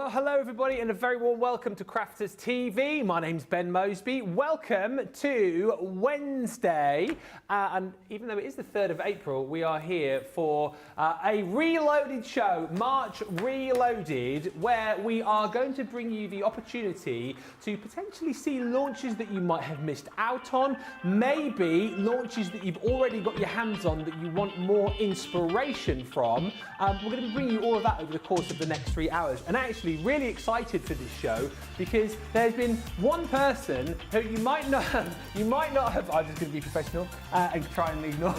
Well, hello everybody and a very warm welcome to Crafters TV. My name's Ben Moseby. Welcome to Wednesday. And even though it is the 3rd of April, we are here for a reloaded show, March Reloaded, where we are going to bring you the opportunity to potentially see launches that you might have missed out on, maybe launches that you've already got your hands on that you want more inspiration from. We're going to be bringing you all of that over the course of the next 3 hours. And actually really excited for this show because there's been one person who you might not have, I'm just going to be professional and try and ignore.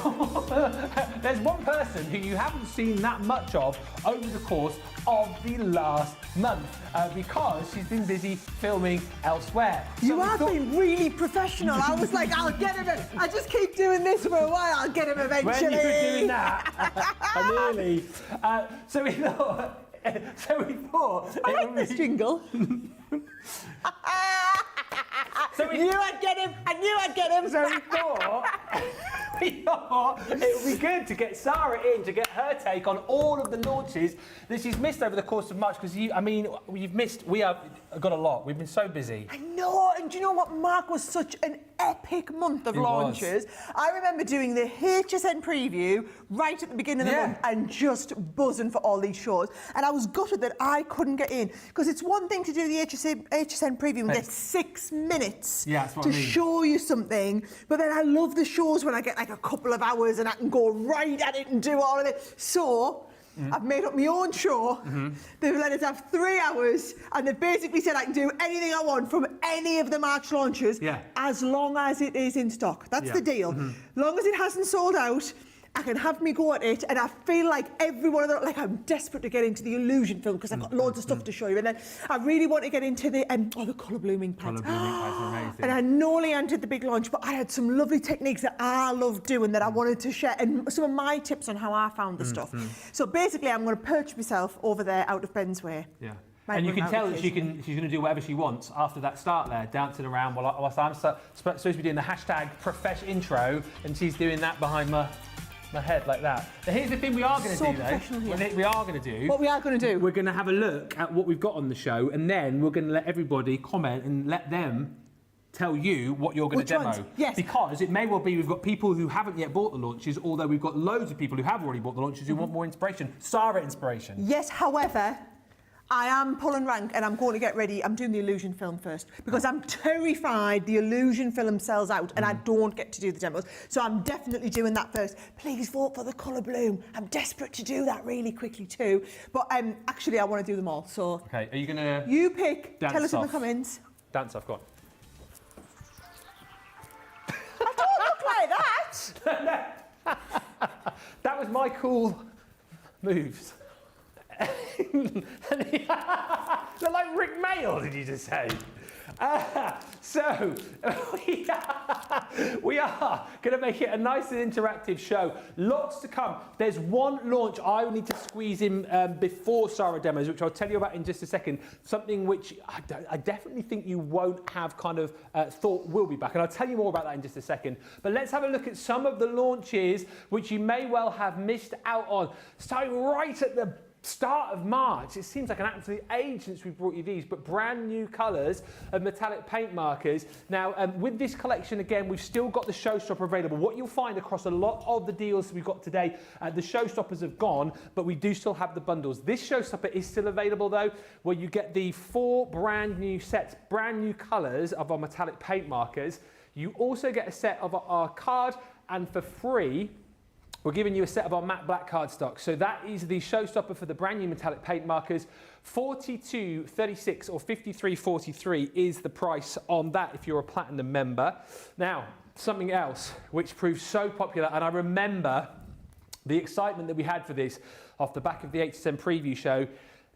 There's one person who you haven't seen that much of over the course of the last month because she's been busy filming elsewhere. You have been really professional. I was like, I'll get him. I just keep doing this for a while. I'll get him eventually. When you were doing that, nearly. So we thought. I like this jingle. So we knew I'd get him. I knew I'd get him. So we thought it would be good to get Sarah in to get her take on all of the launches that she's missed over the course of March. Because you've missed. We have got a lot. We've been so busy. I know. And do you know what? March was such an epic month of launches. I remember doing the HSN preview right at the beginning of the month and just buzzing for all these shows. And I was gutted that I couldn't get in because it's one thing to do the HSN preview and get 6 minutes to show you something. But then I love the shows when I get like a couple of hours and I can go right at it and do all of it. So I've made up my own show. They've let us have 3 hours and they've basically said I can do anything I want from any of the March launches as long as it is in stock. That's the deal. Long as it hasn't sold out, I can have me go at it, and I feel like every one of them, like I'm desperate to get into the illusion film because I've got loads of stuff to show you, and then I really want to get into the the colour blooming pads. Colour blooming pads are amazing. And I know Leanne did the big launch, but I had some lovely techniques that I love doing that I wanted to share, and some of my tips on how I found the stuff. So basically, I'm going to perch myself over there out of Ben's way. Yeah. And you can tell that she's going to do whatever she wants after that start there, dancing around whilst I'm supposed to be doing the hashtag profesh intro, and she's doing that behind my head like that. Now here's the thing we are going to do though. We are going to do. What we are going to do? We're going to have a look at what we've got on the show, and then we're going to let everybody comment and let them tell you what you're going to demo. Ones? Yes. Because it may well be we've got people who haven't yet bought the launches, although we've got loads of people who have already bought the launches who want more inspiration. Sarah inspiration. Yes, however, I am pulling rank and I'm going to get ready. I'm doing the illusion film first because I'm terrified the illusion film sells out and I don't get to do the demos. So I'm definitely doing that first. Please vote for the colour bloom. I'm desperate to do that really quickly too. But actually I want to do them all. So okay, are you going to... You pick. Tell us off. in the comments. Dance off, go on. I don't look like that. That was my cool moves. They're like Rick Mail, did you just say? So we are going to make it a nice and interactive show. Lots to come. There's one launch I need to squeeze in before Sarah demos, which I'll tell you about in just a second. Something which I definitely think you won't have kind of thought will be back. And I'll tell you more about that in just a second. But let's have a look at some of the launches which you may well have missed out on. Starting right at the start of March. It seems like an absolute age since we brought you these, but brand new colours of metallic paint markers. Now, with this collection, again, we've still got the showstopper available. What you'll find across a lot of the deals we've got today, the showstoppers have gone, but we do still have the bundles. This showstopper is still available, though, where you get the 4 brand new sets, brand new colours of our metallic paint markers. You also get a set of our card, and for free, we're giving you a set of our matte black cardstock. So that is the showstopper for the brand new metallic paint markers. $42.36 or $53.43 is the price on that if you're a platinum member. Now, something else which proved so popular, and I remember the excitement that we had for this off the back of the HSN preview show.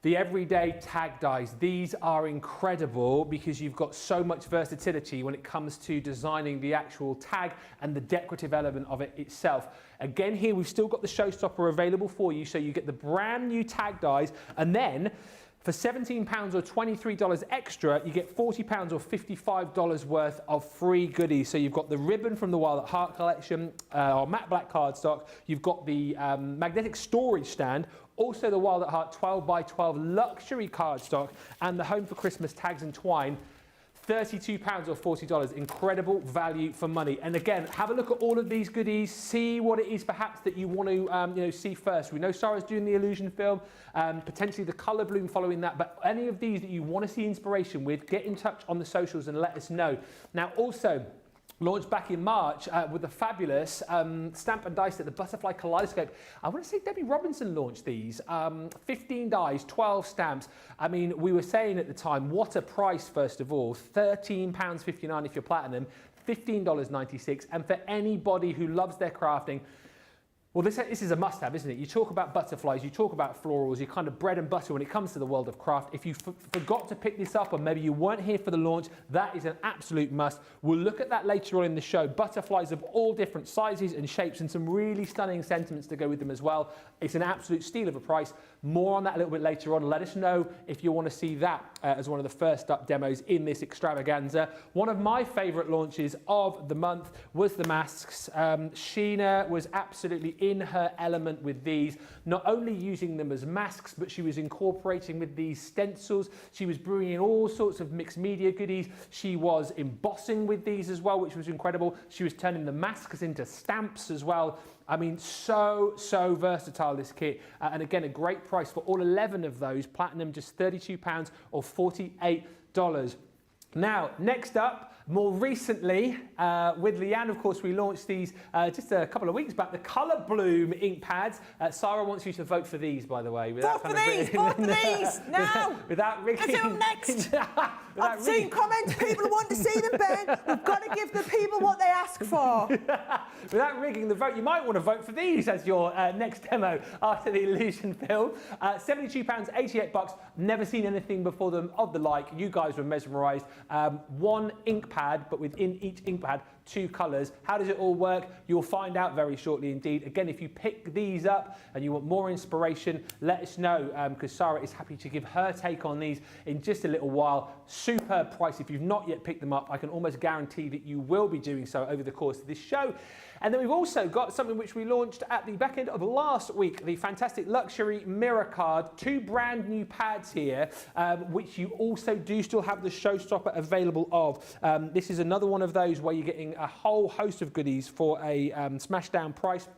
The everyday tag dies. These are incredible because you've got so much versatility when it comes to designing the actual tag and the decorative element of it itself. Again, here we've still got the showstopper available for you, so you get the brand new tag dies, and then For £17 or $23 extra, you get £40 or $55 worth of free goodies. So you've got the ribbon from the Wild at Heart collection, or matte black cardstock. You've got the magnetic storage stand, also the Wild at Heart 12 by 12 luxury cardstock, and the Home for Christmas tags and twine. £32 or $40, incredible value for money. And again, have a look at all of these goodies, see what it is perhaps that you want to see first. We know Sara's doing the Illusion film, potentially the colour bloom following that, but any of these that you want to see inspiration with, get in touch on the socials and let us know. Now also, launched back in March with the fabulous Stamp and Dice Set, the Butterfly Kaleidoscope. I want to say Debbie Robinson launched these. 15 dies, 12 stamps. I mean, we were saying at the time, what a price, first of all. £13.59 if you're platinum, $15.96. And for anybody who loves their crafting, well, this is a must-have, isn't it? You talk about butterflies, you talk about florals, your kind of bread and butter when it comes to the world of craft. If you forgot to pick this up, or maybe you weren't here for the launch, that is an absolute must. We'll look at that later on in the show. Butterflies of all different sizes and shapes, and some really stunning sentiments to go with them as well. It's an absolute steal of a price. More on that a little bit later on. Let us know if you want to see that as one of the first up demos in this extravaganza. One of my favourite launches of the month was the masks. Sheena was absolutely in her element with these, not only using them as masks, but she was incorporating with these stencils. She was bringing in all sorts of mixed media goodies. She was embossing with these as well, which was incredible. She was turning the masks into stamps as well. I mean, so versatile, this kit. And again, a great price for all 11 of those. Platinum, just £32 or $48. Now, next up, more recently, with Leanne, of course, we launched these just a couple of weeks back, the Colour Bloom ink pads. Sara wants you to vote for these, by the way. Vote for these, now! Without rigging. Let's do them next. I've seen comments, people want to see them, Ben. We've got to give the people what they ask for. Without rigging the vote, you might want to vote for these as your next demo after the Illusion film. £72, $88. Never seen anything before them of the like. You guys were mesmerised. One ink pad, but within each ink pad, 2 colours. How does it all work? You'll find out very shortly indeed. Again, if you pick these up and you want more inspiration, let us know, because Sara is happy to give her take on these in just a little while. Superb price. If you've not yet picked them up, I can almost guarantee that you will be doing so over the course of this show. And then we've also got something which we launched at the back end of last week, the fantastic luxury mirror card. 2 brand new pads here, which you also do still have the showstopper available of. This is another one of those where you're getting a whole host of goodies for a smash down price.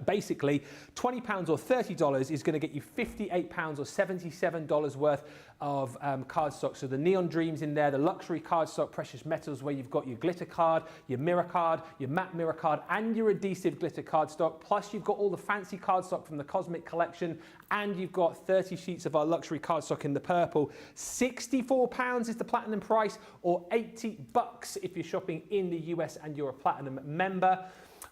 Basically, £20 or $30 is going to get you £58 or $77 worth of cardstock. So the Neon Dreams in there, the luxury cardstock, precious metals, where you've got your glitter card, your mirror card, your matte mirror card, and your adhesive glitter cardstock. Plus, you've got all the fancy cardstock from the Cosmic collection, and you've got 30 sheets of our luxury cardstock in the purple. £64 is the platinum price, or $80 if you're shopping in the US and you're a platinum member.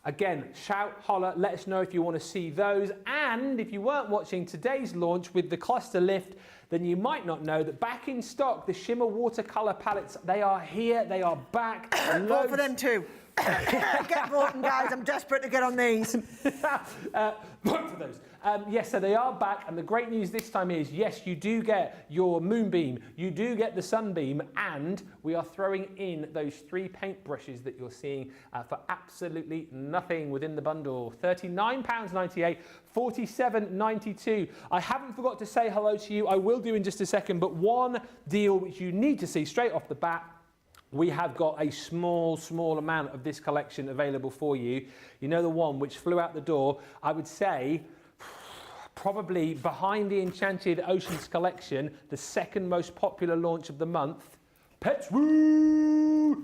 Again, shout, holler, let us know if you want to see those. And if you weren't watching today's launch with the cluster lift, then you might not know that back in stock, the Shimmer watercolour palettes, they are here, they are back. Vote for them too. Get voting, guys. I'm desperate to get on these. Vote for those. Yes, so they are back, and the great news this time is, yes, you do get your Moonbeam, you do get the Sunbeam, and we are throwing in those 3 paintbrushes that you're seeing for absolutely nothing within the bundle. £39.98, $47.92. I haven't forgot to say hello to you. I will do in just a second, but one deal which you need to see straight off the bat. We have got a small amount of this collection available for you. You know, the one which flew out the door, I would say, probably behind the Enchanted Oceans collection, the second most popular launch of the month, Petru!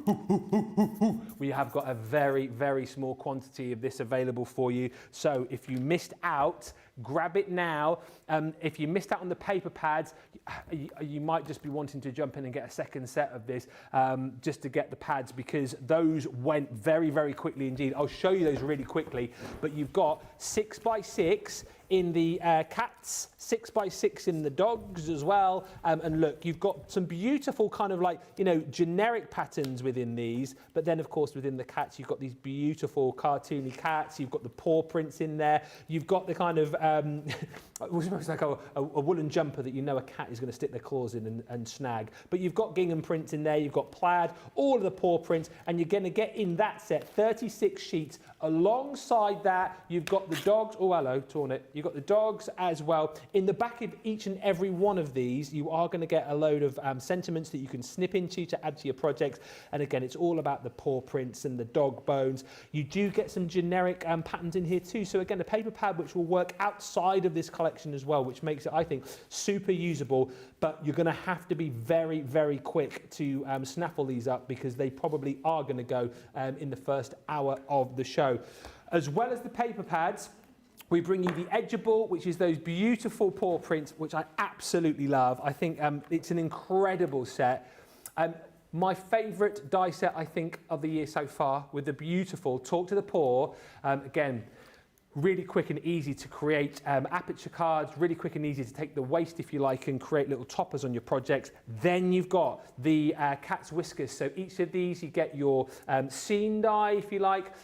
We have got a very small quantity of this available for you. So if you missed out, grab it now. If you missed out on the paper pads, you might just be wanting to jump in and get a second set of this just to get the pads, because those went very quickly indeed. I'll show you those really quickly, but you've got 6x6 in the cats, 6x6 in the dogs as well. And look, you've got some beautiful kind of like, you know, generic patterns within these. But then, of course, within the cats, you've got these beautiful cartoony cats. You've got the paw prints in there. You've got the kind of, almost like a woolen jumper that you know a cat is going to stick their claws in and snag. But you've got gingham prints in there. You've got plaid, all of the paw prints. And you're going to get in that set 36 sheets. Alongside that, you've got the dogs. Oh, hello, torn it. You've got the dogs as well. In the back of each and every one of these, you are going to get a load of sentiments that you can snip into to add to your projects. And again, it's all about the paw prints and the dog bones. You do get some generic patterns in here too. So again, a paper pad which will work outside of this collection as well, which makes it, I think, super usable. But you're going to have to be very, very quick to snaffle these up because they probably are going to go in the first hour of the show. As well as the paper pads, we bring you the Edgeable, which is those beautiful paw prints, which I absolutely love. I think it's an incredible set. My favourite die set, I think, of the year so far, with the beautiful Talk to the Paw. Again, really quick and easy to create aperture cards, really quick and easy to take the waste, if you like, and create little toppers on your projects. Then you've got the cat's whiskers. So each of these, you get your scene die, if you like,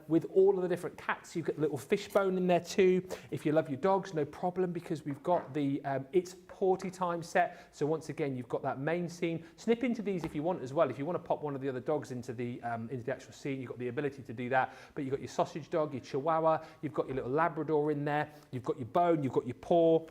with all of the different cats. You've got a little fishbone in there too. If you love your dogs, no problem, because we've got the It's Porty Time set. So once again, you've got that main scene. Snip into these if you want as well. If you want to pop one of the other dogs into the actual scene, you've got the ability to do that. But you've got your sausage dog, your chihuahua, you've got your little Labrador in there, you've got your bone, you've got your paw.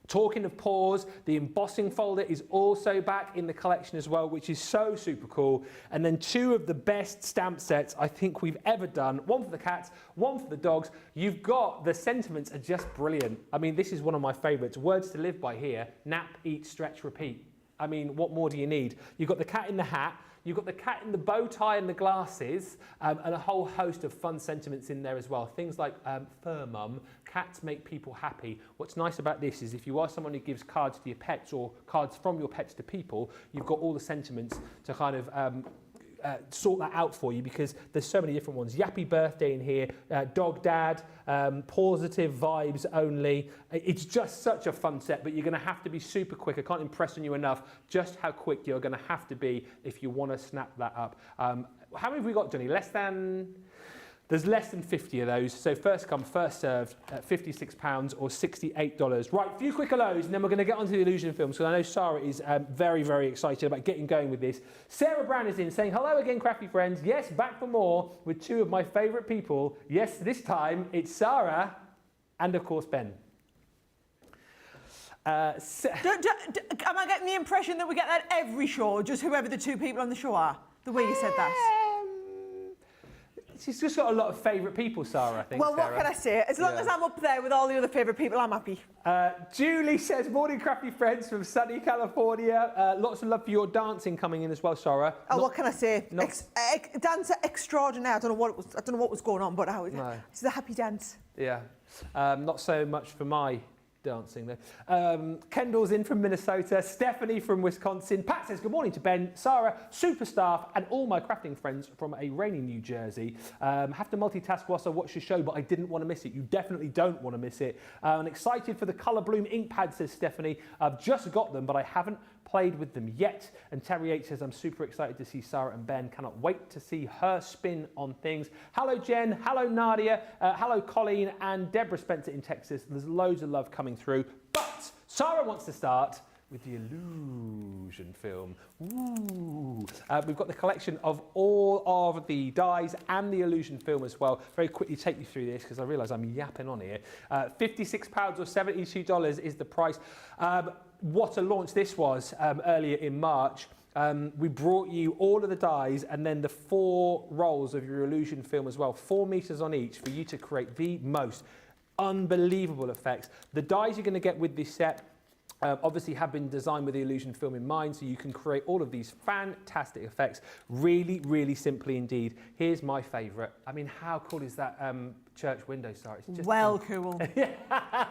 Talking of paws, the embossing folder is also back in the collection as well, which is so super cool. And then two of the best stamp sets I think we've ever done. One for the cats, one for the dogs. You've got the sentiments are just brilliant. I mean, this is one of my favorites. Words to live by here: nap, eat, stretch, repeat. I mean, what more do you need? You've got the cat in the hat. You've got the cat in the bow tie and the glasses, and a whole host of fun sentiments in there as well. Things like fur mum, cats make people happy. What's nice about this is if you are someone who gives cards to your pets or cards from your pets to people, you've got all the sentiments to kind of sort that out for you, because there's so many different ones. Yappy birthday in here, dog dad, positive vibes only. It's just such a fun set, but you're going to have to be super quick. I can't impress on you enough just how quick you're going to have to be if you want to snap that up. How many have we got, Johnny? There's less than 50 of those. So first come, first served at £56 or $68. Right, a few quick hellos, and then we're going to get onto the illusion films, because I know Sarah is very, very excited about getting going with this. Sarah Brown is in saying, hello again, crafty friends. Yes, back for more with two of my favourite people. Yes, this time it's Sarah and, of course, Ben. Am I getting the impression that we get that every show, just whoever the two people on the show are? The way you said that. She's just got a lot of favourite people, Sarah, I think. Well, Sarah. what can I say? As long as I'm up there with all the other favourite people, I'm happy. Julie says, morning, crafty friends from sunny California. Lots of love for your dancing coming in as well, Sarah. Oh, what can I say? Dancer extraordinaire. I don't know what was going on, but it's a happy dance. Yeah. Not so much for my dancing though. Kendall's in from Minnesota, Stephanie from Wisconsin. Pat says good morning to Ben, Sarah, super staff, and all my crafting friends from a rainy New Jersey. Have to multitask whilst I watch the show, but I didn't want to miss it. You definitely don't want to miss it. I'm excited for the Colour Bloom ink pad, says Stephanie. I've just got them, but I haven't played with them yet. And Terry H says, I'm super excited to see Sarah and Ben. Cannot wait to see her spin on things. Hello, Jen. Hello, Nadia. Hello, Colleen and Deborah Spencer in Texas. There's loads of love coming through. But Sarah wants to start with the illusion film. Ooh. We've got the collection of all of the dies and the illusion film as well. Very quickly take you through this because I realise I'm yapping on here. £56 or $72 is the price. What a launch this was earlier in March. We brought you all of the dies and then the 4 rolls of your illusion film as well, 4 meters on each, for you to create the most unbelievable effects. The dies you're going to get with this set obviously have been designed with the illusion film in mind, so you can create all of these fantastic effects really, really simply indeed. Here's my favourite. I mean, how cool is that church window, Sarah. It's just well cool.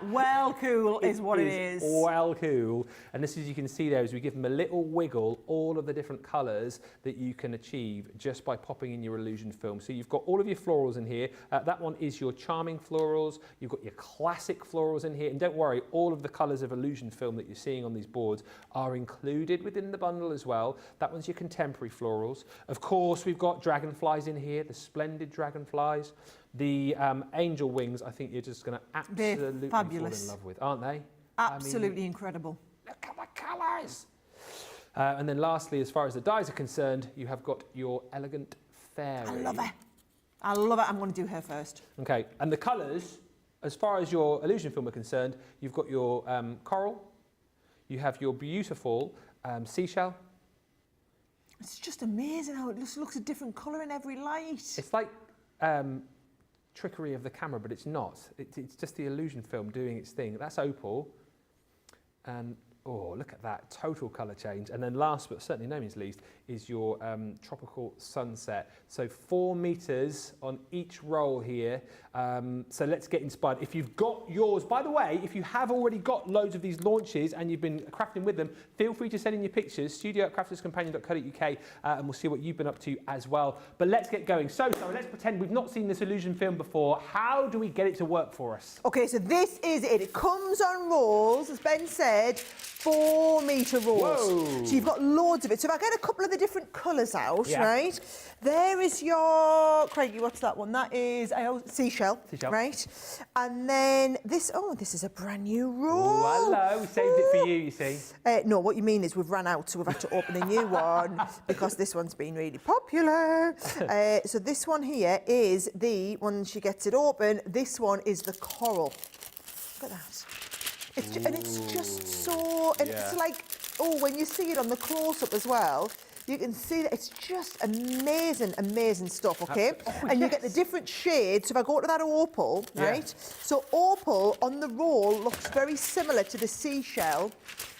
Well cool is what it is. Well cool. And this, as you can see there, is we give them a little wiggle, all of the different colours that you can achieve just by popping in your illusion film. So you've got all of your florals in here. That one is your charming florals. You've got your classic florals in here. And don't worry, all of the colours of illusion film that you're seeing on these boards are included within the bundle as well. That one's your contemporary florals. Of course, we've got dragonflies in here, the splendid dragonflies. The angel wings, I think you're just going to absolutely fall in love with, aren't they? Absolutely incredible. Look at the colours. And then lastly, as far as the dies are concerned, you have got your elegant fairy. I love her. I love it. I'm going to do her first. Okay, and the colours, as far as your illusion film are concerned, you've got your coral, you have your beautiful seashell. It's just amazing how it just looks a different colour in every light. It's like trickery of the camera, but it's not. It's just the illusion film doing its thing. That's opal. And oh, look at that, total colour change. And then last, but certainly no means least, is your tropical sunset. So 4 meters on each roll here. So let's get inspired. If you've got yours, by the way, if you have already got loads of these launches and you've been crafting with them, feel free to send in your pictures, studio@crafterscompanion.co.uk, and we'll see what you've been up to as well. But let's get going. So let's pretend we've not seen this illusion film before. How do we get it to work for us? Okay, so this is it. It comes on rolls, as Ben said, 4 metre rolls. Whoa. So you've got loads of it. So if I get a couple of the different colours out, right? There is your, Craigie, what's that one? That is seashell, right? And then this, this is a brand new roll. Oh, hello, we saved it for you, you see. No, what you mean is we've run out, so we've had to open a new one because this one's been really popular. So this one here is the, once she gets it open, this one is the coral. Look at that. It's just so, and it's like, when you see it on the close-up as well, you can see that it's just amazing, amazing stuff, okay? And you get the different shades. So if I go to that opal, right? So opal on the roll looks very similar to the seashell.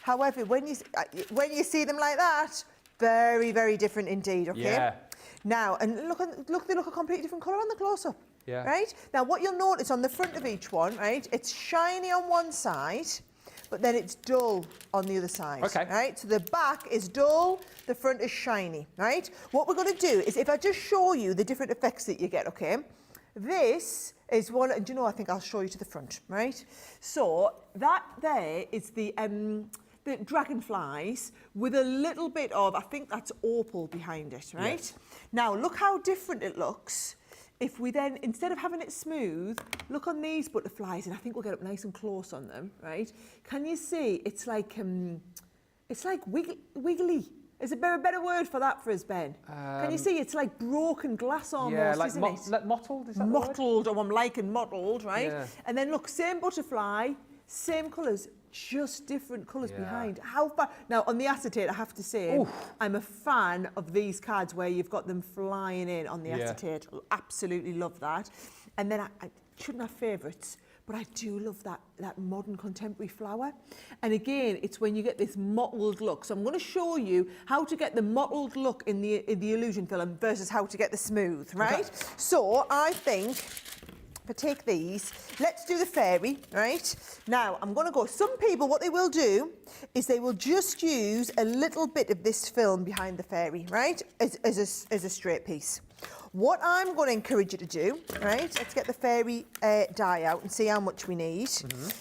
However, when you see them like that, very, very different indeed, okay? Yeah. Now, and look, they look a completely different colour on the close-up. Yeah. Right? Now, what you'll notice on the front of each one, right, it's shiny on one side, but then it's dull on the other side. Okay. Right? So the back is dull, the front is shiny, right? What we're going to do is, if I just show you the different effects that you get, okay? This is one, and I think I'll show you to the front, right? So that there is the dragonflies with a little bit of, I think that's opal behind it, right? Yes. Now, look how different it looks. If we then, instead of having it smooth, look on these butterflies, and I think we'll get up nice and close on them, right? Can you see? It's like wiggly. Is there a better word for that for us, Ben? Can you see? It's like broken glass almost, isn't it? Like mottled, is that mottled, or I'm liking mottled, right? Yeah. And then look, same butterfly, same colours, just different colours behind. How far? Now, on the acetate, I have to say, I'm a fan of these cards where you've got them flying in on the acetate. Absolutely love that. And then I shouldn't have favourites, but I do love that modern contemporary flower. And again, it's when you get this mottled look. So I'm going to show you how to get the mottled look in the illusion film versus how to get the smooth, right? Okay. So I think, if I take these, let's do the fairy, right? Now, I'm going to go, some people, what they will do is they will just use a little bit of this film behind the fairy, right, as a straight piece. What I'm going to encourage you to do, right, let's get the fairy die out and see how much we need.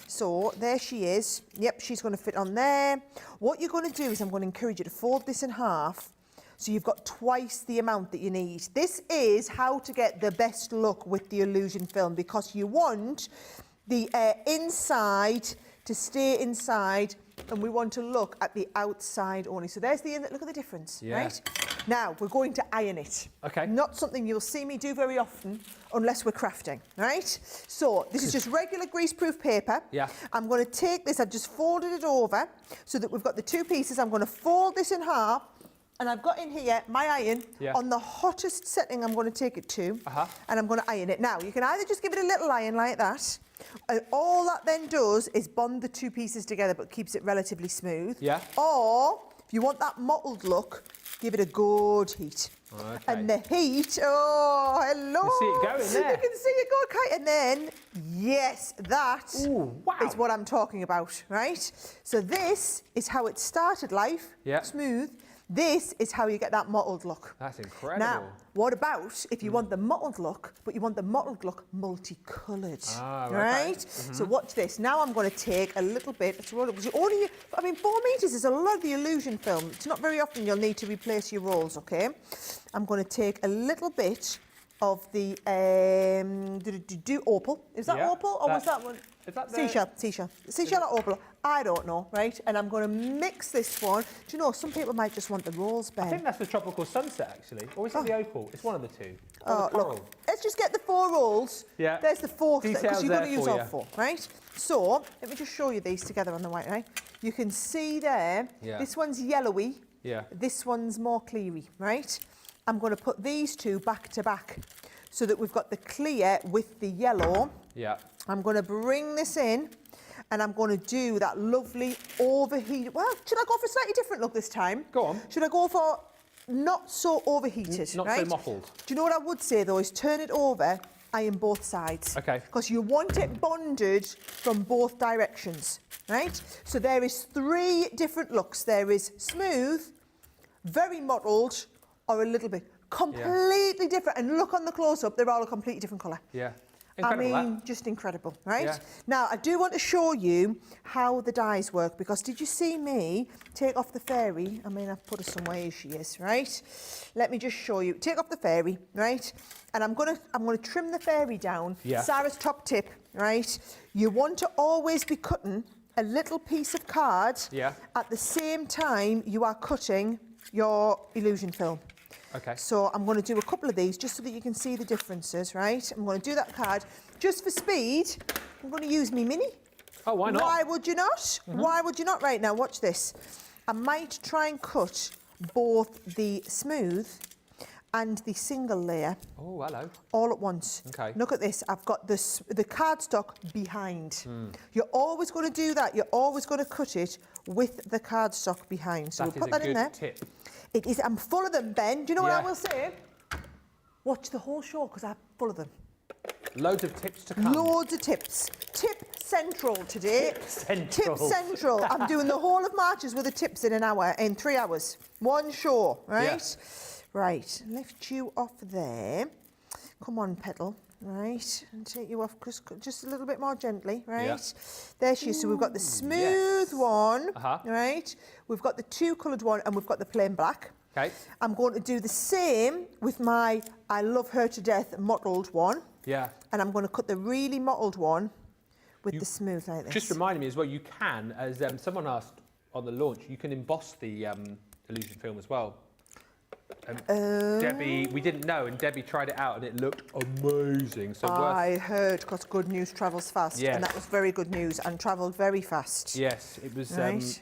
So, there she is. Yep, she's going to fit on there. What you're going to do is I'm going to encourage you to fold this in half, so you've got twice the amount that you need. This is how to get the best look with the illusion film, because you want the inside to stay inside, and we want to look at the outside only. So there's look at the difference, right? Now, we're going to iron it. Okay. Not something you'll see me do very often unless we're crafting, right? So this is just regular greaseproof paper. Yeah. I'm going to take this, I've just folded it over so that we've got the two pieces. I'm going to fold this in half. And I've got in here my iron on the hottest setting I'm going to take it to, and I'm going to iron it. Now, you can either just give it a little iron like that, and all that then does is bond the two pieces together but keeps it relatively smooth. Yeah. Or, if you want that mottled look, give it a good heat. Okay. And the heat, oh, hello. You see it going there. You can see it go, okay. And then, yes, that Ooh, wow. is what I'm talking about, right? So this is how it started life, smooth. This is how you get that mottled look. That's incredible. Now, what about if you want the mottled look, but you want the mottled look multicoloured, right? Okay. So watch this. Now I'm going to take a little bit. It's only, I mean, 4 metres is a lot of the illusion film. It's not very often you'll need to replace your rolls, okay? I'm going to take a little bit of the opal. Is that opal or was that one? Is that Seashell or opal? I don't know, right? And I'm going to mix this one. Do you know, some people might just want the rolls, Ben. I think that's the tropical sunset, actually. Or is it the opal? It's one of the two. Look, let's just get the 4 rolls. Yeah. There's the 4, because you're going to use all you. 4, right? So, let me just show you these together on the white, right? You can see there, this one's yellowy. Yeah. This one's more cleary, right? I'm going to put these 2 back to back so that we've got the clear with the yellow. Yeah. I'm going to bring this in and I'm going to do that lovely overheated. Well, should I go for a slightly different look this time? Go on. Should I go for not so overheated, not right? so muffled. Do you know what I would say though is turn it over, iron both sides. Okay. Because you want it bonded from both directions, right? So there is 3 different looks. There is smooth, very mottled, or a little bit completely different. And look on the close-up, they're all a completely different colour. Yeah. Incredible, I mean, just incredible, right? Yeah. Now, I do want to show you how the dyes work, because did you see me take off the fairy? I mean, I've put her somewhere, here she is, right? Let me just show you. Take off the fairy, right? And I'm gonna trim the fairy down. Yeah. Sarah's top tip, right? You want to always be cutting a little piece of card at the same time you are cutting your illusion film. Okay. So I'm going to do a couple of these just so that you can see the differences, right? I'm going to do that card. Just for speed, I'm going to use me mini. Oh, why not? Why would you not? Why would you not? Right, now watch this. I might try and cut both the smooth and the single layer. Oh, hello. All at once. Okay. Look at this. I've got the cardstock behind. You're always going to do that. You're always going to cut it with the cardstock behind. So we'll put that in there. That is a good tip. It is. I'm full of them, Ben. Do you know what I will say? Watch the whole show because I'm full of them. Loads of tips to come. Loads of tips. Tip Central today. Central. Tip Central. I'm doing the whole of Marches with the tips in 3 hours. One show, right? Yeah. Right. Lift you off there. Come on, pedal. Right, and take you off just a little bit more gently, right? Yeah. There she is. So we've got the smooth one, right? We've got the 2-coloured one, and we've got the plain black. Okay. I'm going to do the same with my I Love Her to Death mottled one. Yeah. And I'm going to cut the really mottled one with the smooth like this. Just reminding me as well, you can, as someone asked on the launch, you can emboss the illusion film as well. Debbie, we didn't know, and Debbie tried it out, and it looked amazing. So I heard, because good news travels fast, and that was very good news, and travelled very fast. Yes, it was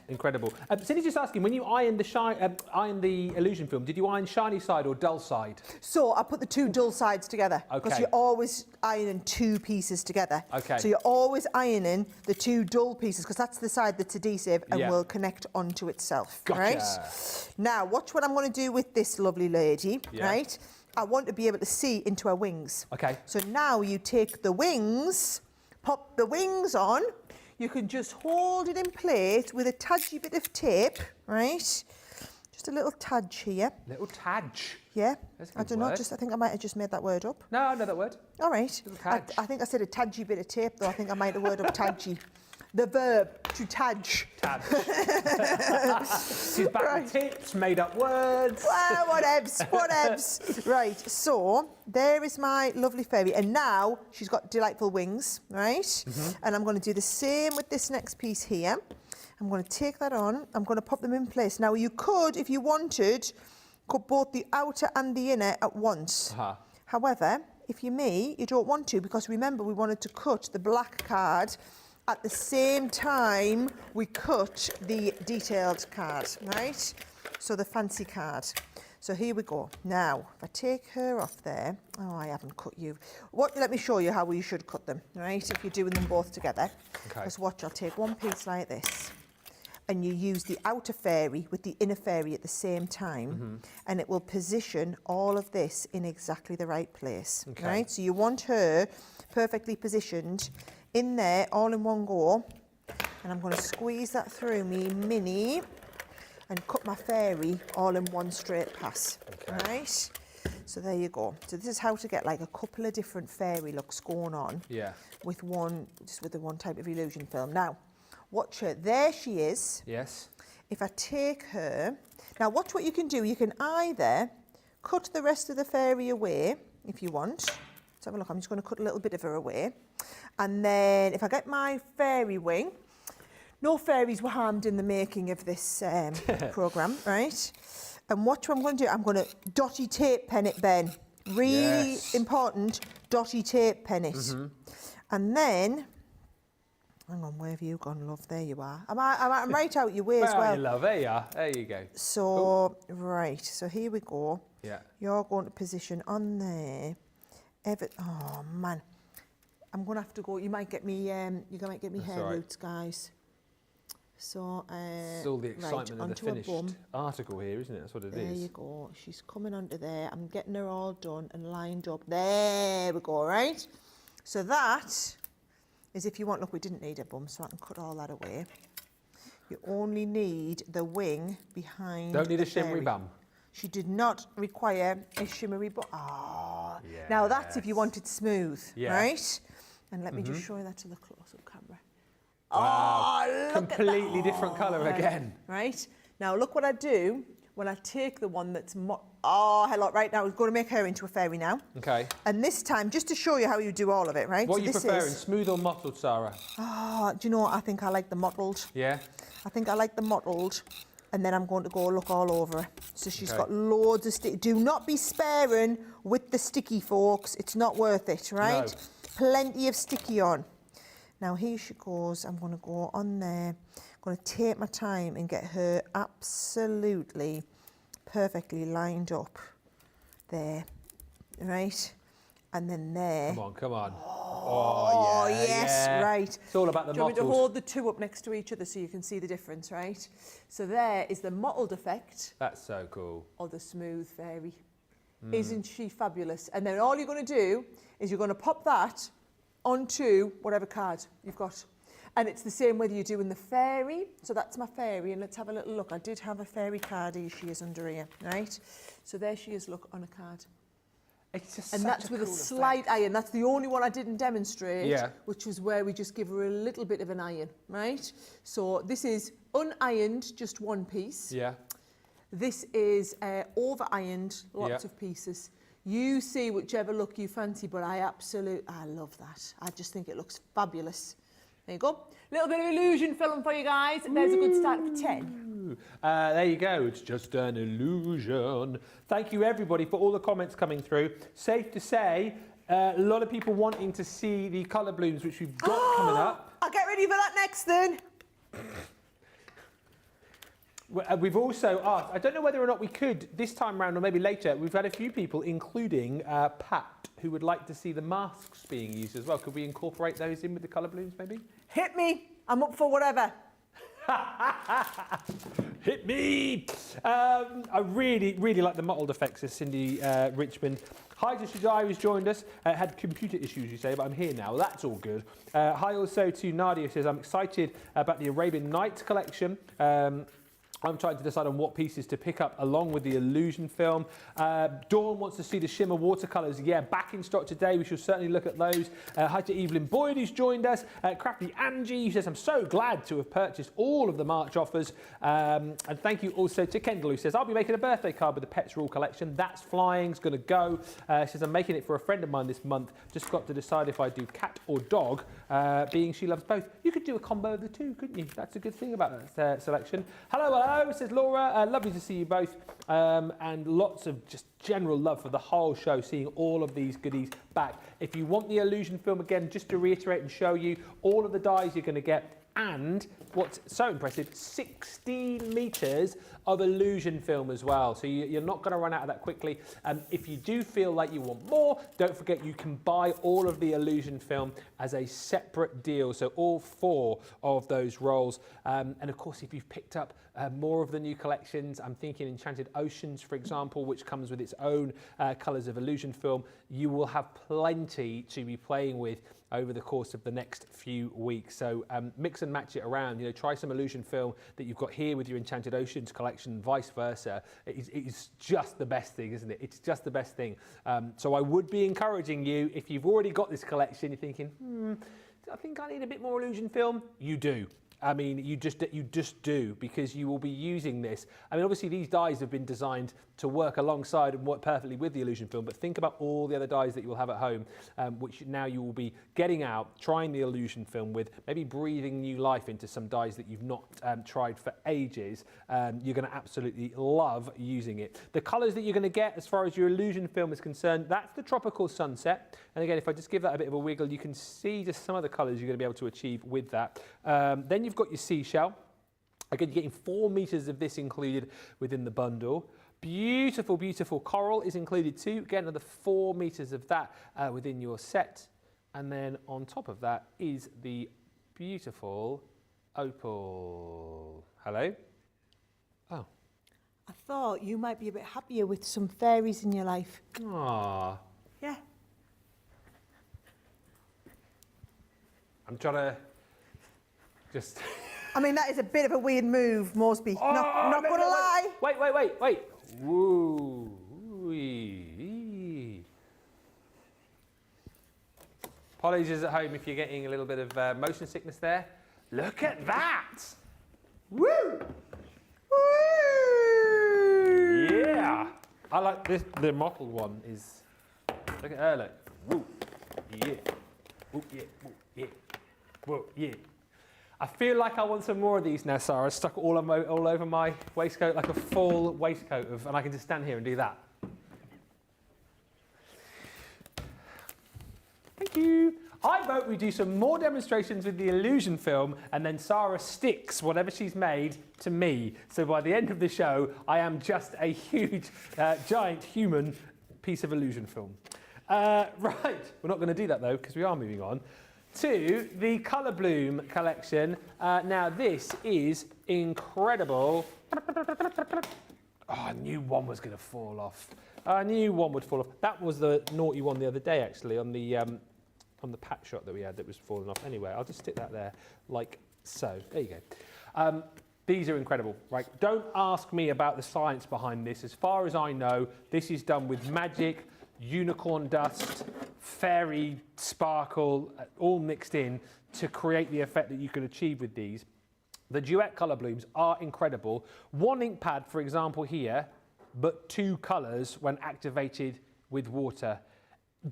incredible. Cindy's just asking, when you iron the illusion film, did you iron shiny side or dull side? So I put the 2 dull sides together, because you're always ironing 2 pieces together. Okay. So you're always ironing the 2 dull pieces, because that's the side that's adhesive and will connect onto itself. Gotcha. Right? Now, watch what I'm going to do with this lovely lady, right? I want to be able to see into her wings. Okay. So now you take the wings, pop the wings on. You can just hold it in place with a tadgy bit of tape, right? Just a little tadge here. Little tadge? Yeah. I don't know, I think I might have just made that word up. No, I know that word. All right. I think I said a tadgy bit of tape, though. I think I made the word up tadgy. The verb, to tadge. Tadge. She's back with tips, made up words. Well, whatevs. Right, so there is my lovely fairy. And now she's got delightful wings, right? And I'm going to do the same with this next piece here. I'm going to take that on. I'm going to pop them in place. Now, you could, if you wanted, cut both the outer and the inner at once. However, if you're me, you don't want to, because remember, we wanted to cut the black card at the same time we cut the detailed card, right? So the fancy card. So here we go. Now, if I take her off there, oh, I haven't cut you. Let me show you how we should cut them, right? If you're doing them both together. Because watch, I'll take one piece like this. and you use the outer fairy with the inner fairy at the same time, and it will position all of this in exactly the right place, right? So you want her perfectly positioned in there all in one go, and I'm going to squeeze that through me mini and cut my fairy all in one straight pass, right? So there you go. So this is how to get like a couple of different fairy looks going on with the one type of illusion film. Now, watch her. There she is. Yes. If I take her, now watch what you can do. You can either cut the rest of the fairy away if you want. Let's have a look. I'm just going to cut a little bit of her away. And then if I get my fairy wing, no fairies were harmed in the making of this programme, right? And watch what I'm going to do. I'm going to dotty tape pen it, Ben. Really important, dotty tape pen it. And then, hang on, where have you gone, love? There you are. I'm right out your way as well. You love, there you are. There you go. So, right, so here we go. Yeah. You're going to position on there. Oh, man. I'm going to have to go. You might get me, hair roots, guys. So, it's all the excitement of the finished article here, isn't it? That's what it is. There you go. She's coming onto there. I'm getting her all done and lined up. There we go, right? So that is if you want, look, we didn't need a bum, so I can cut all that away. You only need the wing behind. Don't need a shimmery bum. She did not require a shimmery bum. Ah, now that's if you want it smooth, right? And let me just show you that to the close-up camera. Wow, oh, completely different colour again. Right, now look what I do when I take the one that's hello, right now we're going to make her into a fairy now. Okay. And this time, just to show you how you do all of it, right? What are you preferring, smooth or mottled, Sarah? Oh, do you know what? I think I like the mottled. Yeah? I think I like the mottled. And then I'm going to go look all over her. So she's got loads of sticky. Do not be sparing with the sticky, folks. It's not worth it, right? No. Plenty of sticky on. Now here she goes. I'm going to go on there. I'm going to take my time and get her absolutely perfectly lined up there, right? And then there. Come on. Oh, yes, right. It's all about the mottles. Do you want me to hold the two up next to each other so you can see the difference, right? So there is the mottled effect. That's so cool. Or the smooth fairy. Isn't she fabulous? And then all you're going to do is you're going to pop that onto whatever card you've got. And it's the same whether you're doing the fairy. So that's my fairy. And let's have a little look. I did have a fairy card. Here she is under here, right? So there she is, look, on a card. It's just and that's with a slight iron. That's the only one I didn't demonstrate, which was where we just give her a little bit of an iron, right? So this is unironed, just one piece. Yeah. This is over-ironed, lots of pieces. You see whichever look you fancy, but I love that. I just think it looks fabulous. There you go. Little bit of illusion film for you guys. There's a good start for 10. There you go. It's just an illusion. Thank you, everybody, for all the comments coming through. Safe to say, a lot of people wanting to see the colour blooms, which we've got coming up. I'll get ready for that next then. We've also asked, I don't know whether or not we could this time round or maybe later, we've had a few people, including Pat, who would like to see the masks being used as well. Could we incorporate those in with the colour blooms maybe? Hit me. I'm up for whatever. Hit me! I really like the mottled effects of Cindy Richmond. Hi to Shadai, who's joined us. Had computer issues, you say, but I'm here now. That's all good. Hi also to Nadia, who says, I'm excited about the Arabian Nights collection. I'm trying to decide on what pieces to pick up along with the illusion film. Dawn wants to see the shimmer watercolours. Yeah, back in stock today. We shall certainly look at those. Hi to Evelyn Boyd, who's joined us. Crafty Angie, who says, I'm so glad to have purchased all of the March offers. And thank you also to Kendall, who says, I'll be making a birthday card with the Pets Rule collection. That's flying, it's going to go. She says, I'm making it for a friend of mine this month. Just got to decide if I do cat or dog, being she loves both. You could do a combo of the two, couldn't you? That's a good thing about that selection. Hello, says Laura. Lovely to see you both. And lots of just general love for the whole show, seeing all of these goodies back. If you want the illusion film again, just to reiterate and show you all of the dies you're going to get. And what's so impressive, 16 metres of illusion film as well. So you're not going to run out of that quickly. If you do feel like you want more, don't forget you can buy all of the illusion film as a separate deal. So all 4 of those rolls. And of course, if you've picked up more of the new collections, I'm thinking Enchanted Oceans, for example, which comes with its own colours of illusion film, you will have plenty to be playing with over the course of the next few weeks. So mix and match it around. Try some illusion film that you've got here with your Enchanted Oceans collection, and vice versa. It is just the best thing, isn't it? It's just the best thing. So I would be encouraging you, if you've already got this collection, you're thinking, I think I need a bit more illusion film. You do. I mean, you just do, because you will be using this. I mean, obviously these dies have been designed to work alongside and work perfectly with the illusion film, but think about all the other dies that you will have at home, which now you will be getting out, trying the illusion film with, maybe breathing new life into some dies that you've not tried for ages. You're going to absolutely love using it. The colours that you're going to get as far as your illusion film is concerned, that's the Tropical Sunset. And again, if I just give that a bit of a wiggle, you can see just some of the colours you're going to be able to achieve with that. Then you've got your Seashell. Again, you're getting 4 meters of this included within the bundle. Beautiful, beautiful coral is included too. Again, another 4 meters of that within your set. And then on top of that is the beautiful opal. Hello? Oh. I thought you might be a bit happier with some fairies in your life. Ah. Yeah. I'm trying to just... I mean, that is a bit of a weird move, Moseby. Not gonna lie. Wait. Woo. Wee. Apologies at home if you're getting a little bit of motion sickness there. Look at that. Woo. Woo. Yeah. I like this. The mottled one is. Look at her. Look. Woo. Yeah. Woo. Yeah. Woo. Yeah. Woo. Yeah. I feel like I want some more of these now, Sarah. I stuck it all over my waistcoat, like a full waistcoat of, and I can just stand here and do that. Thank you. I vote we do some more demonstrations with the illusion film, and then Sarah sticks whatever she's made to me. So by the end of the show, I am just a huge, giant human piece of illusion film. Right, we're not going to do that though, because we are moving on to the Colour Bloom collection. Now this is incredible. Oh, I knew one was going to fall off. I knew one would fall off. That was the naughty one the other day, actually, on the pat shot that we had that was falling off. Anyway, I'll just stick that there like so. There you go. These are incredible, right? Don't ask me about the science behind this. As far as I know, this is done with magic, unicorn dust, fairy sparkle, all mixed in to create the effect that you can achieve with these. The duet colour blooms are incredible. One ink pad, for example, here, but 2 colours when activated with water.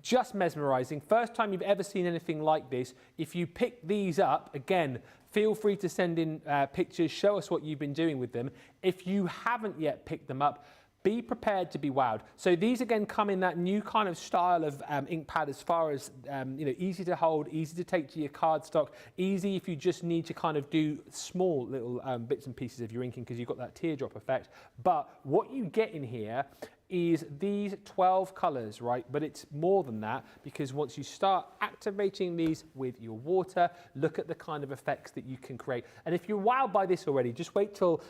Just mesmerising. First time you've ever seen anything like this. If you pick these up, again, feel free to send in pictures, show us what you've been doing with them. If you haven't yet picked them up, be prepared to be wowed. So these again come in that new kind of style of ink pad, as far as easy to hold, easy to take to your cardstock, easy if you just need to kind of do small little bits and pieces of your inking because you've got that teardrop effect. But what you get in here is these 12 colours, right? But it's more than that, because once you start activating these with your water, look at the kind of effects that you can create. And if you're wowed by this already, just wait till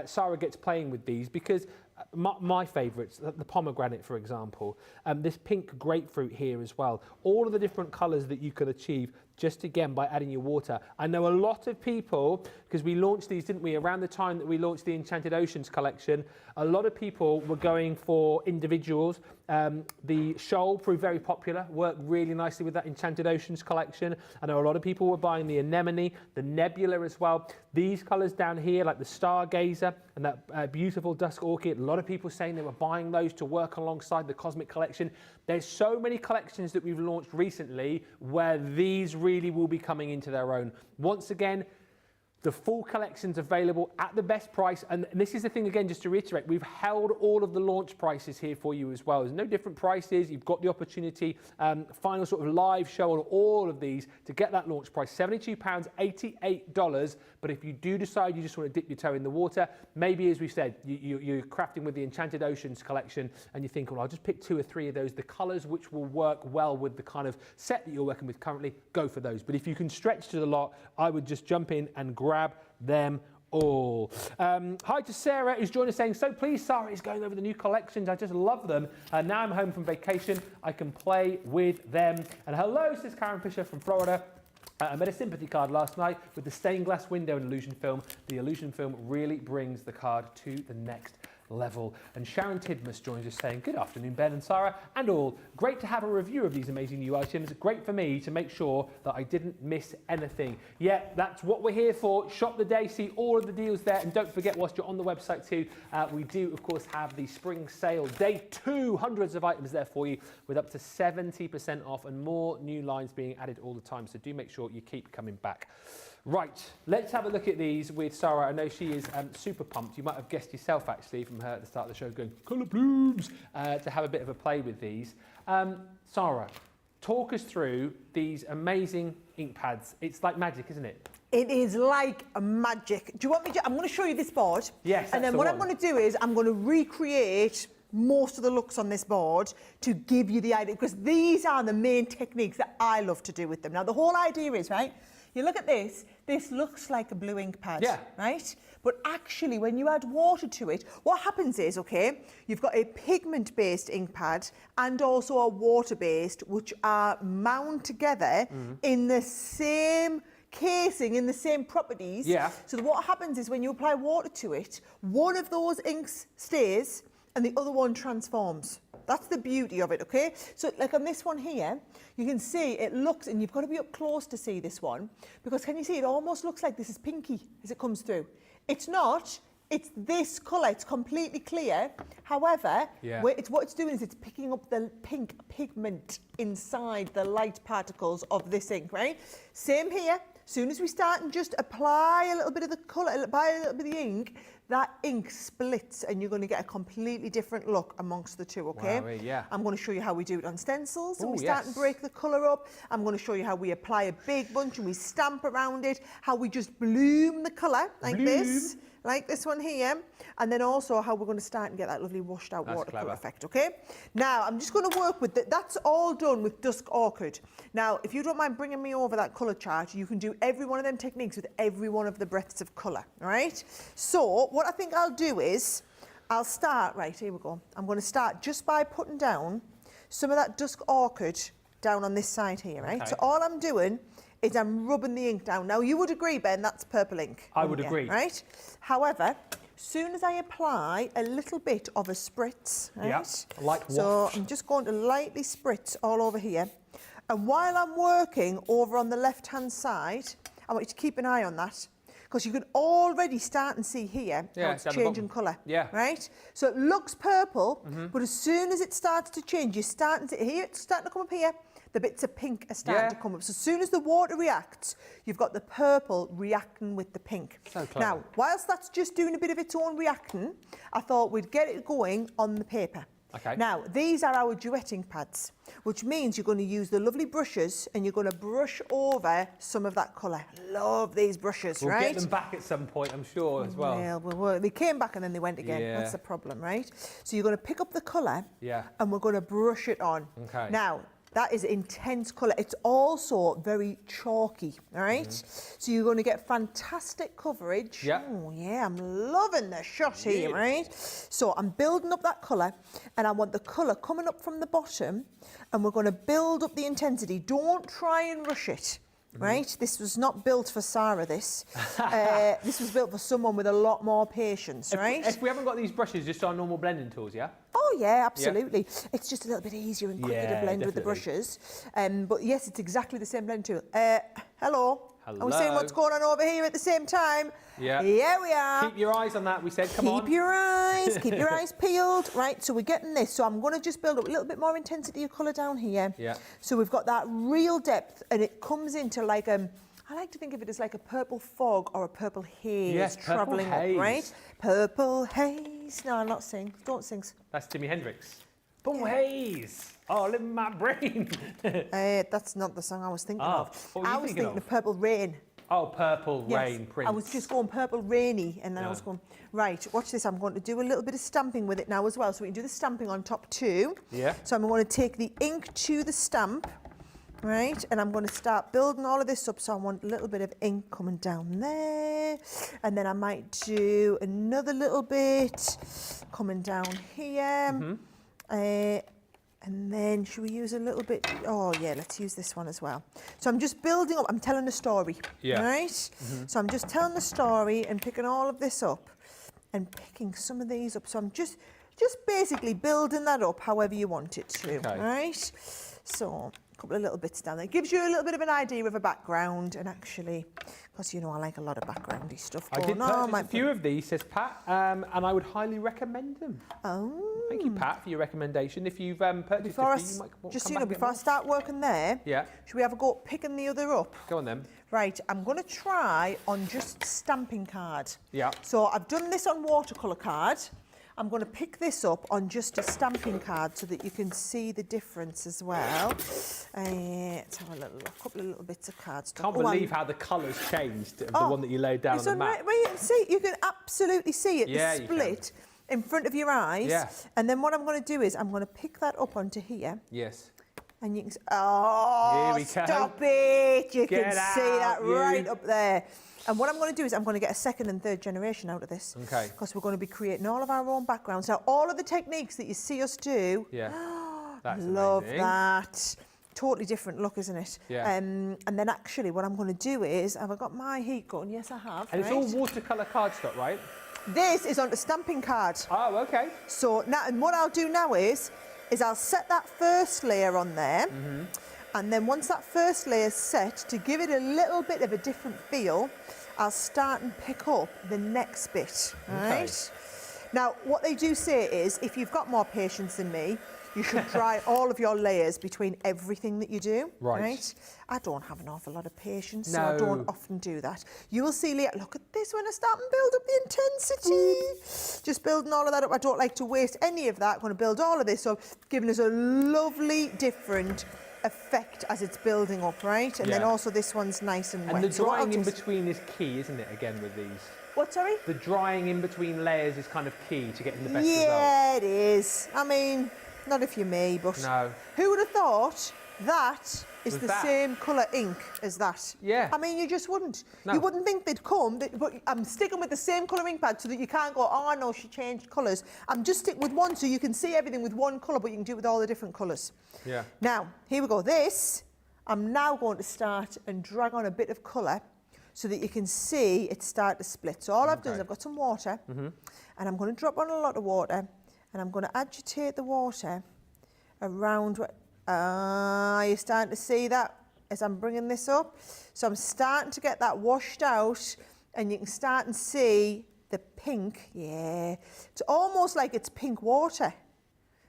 Sarah gets playing with these, because my favourites, the pomegranate, for example, this pink grapefruit here as well, all of the different colours that you could achieve just again by adding your water. I know a lot of people, because we launched these, didn't we, around the time that we launched the Enchanted Oceans collection, a lot of people were going for individuals. The shoal proved very popular, worked really nicely with that Enchanted Oceans collection. I know a lot of people were buying the anemone, the nebula as well. These colours down here, like the stargazer and that beautiful dusk orchid, a lot of people saying they were buying those to work alongside the Cosmic collection. There's so many collections that we've launched recently where these really will be coming into their own. Once again, The full collection's available at the best price. And this is the thing, again, just to reiterate, we've held all of the launch prices here for you as well. There's no different prices. You've got the opportunity, final sort of live show on all of these to get that launch price, £72, $88. But if you do decide you just want to dip your toe in the water, maybe, as we said, you're crafting with the Enchanted Oceans collection and you think, well, I'll just pick 2 or 3 of those. The colours which will work well with the kind of set that you're working with currently, go for those. But if you can stretch to the lot, I would just jump in and grab them all. Hi to Sarah, who's joined us saying, so pleased Sarah is going over the new collections. I just love them. Now I'm home from vacation, I can play with them. And hello, says Karen Fisher from Florida. I made a sympathy card last night with the stained glass window in Illusion Film. The Illusion Film really brings the card to the next level. And Sharon Tidmus joins us saying, good afternoon, Ben and Sarah and all. Great to have a review of these amazing new items. Great for me to make sure that I didn't miss anything. Yeah, that's what we're here for. Shop the day, see all of the deals there. And don't forget, whilst you're on the website too, we do, of course, have the spring sale. Day 2, hundreds of items there for you with up to 70% off and more new lines being added all the time. So do make sure you keep coming back. Right, let's have a look at these with Sarah. I know she is super pumped. You might have guessed yourself, actually, from her at the start of the show, going, colour blooms, to have a bit of a play with these. Sarah, talk us through these amazing ink pads. It's like magic, isn't it? It is like magic. Do you want me to? I'm going to show you this board. Yes, and then what I'm going to do is I'm going to recreate most of the looks on this board to give you the idea, because these are the main techniques that I love to do with them. Now, the whole idea is, right, you look at this looks like a blue ink pad, right? But actually, when you add water to it, what happens is, okay, you've got a pigment-based ink pad and also a water-based, which are wound together in the same casing, in the same properties. Yeah. So what happens is when you apply water to it, one of those inks stays and the other one transforms. That's the beauty of it, okay? So like on this one here, you can see it looks, and you've got to be up close to see this one, because can you see it almost looks like this is pinky as it comes through. It's not, it's this colour, it's completely clear. However, what it's doing is it's picking up the pink pigment inside the light particles of this ink, right? Same here. As soon as we start and just apply a little bit of the colour, apply a little bit of the ink, that ink splits and you're going to get a completely different look amongst the two, okay? Wow, yeah. I'm going to show you how we do it on stencils and Ooh, we start and break the colour up. I'm going to show you how we apply a big bunch and we stamp around it, how we just bloom the colour like this. Like this one here, and then also how we're going to start and get that lovely washed out watercolour effect, okay? Now, I'm just going to work with that's all done with Dusk Orchid. Now, if you don't mind bringing me over that colour chart, you can do every one of them techniques with every one of the breadths of colour, all right? So, what I think I'll do is, I'll start, right, here we go. I'm going to start just by putting down some of that Dusk Orchid down on this side here, right? Okay. So all I'm doing is I'm rubbing the ink down. Now, you would agree, Ben, that's purple ink. I would agree. Right? However, soon as I apply a little bit of a spritz, right? Yeah, like what? So I'm just going to lightly spritz all over here. And while I'm working over on the left-hand side, I want you to keep an eye on that, because you can already start and see here how it's changing colour. Yeah. Right? So it looks purple, but as soon as it starts to change, you're starting to, here, it's starting to come up here. The bits of pink are starting to come up. So as soon as the water reacts, you've got the purple reacting with the pink. So clever. Now, whilst that's just doing a bit of its own reacting, I thought we'd get it going on the paper. Okay. Now, these are our duet ink pads, which means you're going to use the lovely brushes and you're going to brush over some of that colour. Love these brushes, right? We'll get them back at some point, I'm sure, as well. Yeah, they came back and then they went again. Yeah. That's the problem, right? So you're going to pick up the colour and we're going to brush it on. Okay. Now, that is intense colour. It's also very chalky, all right? So you're going to get fantastic coverage. Yeah. Oh, yeah, I'm loving the shot here, right? So I'm building up that colour, and I want the colour coming up from the bottom, and we're going to build up the intensity. Don't try and rush it. Right? This was not built for Sarah, this. This was built for someone with a lot more patience, right? If we haven't got these brushes, just our normal blending tools, yeah? Oh, yeah, absolutely. Yeah. It's just a little bit easier and quicker to blend with the brushes. But yes, it's exactly the same blend tool. Hello. Are we saying what's going on over here at the same time? Yeah. Here we are. Keep your eyes on that, we said. Come on. Keep your eyes peeled. Right, so we're getting this. So I'm going to just build up a little bit more intensity of colour down here. Yeah. So we've got that real depth, and it comes into like, I I like to think of it as like a purple fog or a purple haze Yes, travelling purple haze. up, right? Purple haze. No, I'll not sing. Don't sing. That's Jimi Hendrix. Purple haze all in my brain. That's not the song I was thinking of. What were you I was thinking thinking of? of Purple Rain. Oh, Purple Yes, Rain, Prince. I was just going purple rainy, and then I was going, right, watch this. I'm going to do a little bit of stamping with it now as well. So we can do the stamping on top too. Yeah. So I'm going to take the ink to the stamp, right? And I'm going to start building all of this up. So I want a little bit of ink coming down there. And then I might do another little bit coming down here. And then should we use a little bit? Oh yeah, let's use this one as well. So I'm just building up, I'm telling a story, right? So I'm just telling the story and picking all of this up and picking some of these up. So I'm just basically building that up however you want it to, right? So a couple of little bits down there. It gives you a little bit of an idea of a background, and actually, because you know I like a lot of backgroundy stuff I going did on. purchase a few of these, says Pat, and I would highly recommend them. Oh. Thank you, Pat, for your recommendation. If you've purchased Before a few, you might want just to so come you know, back and before I get start working there, Yeah. should we have a go at picking the other up? Go on then. Right, I'm going to try on just stamping card. Yeah. So I've done this on watercolour card. I'm going to pick this up on just a stamping card so that you can see the difference as well. Let's have a couple of little bits of cards. Can't believe how the colours changed of the one that you laid down on the map. See, you can absolutely see it, Yeah, the split in front of your eyes. Yeah. And then what I'm going to do is I'm going to pick that up onto here. Yes. And you can here we stop go. it. You Get can see that out, you. right up there. And what I'm going to do is I'm going to get a second and third generation out of this. Okay. Because we're going to be creating all of our own backgrounds. Now, all of the techniques that you see us do, That's love amazing. that. Totally different look, isn't it? Yeah. And then actually what I'm going to do is, have I got my heat gun? Yes, I have. And it's all watercolour cardstock, right? This is on the stamping card. Oh, okay. So now, and what I'll do now is I'll set that first layer on there. And then once that first layer is set, to give it a little bit of a different feel, I'll start and pick up the next bit, right? Now, what they do say is, if you've got more patience than me, you should dry all of your layers between everything that you do, right? I don't have an awful lot of patience, so I don't often do that. You will see later, look at this when I start and build up the intensity. Just building all of that up. I don't like to waste any of that. I'm going to build all of this up, giving us a lovely, different effect as it's building up, right? And then also this one's nice and wet. And the drying in between is key, isn't it, again, with these? What, sorry? The drying in between layers is kind of key to getting the best result. Yeah, it is. I mean, not if you're me, but who would have thought that is the same colour ink as that? Yeah. I mean, you just wouldn't. No. You wouldn't think they'd come, but I'm sticking with the same colour ink pad so that you can't go, oh no, she changed colours. I'm just sticking with one so you can see everything with one colour, but you can do it with all the different colours. Yeah. Now, here we go. This, I'm now going to start and drag on a bit of colour so that you can see it start to split. So all I've done is I've got some water, and I'm going to drop on a lot of water, and I'm going to agitate the water around. You're starting to see that as I'm bringing this up. So I'm starting to get that washed out, and you can start and see the pink. Yeah, it's almost like it's pink water,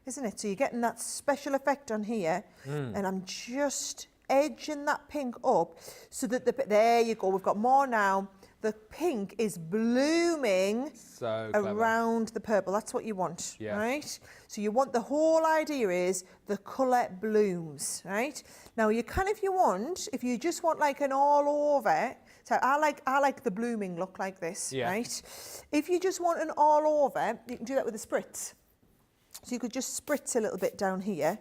isn't it? So you're getting that special effect on here, and I'm just edging that pink up so that there you go, we've got more now. The pink is blooming around the purple. That's what you want, right? So you want, the whole idea is the colour blooms, right? Now you can, if you just want like an all over, so I like the blooming look like this, right? If you just want an all over, you can do that with a spritz. So you could just spritz a little bit down here,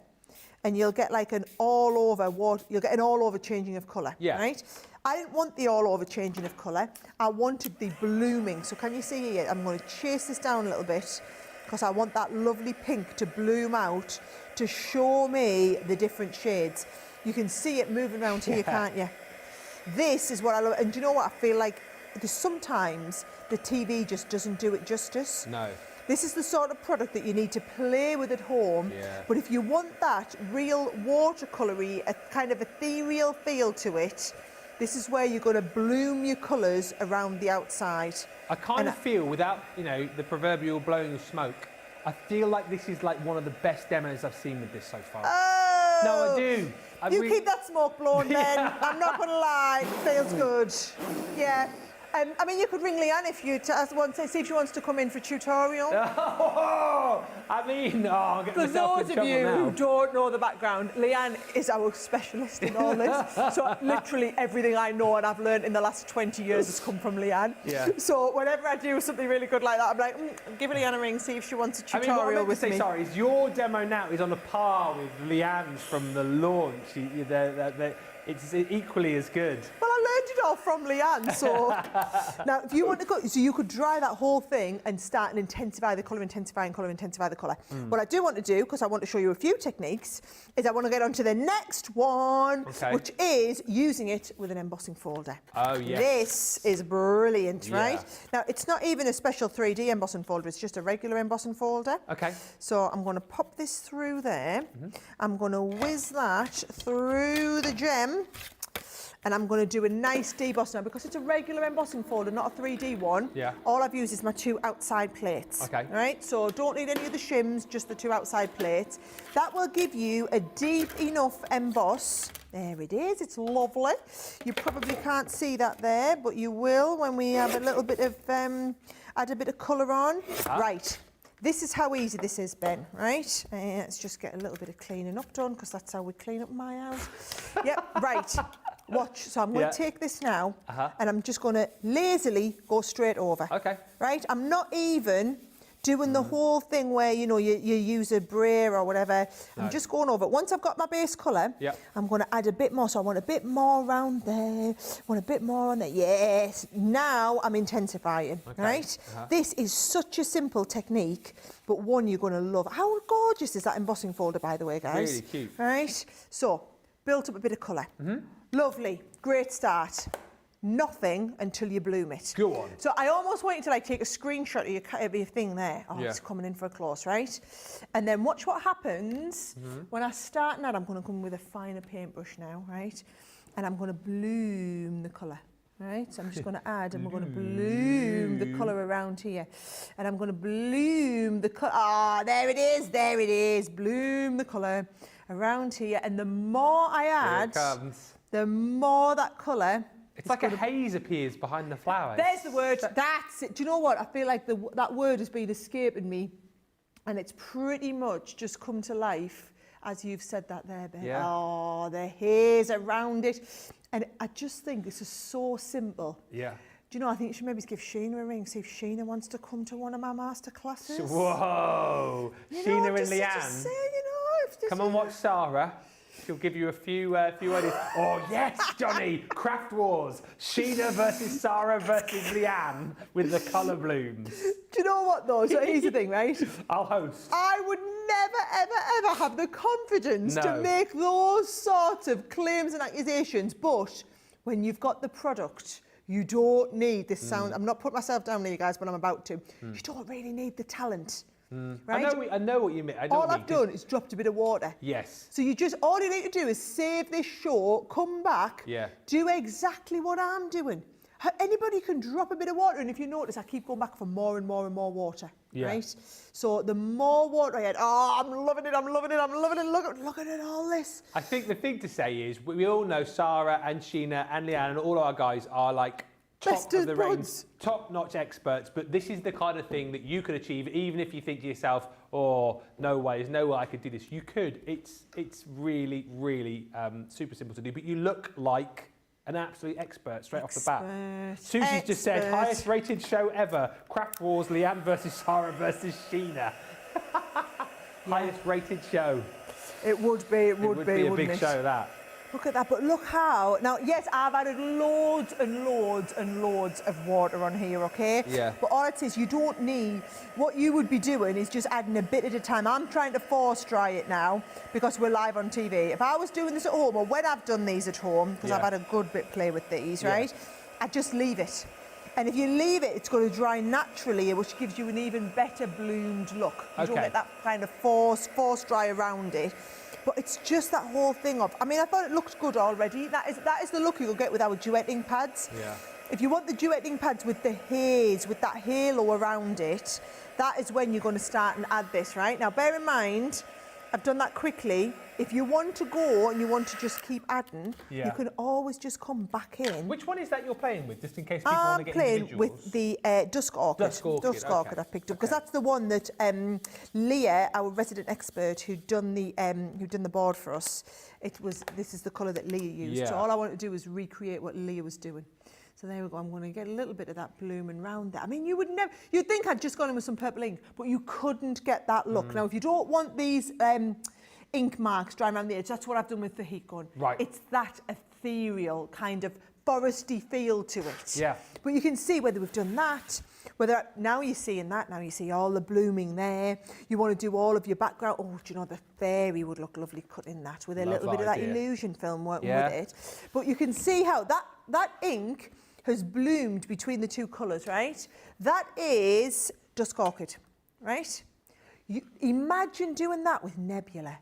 and you'll get like an all over you'll get an all over changing of colour, right? I didn't want the all over changing of colour. I wanted the blooming. So can you see here? I'm going to chase this down a little bit because I want that lovely pink to bloom out to show me the different shades. You can see it moving around here, can't you? This is what I love. And do you know what? I feel like sometimes the TV just doesn't do it justice. No. This is the sort of product that you need to play with at home. But if you want that real watercolour-y, a kind of ethereal feel to it, this is where you're going to bloom your colours around the outside. I kind of feel, without, the proverbial blowing of smoke, I feel like this is like one of the best demos I've seen with this so far. Oh! No, I do. You keep that smoke blowing, Ben. I'm not going to lie. Feels good. Yeah. I mean, you could ring Leanne if you see if she wants to come in for a tutorial. I mean, I'm getting For myself those in of you trouble who now. don't know the background, Leanne is our specialist in all this. So literally everything I know and I've learned in the last 20 years has come from Leanne. Yeah. So whenever I do something really good like that, I'm like, give Leanne a ring, see if she wants a tutorial what I meant with to say, me. sorry, is your demo now is on a par with Leanne's from the launch. It's equally as good. Well, I learned it all from Leanne, so... Now, if you want to go... So you could dry that whole thing and start and intensify the colour, intensify the colour. What I do want to do, because I want to show you a few techniques, is I want to get on to the next one, which is using it with an embossing folder. Oh, yes. This is brilliant, right? Now, it's not even a special 3D embossing folder, it's just a regular embossing folder. Okay. So I'm going to pop this through there. I'm going to whiz that through the gem. And I'm going to do a nice deboss now, because it's a regular embossing folder, not a 3D one. Yeah. All I've used is my 2 outside plates. Okay. Right? So don't need any of the shims, just the 2 outside plates. That will give you a deep enough emboss. There it is, it's lovely. You probably can't see that there, but you will when we have a little bit of, add a bit of colour on. Right. This is how easy this is, Ben, right? Let's just get a little bit of cleaning up done, because that's how we clean up my house. Yep, right. Watch. So I'm going to take this now, and I'm just going to lazily go straight over. Okay. Right? I'm not even doing the whole thing where, you know, you use a brayer or whatever. I'm just going over it. Once I've got my base colour, I'm going to add a bit more. So I want a bit more around there. I want a bit more on there. Yes. Now I'm intensifying, right? This is such a simple technique, but one you're going to love. How gorgeous is that embossing folder, by the way, guys? Really cute. Right? So, built up a bit of colour. Lovely. Great start. Nothing until you bloom it. Go on. So I almost want you to like take a screenshot of your thing there. Oh, it's coming in for a close, right? And then watch what happens when I start now. I'm going to come with a finer paintbrush now, right? And I'm going to bloom the colour. Right, so I'm just going to add, and we're going to bloom the colour around here. And I'm going to bloom the colour. Ah, there it is, bloom the colour around here. And the more I add, the more that colour... It's like a haze appears behind the flowers. There's the word, that's it. Do you know what? I feel like that word has been escaping me, and it's pretty much just come to life as you've said that there, Ben. Yeah. Oh, the haze around it. And I just think this is so simple. Yeah. Do you know, I think you should maybe give Sheena a ring, see if Sheena wants to come to one of my master classes. Whoa! You Sheena know, and just Leanne. say, you know, if this Come and watch Sarah. She'll give you a few ideas. Oh, yes, Johnny! Craft Wars. Sheena versus Sarah versus Leanne with the colour blooms. Do you know what, though? So here's the thing, right? I'll host. I would never, ever, ever have the confidence to make those sorts of claims and accusations, but when you've got the product, you don't need this sound. I'm not putting myself down there, you guys, but I'm about to. You don't really need the talent. Right? I know what you mean. All I've done is dropped a bit of water. Yes. So all you need to do is save this show, come back, do exactly what I'm doing. Anybody can drop a bit of water, and if you notice, I keep going back for more and more and more water, right? So the more water I add, I'm loving it, I'm loving it, I'm loving it. Look at all this. I think the thing to say is, we all know Sarah and Sheena and Leanne and all our guys are like top of the range, top-notch experts, but this is the kind of thing that you could achieve even if you think to yourself, oh, no way, there's no way I could do this. You could. It's really, really super simple to do, but you look like an absolute expert straight off the bat. Susie's just said, highest rated show ever, Craft Wars, Leanne versus Sarah versus Sheena. Highest rated show. It would be, it would be a big show, that. Look at that, but look how... Now, yes, I've added loads and loads and loads of water on here, OK? Yeah. But all it is, you don't need... What you would be doing is just adding a bit at a time. I'm trying to force dry it now because we're live on TV. If I was doing this at home, or when I've done these at home, because I've had a good bit play with these, right? I just leave it. And if you leave it, it's going to dry naturally, which gives you an even better bloomed look. You don't get that kind of force dry around it. But it's just that whole thing of... I mean, I thought it looked good already. That is the look you'll get with our duetting pads. Yeah. If you want the duetting pads with the haze, with that halo around it, that is when you're going to start and add this, right? Now, bear in mind, I've done that quickly. If you want to go and you want to just keep adding, Yeah. you can always just come back in. Which one is that you're playing with, just in case people want to get playing individuals? with the Dusk Orchid. Dusk Orchid, okay. I've picked up, because that's the one that Leah, our resident expert, who'd done the board for us. This is the colour that Leah used. Yeah. So all I wanted to do was recreate what Leah was doing. So there we go. I'm going to get a little bit of that blooming round there. I mean, you'd think I'd just gone in with some purple ink, but you couldn't get that look. Now, if you don't want these ink marks drying around the edge, that's what I've done with the heat gun. Right. It's that ethereal kind of foresty feel to it. Yeah. But you can see whether we've done that, whether now you're seeing that, now you see all the blooming there. You want to do all of your background. Oh, do you know, the fairy would look lovely cut in that with a little bit of that illusion film working with it. But you can see how that ink has bloomed between the two colours, right? That is Dusk Orchid, right? You imagine doing that with Nebula.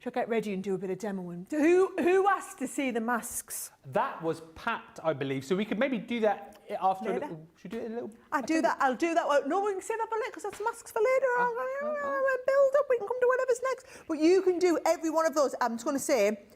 Should I get ready and do a bit of demoing? Who asked to see the masks? That was Pat, I believe. So we could maybe do that after Later. a little... Should we do it in a little... I'll do that. Well, no, we can save that for later because that's masks for later. I'll build up. We can come to whatever's next. But you can do every one of those. I'm just going to say,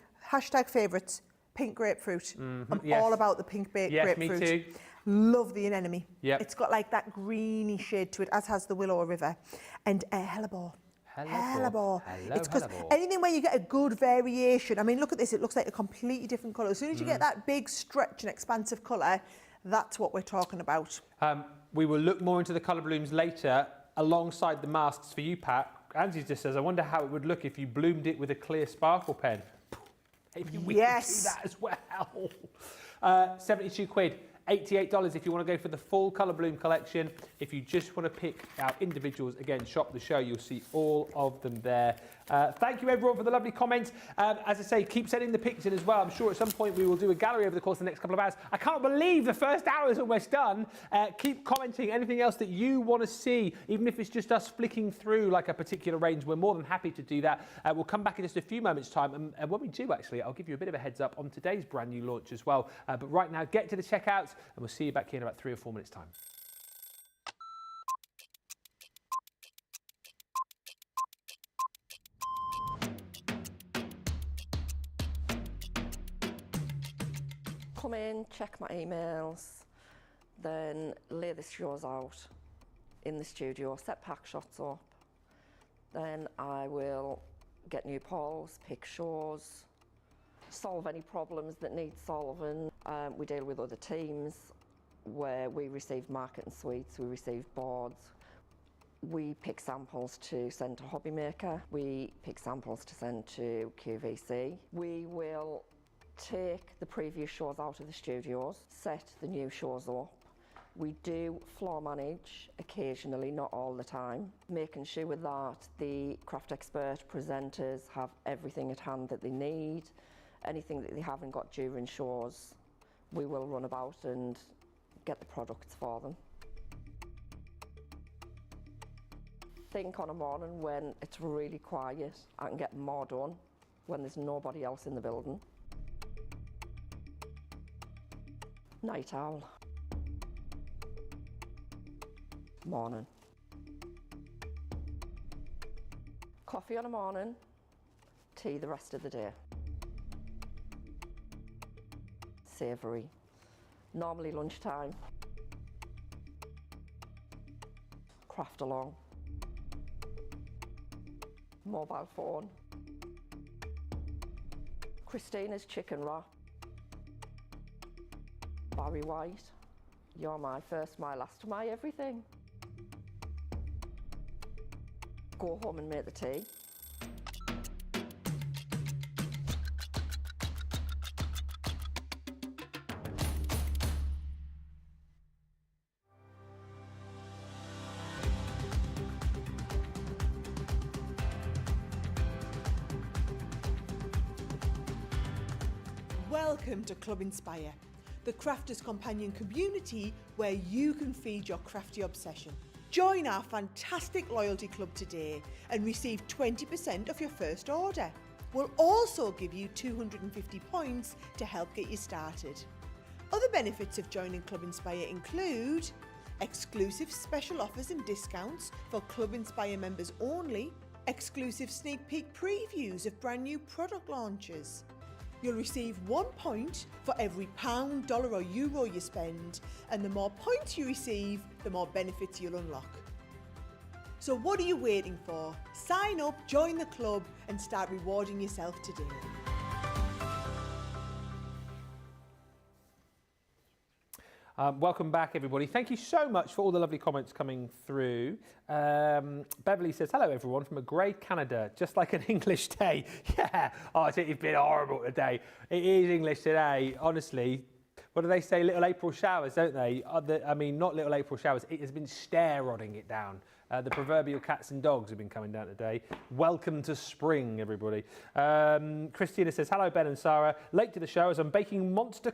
#favourites, pink grapefruit. I'm all about the pink grapefruit. Me too. Love the anemone. Yep. It's got like that greeny shade to it, as has the Willow River. And hellebore. Hellebore. It's because anything where you get a good variation. I mean, look at this. It looks like a completely different colour. As soon as you get that big stretch and expansive colour, that's what we're talking about. We will look more into the colour blooms later alongside the masks for you, Pat. Angie just says, I wonder how it would look if you bloomed it with a clear sparkle pen. Maybe we can do that as well. 72 quid. $88 if you want to go for the full colour bloom collection. If you just want to pick out individuals, again, shop the show. You'll see all of them there. Thank you, everyone, for the lovely comments. As I say, keep sending the pics in as well. I'm sure at some point we will do a gallery over the course of the next couple of hours. I can't believe the first hour is almost done. Keep commenting anything else that you want to see, even if it's just us flicking through like a particular range. We're more than happy to do that. We'll come back in just a few moments' time. And when we do, actually, I'll give you a bit of a heads up on today's brand new launch as well. But right now, get to the checkouts, and we'll see you back here in about 3 or 4 minutes' time. Come in, check my emails, then lay the shows out in the studio, set pack shots up. Then I will get new polls, pick shows, solve any problems that need solving. We deal with other teams where we receive marketing suites, we receive boards. We pick samples to send to Hobbymaker. We pick samples to send to QVC. We will take the previous shows out of the studios, set the new shows up. We do floor manage occasionally, not all the time, making sure that the craft expert presenters have everything at hand that they need. Anything that they haven't got during shows, we will run about and get the products for them. Think on a morning when it's really quiet, I can get more done when there's nobody else in the building. Night owl. Morning. Coffee on a morning, tea the rest of the day. Savoury. Normally lunchtime. Craft along. Mobile phone. Christina's chicken wrap. Barry White, you're my first, my last, my everything. Go home and make the tea. Welcome to Club Inspire, the crafters' companion community where you can feed your crafty obsession. Join our fantastic loyalty club today and receive 20% off your first order. We'll also give you 250 points to help get you started. Other benefits of joining Club Inspire include exclusive special offers and discounts for Club Inspire members only, exclusive sneak peek previews of brand new product launches. You'll receive 1 point for every pound, dollar or euro you spend, and the more points you receive, the more benefits you'll unlock. So what are you waiting for? Sign up, join the club and start rewarding yourself today. Welcome back, everybody. Thank you so much for all the lovely comments coming through. Beverly says, hello, everyone, from a grey Canada, just like an English day. Yeah, oh, it's been horrible today. It is English today, honestly. What do they say? Little April showers, don't they? I mean, not little April showers. It has been stair-rodding it down. The proverbial cats and dogs have been coming down today. Welcome to spring, everybody. Christina says, hello, Ben and Sarah. Late to the show as I'm baking monster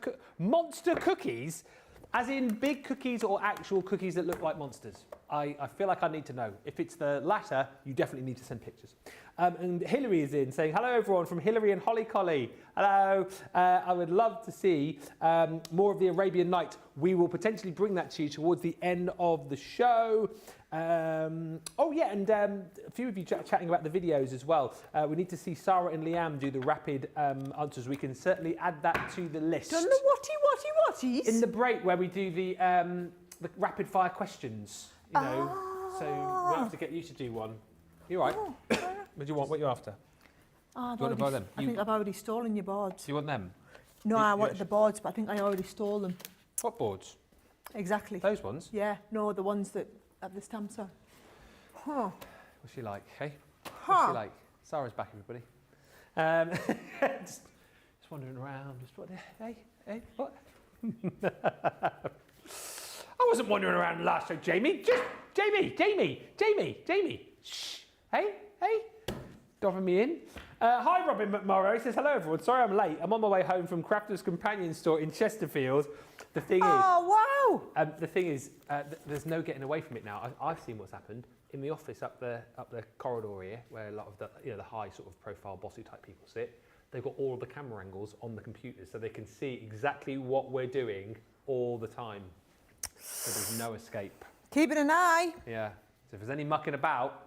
cookies. As in big cookies or actual cookies that look like monsters? I feel like I need to know. If it's the latter, you definitely need to send pictures. And Hilary is in saying, hello everyone from Hilary and Holly Collie. Hello. I would love to see more of the Arabian Night. We will potentially bring that to you towards the end of the show. Oh yeah, and a few of you chatting about the videos as well. We need to see Sarah and Liam do the rapid answers. We can certainly add that to the list. Done the whatties? In the break where we do the rapid fire questions, you know. So we'll have to get you to do one. You all right? What do you want? What are you after? Oh, do you want to buy them? I think I've already stolen your boards. Do you want them? No, I wanted the boards, but I think I already stole them. What boards? Exactly. Those ones? Yeah, no, the ones that have the stamps on. Huh. What's she like, hey? What's she like? Sarah's back, everybody. Just wandering around. Just what? Hey, what? I wasn't wandering around last show, Jamie. Just Jamie. Shh. Hey. Doffing me in. Hi, Robin McMorrow. He says, hello, everyone. Sorry I'm late. I'm on my way home from Crafter's Companion Store in Chesterfield. The thing is... Oh, wow! The thing is, there's no getting away from it now. I've seen what's happened in the office up the corridor here, where a lot of the high sort of profile bossy type people sit. They've got all of the camera angles on the computers, so they can see exactly what we're doing all the time. So there's no escape. Keeping an eye. Yeah. So if there's any mucking about...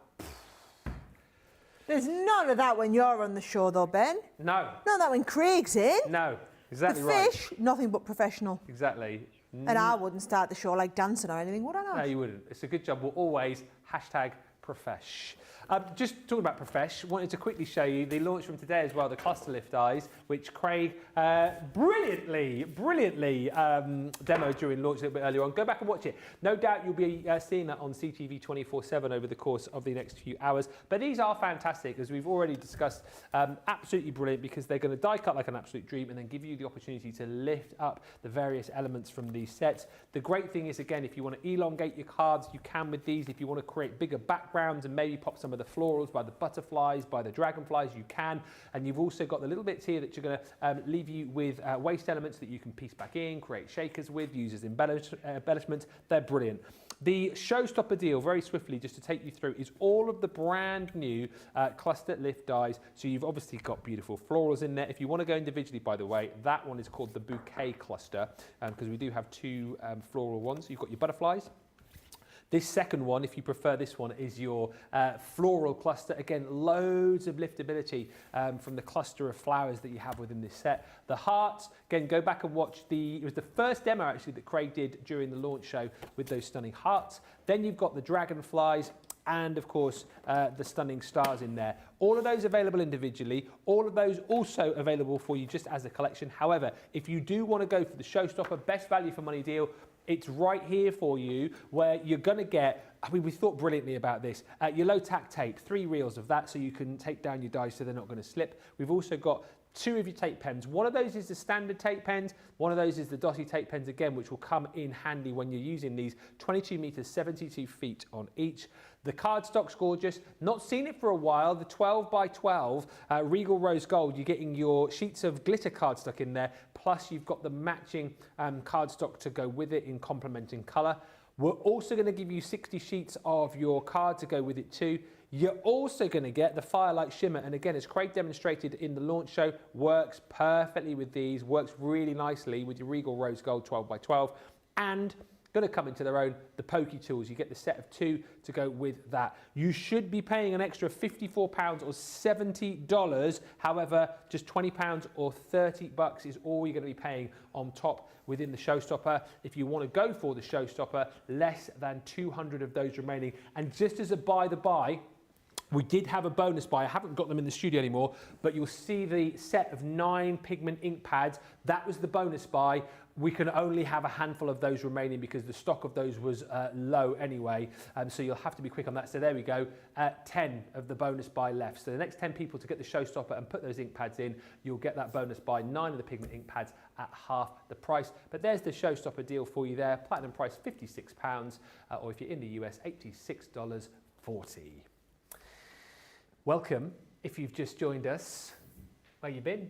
There's none of that when you're on the show, though, Ben. No. None of that when Craig's in. No. Exactly the right. fish, nothing but professional. Exactly. And I wouldn't start the show like dancing or anything, would I not? No, you wouldn't. It's a good job. We'll always #profesh. Just talking about Profesh, wanted to quickly show you the launch from today as well, the cluster lift eyes, which Craig brilliantly demoed during launch a little bit earlier on. Go back and watch it. No doubt you'll be seeing that on CTV 24/7 over the course of the next few hours. But these are fantastic, as we've already discussed. Absolutely brilliant, because they're going to die cut like an absolute dream and then give you the opportunity to lift up the various elements from these sets. The great thing is, again, if you want to elongate your cards, you can with these. If you want to create bigger backgrounds and maybe pop some of the florals by the butterflies, by the dragonflies, you can. And you've also got the little bits here that you're going to leave you with waste elements that you can piece back in, create shakers with, use as embellishment. They're brilliant. The showstopper deal, very swiftly, just to take you through, is all of the brand new cluster lift dies. So you've obviously got beautiful florals in there. If you want to go individually, by the way, that one is called the bouquet cluster, because we do have two floral ones. You've got your butterflies. This second one, if you prefer this one, is your floral cluster. Again, loads of liftability from the cluster of flowers that you have within this set. The hearts, again, go back and watch it was the first demo actually that Craig did during the launch show with those stunning hearts. Then you've got the dragonflies and of course the stunning stars in there. All of those available individually, all of those also available for you just as a collection. However, if you do want to go for the showstopper, best value for money deal, it's right here for you, where you're going to get, I mean, we thought brilliantly about this, your low tack tape, 3 reels of that so you can take down your dies so they're not going to slip. We've also got 2 of your tape pens. One of those is the standard tape pens, one of those is the dotty tape pens again, which will come in handy when you're using these. 22 meters, 72 feet on each. The cardstock's gorgeous. Not seen it for a while. The 12 by 12 Regal Rose Gold. You're getting your sheets of glitter cardstock in there. Plus you've got the matching cardstock to go with it in complementing colour. We're also going to give you 60 sheets of your card to go with it too. You're also going to get the Firelight Shimmer. And again, as Craig demonstrated in the launch show, works perfectly with these. Works really nicely with your Regal Rose Gold 12 by 12. And going to come into their own. The pokey tools, you get the set of 2 to go with that. You should be paying an extra £54 or $70. However, just £20 or $30 is all you're going to be paying on top within the Showstopper. If you want to go for the Showstopper, less than 200 of those remaining. And just as a by the by, we did have a bonus buy. I haven't got them in the studio anymore, but you'll see the set of 9 pigment ink pads. That was the bonus buy. We can only have a handful of those remaining because the stock of those was low anyway. So you'll have to be quick on that. So there we go, 10 of the bonus buy left. So the next 10 people to get the Showstopper and put those ink pads in, you'll get that bonus buy, 9 of the pigment ink pads at half the price. But there's the Showstopper deal for you there. Platinum price £56, or if you're in the US, $86.40. Welcome, if you've just joined us. Where you been?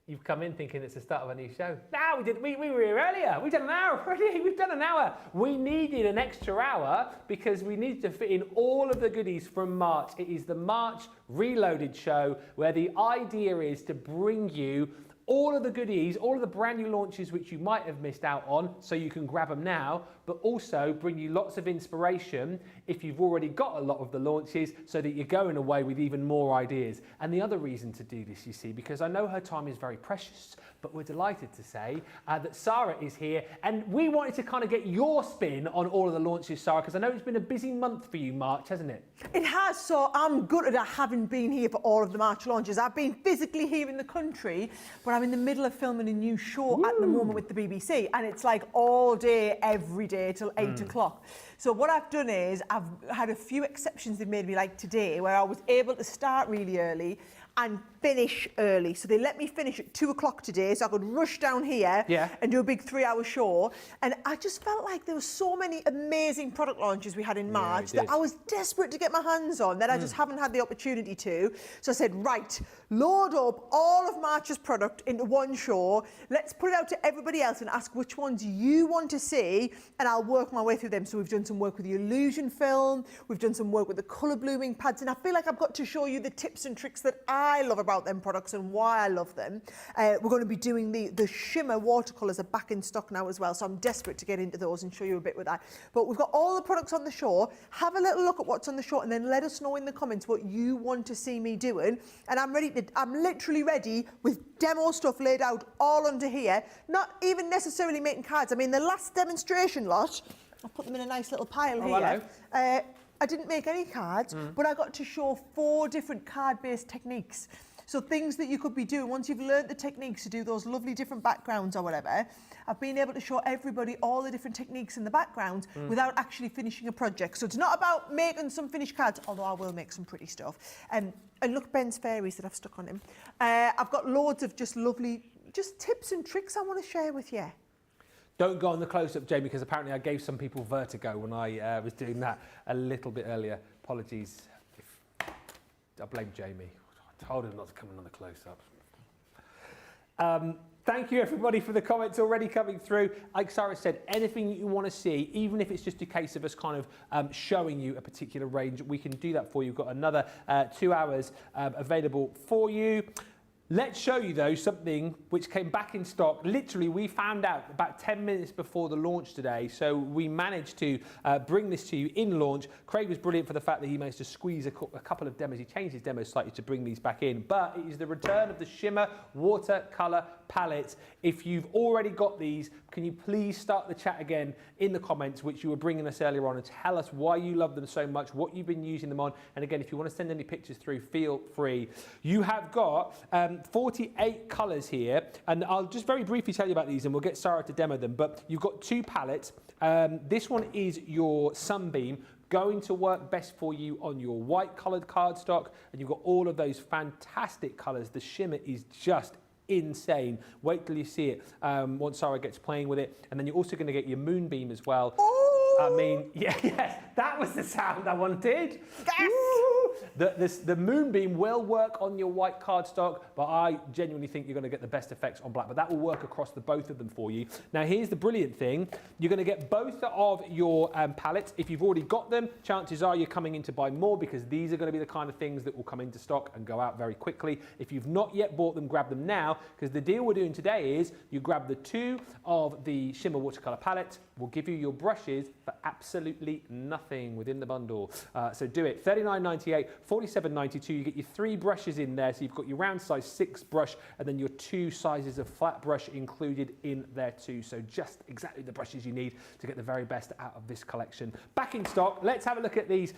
You've come in thinking it's the start of a new show. No, we were here earlier. We've done an hour already. We've done an hour. We needed an extra hour because we needed to fit in all of the goodies from March. It is the March Reloaded show where the idea is to bring you all of the goodies, all of the brand new launches which you might have missed out on, so you can grab them now, but also bring you lots of inspiration if you've already got a lot of the launches, so that you're going away with even more ideas. And the other reason to do this, you see, because I know her time is very precious, but we're delighted to say that Sara is here, and we wanted to kind of get your spin on all of the launches, Sara, because I know it's been a busy month for you, March, hasn't it? It has, so I'm gutted I haven't been here for all of the March launches. I've been physically here in the country, but I'm in the middle of filming a new show at the moment with the BBC, and it's like all day, every day till 8 o'clock. So what I've done is I've had a few exceptions they've made me, like today, where I was able to start really early and finish early. So they let me finish at 2 o'clock today, so I could rush down here and do a big 3-hour show. And I just felt like there were so many amazing product launches we had in March that I was desperate to get my hands on, that I just haven't had the opportunity to. So I said, right, load up all of March's product into one show. Let's put it out to everybody else and ask which ones you want to see, and I'll work my way through them. So we've done some work with the illusion film, we've done some work with the colour blooming pads, and I feel like I've got to show you the tips and tricks that I love about them products and why I love them. We're going to be doing the shimmer watercolours are back in stock now as well, so I'm desperate to get into those and show you a bit with that. But we've got all the products on the show. Have a little look at what's on the show and then let us know in the comments what you want to see me doing. And I'm literally ready with demo stuff laid out all under here, not even necessarily making cards. I mean, the last demonstration lot, I'll put them in a nice little pile here. Hello. I didn't make any cards, but I got to show 4 different card-based techniques. So things that you could be doing once you've learned the techniques to do those lovely different backgrounds or whatever. I've been able to show everybody all the different techniques in the background without actually finishing a project. So it's not about making some finished cards, although I will make some pretty stuff. And look, Ben's fairies that I've stuck on him. I've got loads of just lovely, tips and tricks I want to share with you. Don't go on the close-up, Jamie, because apparently I gave some people vertigo when I was doing that a little bit earlier. Apologies. I blame Jamie. I told him not to come in on the close-up. Thank you, everybody, for the comments already coming through. Like Sara said, anything you want to see, even if it's just a case of us kind of showing you a particular range, we can do that for you. We've got another 2 hours available for you. Let's show you, though, something which came back in stock. Literally, we found out about 10 minutes before the launch today, so we managed to bring this to you in launch. Craig was brilliant for the fact that he managed to squeeze a couple of demos. He changed his demos slightly to bring these back in, but it is the return of the Shimmer Watercolour Palettes. If you've already got these, can you please start the chat again in the comments, which you were bringing us earlier on, and tell us why you love them so much, what you've been using them on. And again, if you want to send any pictures through, feel free. You have got 48 colours here, and I'll just very briefly tell you about these and we'll get Sara to demo them. But you've got 2 palettes. This one is your Sunbeam, going to work best for you on your white coloured cardstock, and you've got all of those fantastic colours. The shimmer is just insane. Wait till you see it once Sara gets playing with it. And then you're also going to get your Moonbeam as well. I mean, yes, that was the sound I wanted. Yes! The Moonbeam will work on your white cardstock, but I genuinely think you're going to get the best effects on black. But that will work across the both of them for you. Now, here's the brilliant thing. You're going to get both of your palettes. If you've already got them, chances are you're coming in to buy more, because these are going to be the kind of things that will come into stock and go out very quickly. If you've not yet bought them, grab them now, because the deal we're doing today is you grab the 2 of the Shimmer Watercolour Palette, will give you your brushes for absolutely nothing within the bundle. So do it. $39.98, $47.92. You get your 3 brushes in there. So you've got your round size 6 brush and then your 2 sizes of flat brush included in there too. So just exactly the brushes you need to get the very best out of this collection. Back in stock. Let's have a look at these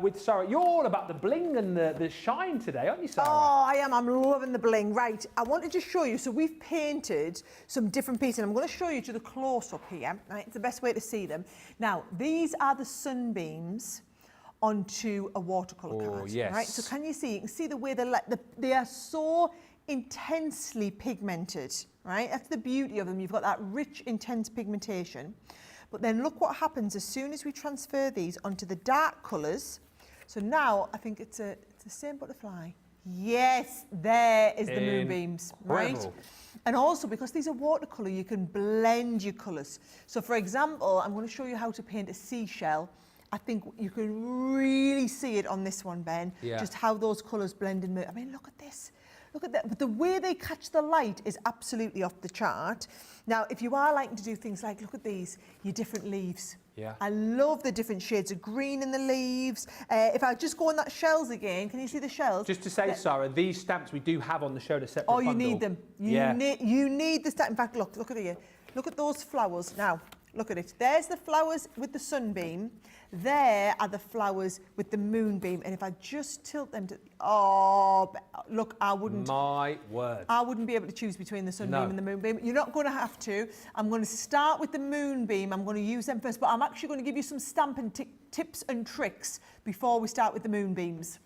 with Sarah. You're all about the bling and the shine today, aren't you, Sarah? Oh, I am. I'm loving the bling. Right, I wanted to show you. So we've painted some different pieces. I'm going to show you to the close-up here. Right, it's the best way to see them. Now, these are the sunbeams onto a watercolour card. Yes. Right, so can you see? You can see the way they are so intensely pigmented. Right, that's the beauty of them. You've got that rich, intense pigmentation. But then look what happens as soon as we transfer these onto the dark colours. So now I think it's the same butterfly. Yes, there is the moonbeams, right? And also because these are watercolour, you can blend your colours. So for example, I'm going to show you how to paint a seashell. I think you can really see it on this one, Ben, just how those colours blend in. I mean, look at this. Look at that. But the way they catch the light is absolutely off the chart. Now, if you are liking to do things like, look at these, your different leaves. Yeah. I love the different shades of green in the leaves. If I just go on that shells again, can you see the shells? Just to say, Sarah, these stamps we do have on the show to separate Oh, you bundle. need them. You need the stamp. In fact, look at here. Look at those flowers. Now, look at it. There's the flowers with the sunbeam. There are the flowers with the moonbeam. And if I just tilt them to... Oh, look, I wouldn't... My word. I wouldn't be able to choose between the sunbeam and the moonbeam. You're not going to have to. I'm going to start with the moonbeam. I'm going to use them first. But I'm actually going to give you some stamping tips and tricks before we start with the moonbeams.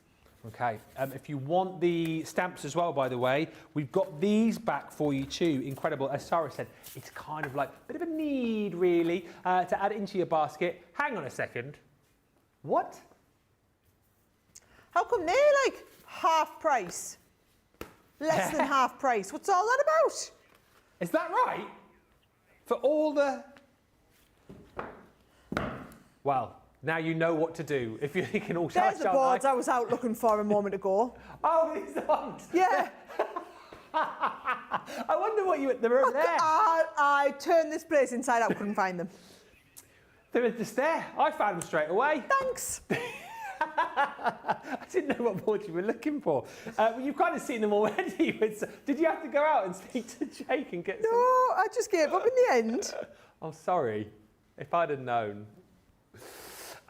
Okay, if you want the stamps as well, by the way, we've got these back for you too. Incredible. As Sarah said, it's kind of like a bit of a need, really, to add it into your basket. Hang on a second. What? How come they're like half price? Less than half price. What's all that about? Is that right? For all the... Well... Now you know what to do. If you can all shout. There's the boards I was out looking for a moment ago. Oh, these ones. Yeah. I wonder what you... They're over there. I turned this place inside out, couldn't find them. They're just there. I found them straight away. Thanks. I didn't know what board you were looking for. You've kind of seen them already. Did you have to go out and speak to Jake and get some... No, I just gave up in the end. I'm sorry. If I'd have known...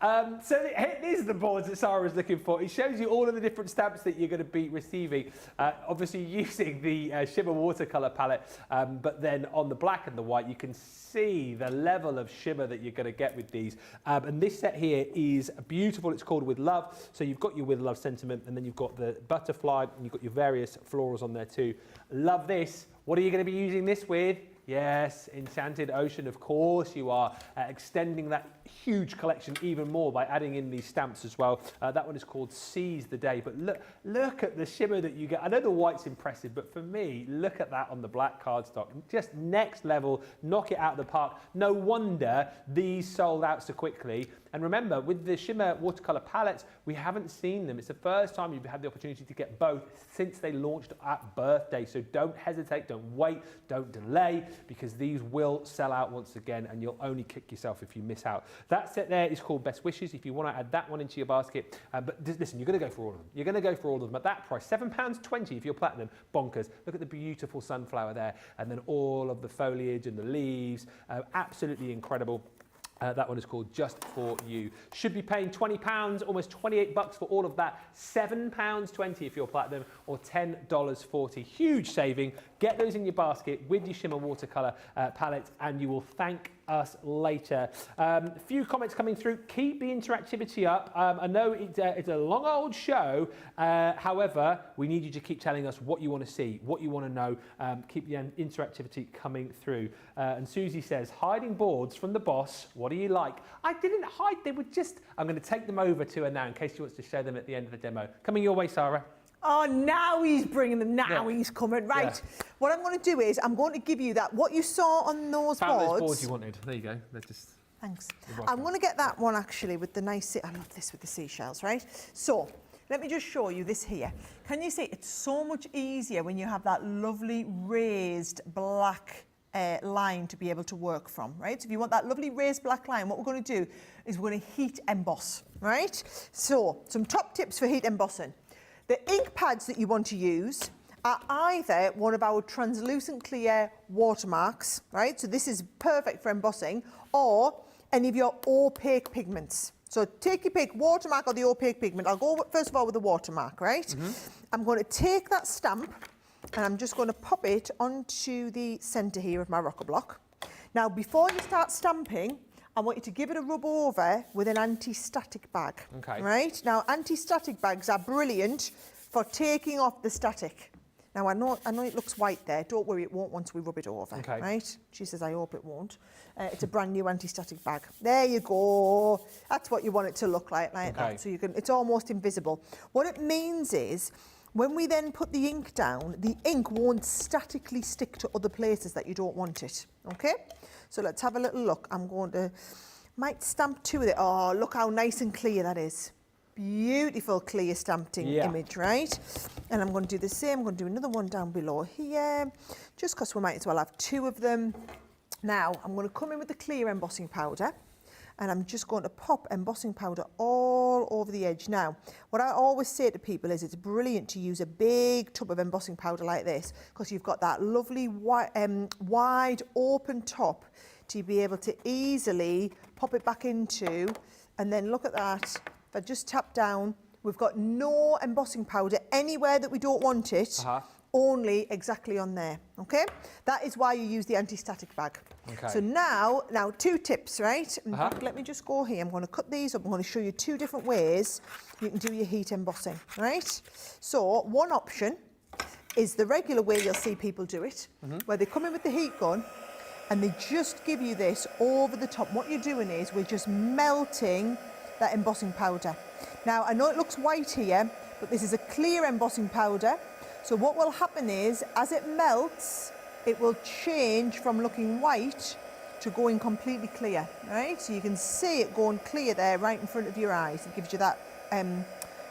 These are the boards that Sarah was looking for. It shows you all of the different stamps that you're going to be receiving. Obviously using the shimmer watercolour palette, but then on the black and the white you can see the level of shimmer that you're going to get with these. And this set here is beautiful. It's called With Love. So you've got your With Love sentiment and then you've got the butterfly and you've got your various florals on there too. Love this. What are you going to be using this with? Yes, Enchanted Ocean, of course you are. Extending that huge collection even more by adding in these stamps as well. That one is called Seize the Day. But look at the shimmer that you get. I know the white's impressive, but for me, look at that on the black cardstock. Just next level, knock it out of the park. No wonder these sold out so quickly. And remember, with the shimmer watercolour palettes, we haven't seen them. It's the first time you've had the opportunity to get both since they launched at birthday. So don't hesitate, don't wait, don't delay, because these will sell out once again and you'll only kick yourself if you miss out. That set there is called Best Wishes. If you want to add that one into your basket, but listen, you're going to go for all of them. You're going to go for all of them at that price, £7.20 if you're platinum, bonkers. Look at the beautiful sunflower there, and then all of the foliage and the leaves, absolutely incredible. That one is called Just For You. Should be paying £20, almost $28 for all of that. £7.20 if you're platinum, or $10.40. Huge saving. Get those in your basket with your shimmer watercolour palettes, and you will thank us later. A few comments coming through. Keep the interactivity up. I know it's a long old show. However, we need you to keep telling us what you want to see, what you want to know. Keep the interactivity coming through. And Susie says, hiding boards from the boss. What do you like? I didn't hide. They were just... I'm going to take them over to her now in case she wants to show them at the end of the demo. Coming your way, Sarah. Oh, now he's bringing them. Now he's coming. Right. Yeah. What I'm going to do is I'm going to give you that. What you saw on those boards. Those boards you wanted. There you go. They're just... Thanks. I'm going to get that one actually with the nice... I love this with the seashells, right? So let me just show you this here. Can you see? It's so much easier when you have that lovely raised black line to be able to work from, right? So if you want that lovely raised black line, what we're going to do is we're going to heat emboss, right? So some top tips for heat embossing. The ink pads that you want to use are either one of our translucent clear watermarks, right? So this is perfect for embossing, or any of your opaque pigments. So take your pick, watermark or the opaque pigment. I'll go first of all with the watermark, right? I'm going to take that stamp and I'm just going to pop it onto the centre here of my rocker block. Now, before you start stamping, I want you to give it a rub over with an anti-static bag. Okay. Right? Now, anti-static bags are brilliant for taking off the static. Now, I know it looks white there. Don't worry, it won't once we rub it over. Okay. Right? She says, I hope it won't. It's a brand new anti-static bag. There you go. That's what you want it to look like that. So you can. It's almost invisible. What it means is, when we then put the ink down, the ink won't statically stick to other places that you don't want it. Okay? So let's have a little look. I'm going to, might stamp two of it. Oh, look how nice and clear that is. Beautiful clear stamping image, right? And I'm going to do the same. I'm going to do another one down below here, just because we might as well have two of them. Now, I'm going to come in with the clear embossing powder, and I'm just going to pop embossing powder all over the edge. Now, what I always say to people is it's brilliant to use a big tub of embossing powder like this, because you've got that lovely wide open top to be able to easily pop it back into, and then look at that. If I just tap down, we've got no embossing powder anywhere that we don't want it, only exactly on there, okay? That is why you use the anti-static bag. Okay. So now two tips, right? Let me just go here. I'm going to cut these up. I'm going to show you two different ways you can do your heat embossing, right? So one option is the regular way you'll see people do it, where they come in with the heat gun and they just give you this over the top. What you're doing is we're just melting that embossing powder. Now, I know it looks white here, but this is a clear embossing powder. So what will happen is, as it melts, it will change from looking white to going completely clear, right? So you can see it going clear there right in front of your eyes. It gives you that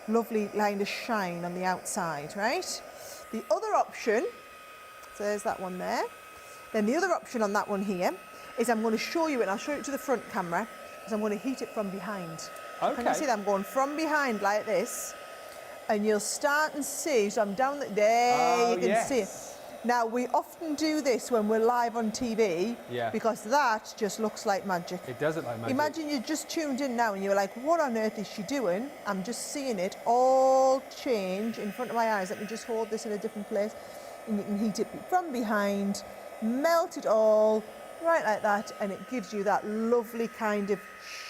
lovely line of shine on the outside, right? The other option, so there's that one there. Then the other option on that one here is I'm going to show you it, and I'll show it to the front camera, because I'm going to heat it from behind. Okay. Can you see that? I'm going from behind like this, and you'll start and see. So I'm down there, you can see it. Now, we often do this when we're live on TV, because that just looks like magic. It does look like magic. Imagine you just tuned in now and you're like, what on earth is she doing? I'm just seeing it all change in front of my eyes. Let me just hold this in a different place, and you can heat it from behind, melt it all, right like that, and it gives you that lovely kind of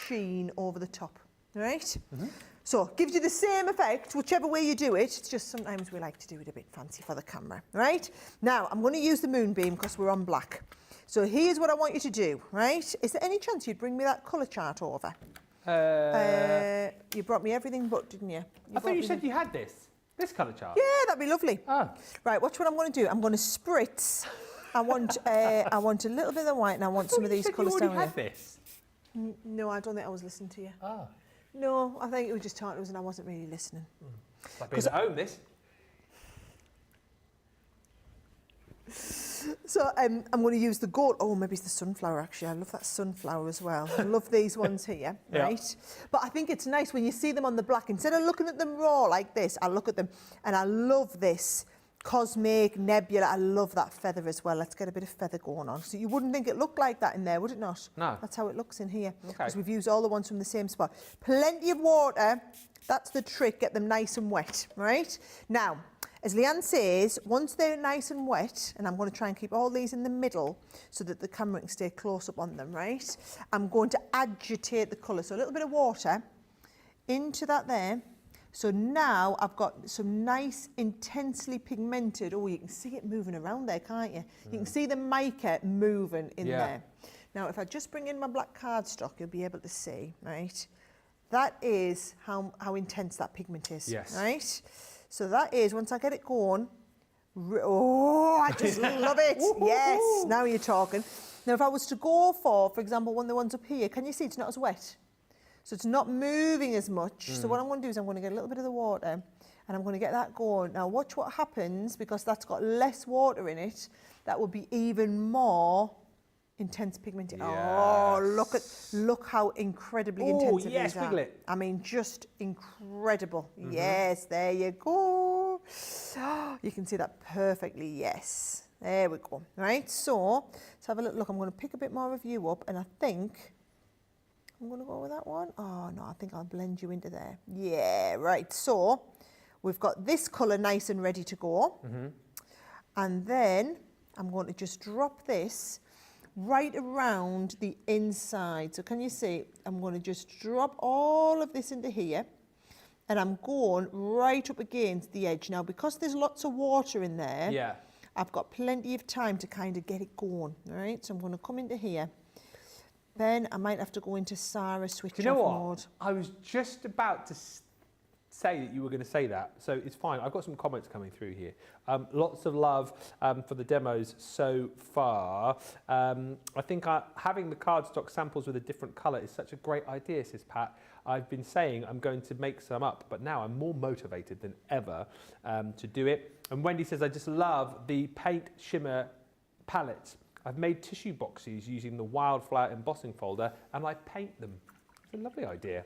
sheen over the top, right? So it gives you the same effect, whichever way you do it. It's just sometimes we like to do it a bit fancy for the camera, right? Now, I'm going to use the moonbeam because we're on black. So here's what I want you to do, right? Is there any chance you'd bring me that colour chart over? You brought me everything but, didn't you? I thought you said you had this colour chart. Yeah, that'd be lovely. Oh. Right, watch what I'm going to do. I'm going to spritz. I want a little bit of the white, and I want some of these colours down here. You already had this? No, I don't think I was listening to you. Oh. No, I think it was just talking to us and I wasn't really listening. It's like being at home, this. So I'm going to use the gold. Oh, maybe it's the sunflower, actually. I love that sunflower as well. I love these ones here, right? But I think it's nice when you see them on the black. Instead of looking at them raw like this, I look at them, and I love this cosmic nebula. I love that feather as well. Let's get a bit of feather going on. So you wouldn't think it looked like that in there, would it not? No. That's how it looks in here. Because we've used all the ones from the same spot. Plenty of water. That's the trick. Get them nice and wet, right? Now, as Leanne says, once they're nice and wet, and I'm going to try and keep all these in the middle so that the camera can stay close up on them, right? I'm going to agitate the colour. So a little bit of water into that there. So now I've got some nice, intensely pigmented, oh, you can see it moving around there, can't you? You can see the mica moving in there. Now, if I just bring in my black cardstock, you'll be able to see, right? That is how intense that pigment is, right? So that is, once I get it going, oh, I just love it. Yes, now you're talking. Now, if I was to go for example, one of the ones up here, can you see it's not as wet? So it's not moving as much. So what I'm going to do is I'm going to get a little bit of the water, And I'm going to get that going. Now watch what happens, because that's got less water in it. That will be even more intense pigmentation. Yes. Oh, look how incredibly intense it is. wiggle it. I mean, just incredible. Yes, there you go. You can see that perfectly, yes. There we go. Right, so let's have a look. I'm going to pick a bit more of you up, and I think I'm going to go with that one. Oh, no, I think I'll blend you into there. Yeah, right. So we've got this colour nice and ready to go. And then I'm going to just drop this right around the inside. So can you see, I'm going to just drop all of this into here, and I'm going right up against the edge. Now, because there's lots of water in there, I've got plenty of time to kind of get it going, all right? So I'm going to come into here. Then I might have to go into Sarah switch off mode. I was just about to say that you were going to say that, so it's fine. I've got some comments coming through here. Lots of love for the demos so far. I think having the cardstock samples with a different colour is such a great idea, says Pat. I've been saying I'm going to make some up, but now I'm more motivated than ever to do it. And Wendy says, I just love the paint shimmer palettes. I've made tissue boxes using the Wildflower embossing folder, and I paint them. It's a lovely idea.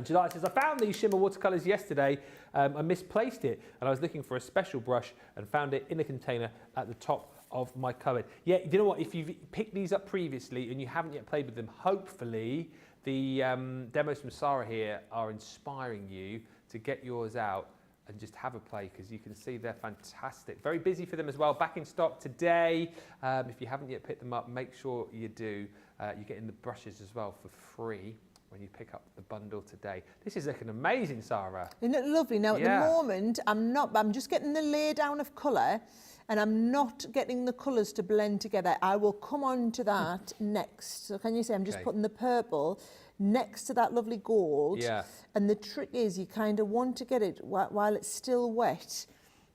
July says, I found these shimmer watercolours yesterday. I misplaced it, and I was looking for a special brush and found it in a container at the top of my cupboard. Yeah, you know what? If you've picked these up previously and you haven't yet played with them, hopefully the demos from Sarah here are inspiring you to get yours out and just have a play, because you can see they're fantastic. Very busy for them as well. Back in stock today. If you haven't yet picked them up, make sure you do. You're getting the brushes as well for free when you pick up the bundle today. This is looking amazing, Sarah. Isn't it lovely? Now, at the moment, I'm just getting the lay down of colour, and I'm not getting the colours to blend together. I will come on to that next. So can you see I'm just putting the purple next to that lovely gold. Yeah. And the trick is you kind of want to get it while it's still wet,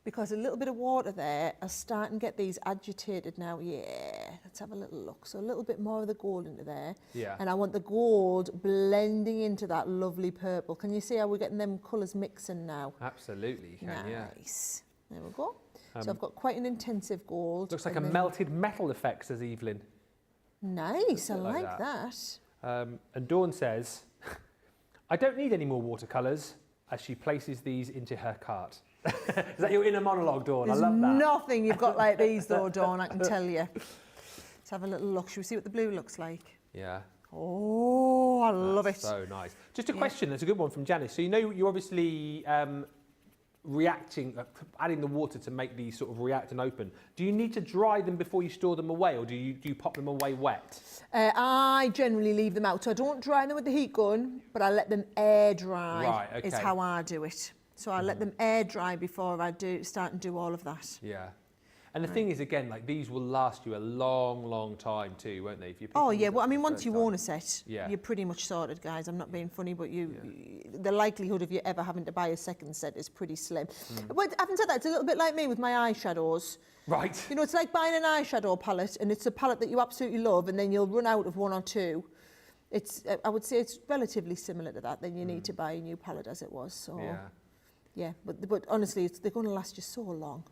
because a little bit of water there are starting to get these agitated now. Yeah, let's have a little look. So a little bit more of the gold into there. Yeah. And I want the gold blending into that lovely purple. Can you see how we're getting them colours mixing now? Absolutely, you can, nice. There we go. So I've got quite an intensive gold. Looks like a melted metal effect, says Evelyn. Nice, I like that. And Dawn says, I don't need any more watercolours, as she places these into her cart. Is that your inner monologue, Dawn? There's I love that. Nothing you've got like these though, Dawn, I can tell you. Let's have a little look. Should we see what the blue looks like? Yeah. Oh, I love it. So nice. Just a question, that's a good one from Janice. So you know you're obviously reacting, adding the water to make these sort of react and open. Do you need to dry them before you store them away, or do you pop them away wet? I generally leave them out. So I don't dry them with the heat gun, but I let them air dry. Right, okay. Is how I do it. So I let them air dry before I start and do all of that. Yeah. And the thing is, again, like these will last you a long, long time too, won't they? If you well, I mean, once you own a set, you're pretty much sorted, guys. I'm not being funny, but the likelihood of you ever having to buy a second set is pretty slim. But having said that, it's a little bit like me with my eyeshadows. Right. You know, it's like buying an eyeshadow palette, and it's a palette that you absolutely love, and then you'll run out of one or two. I would say it's relatively similar to that. Then you need to buy a new palette as it was. So. Yeah, but honestly, they're going to last you so long.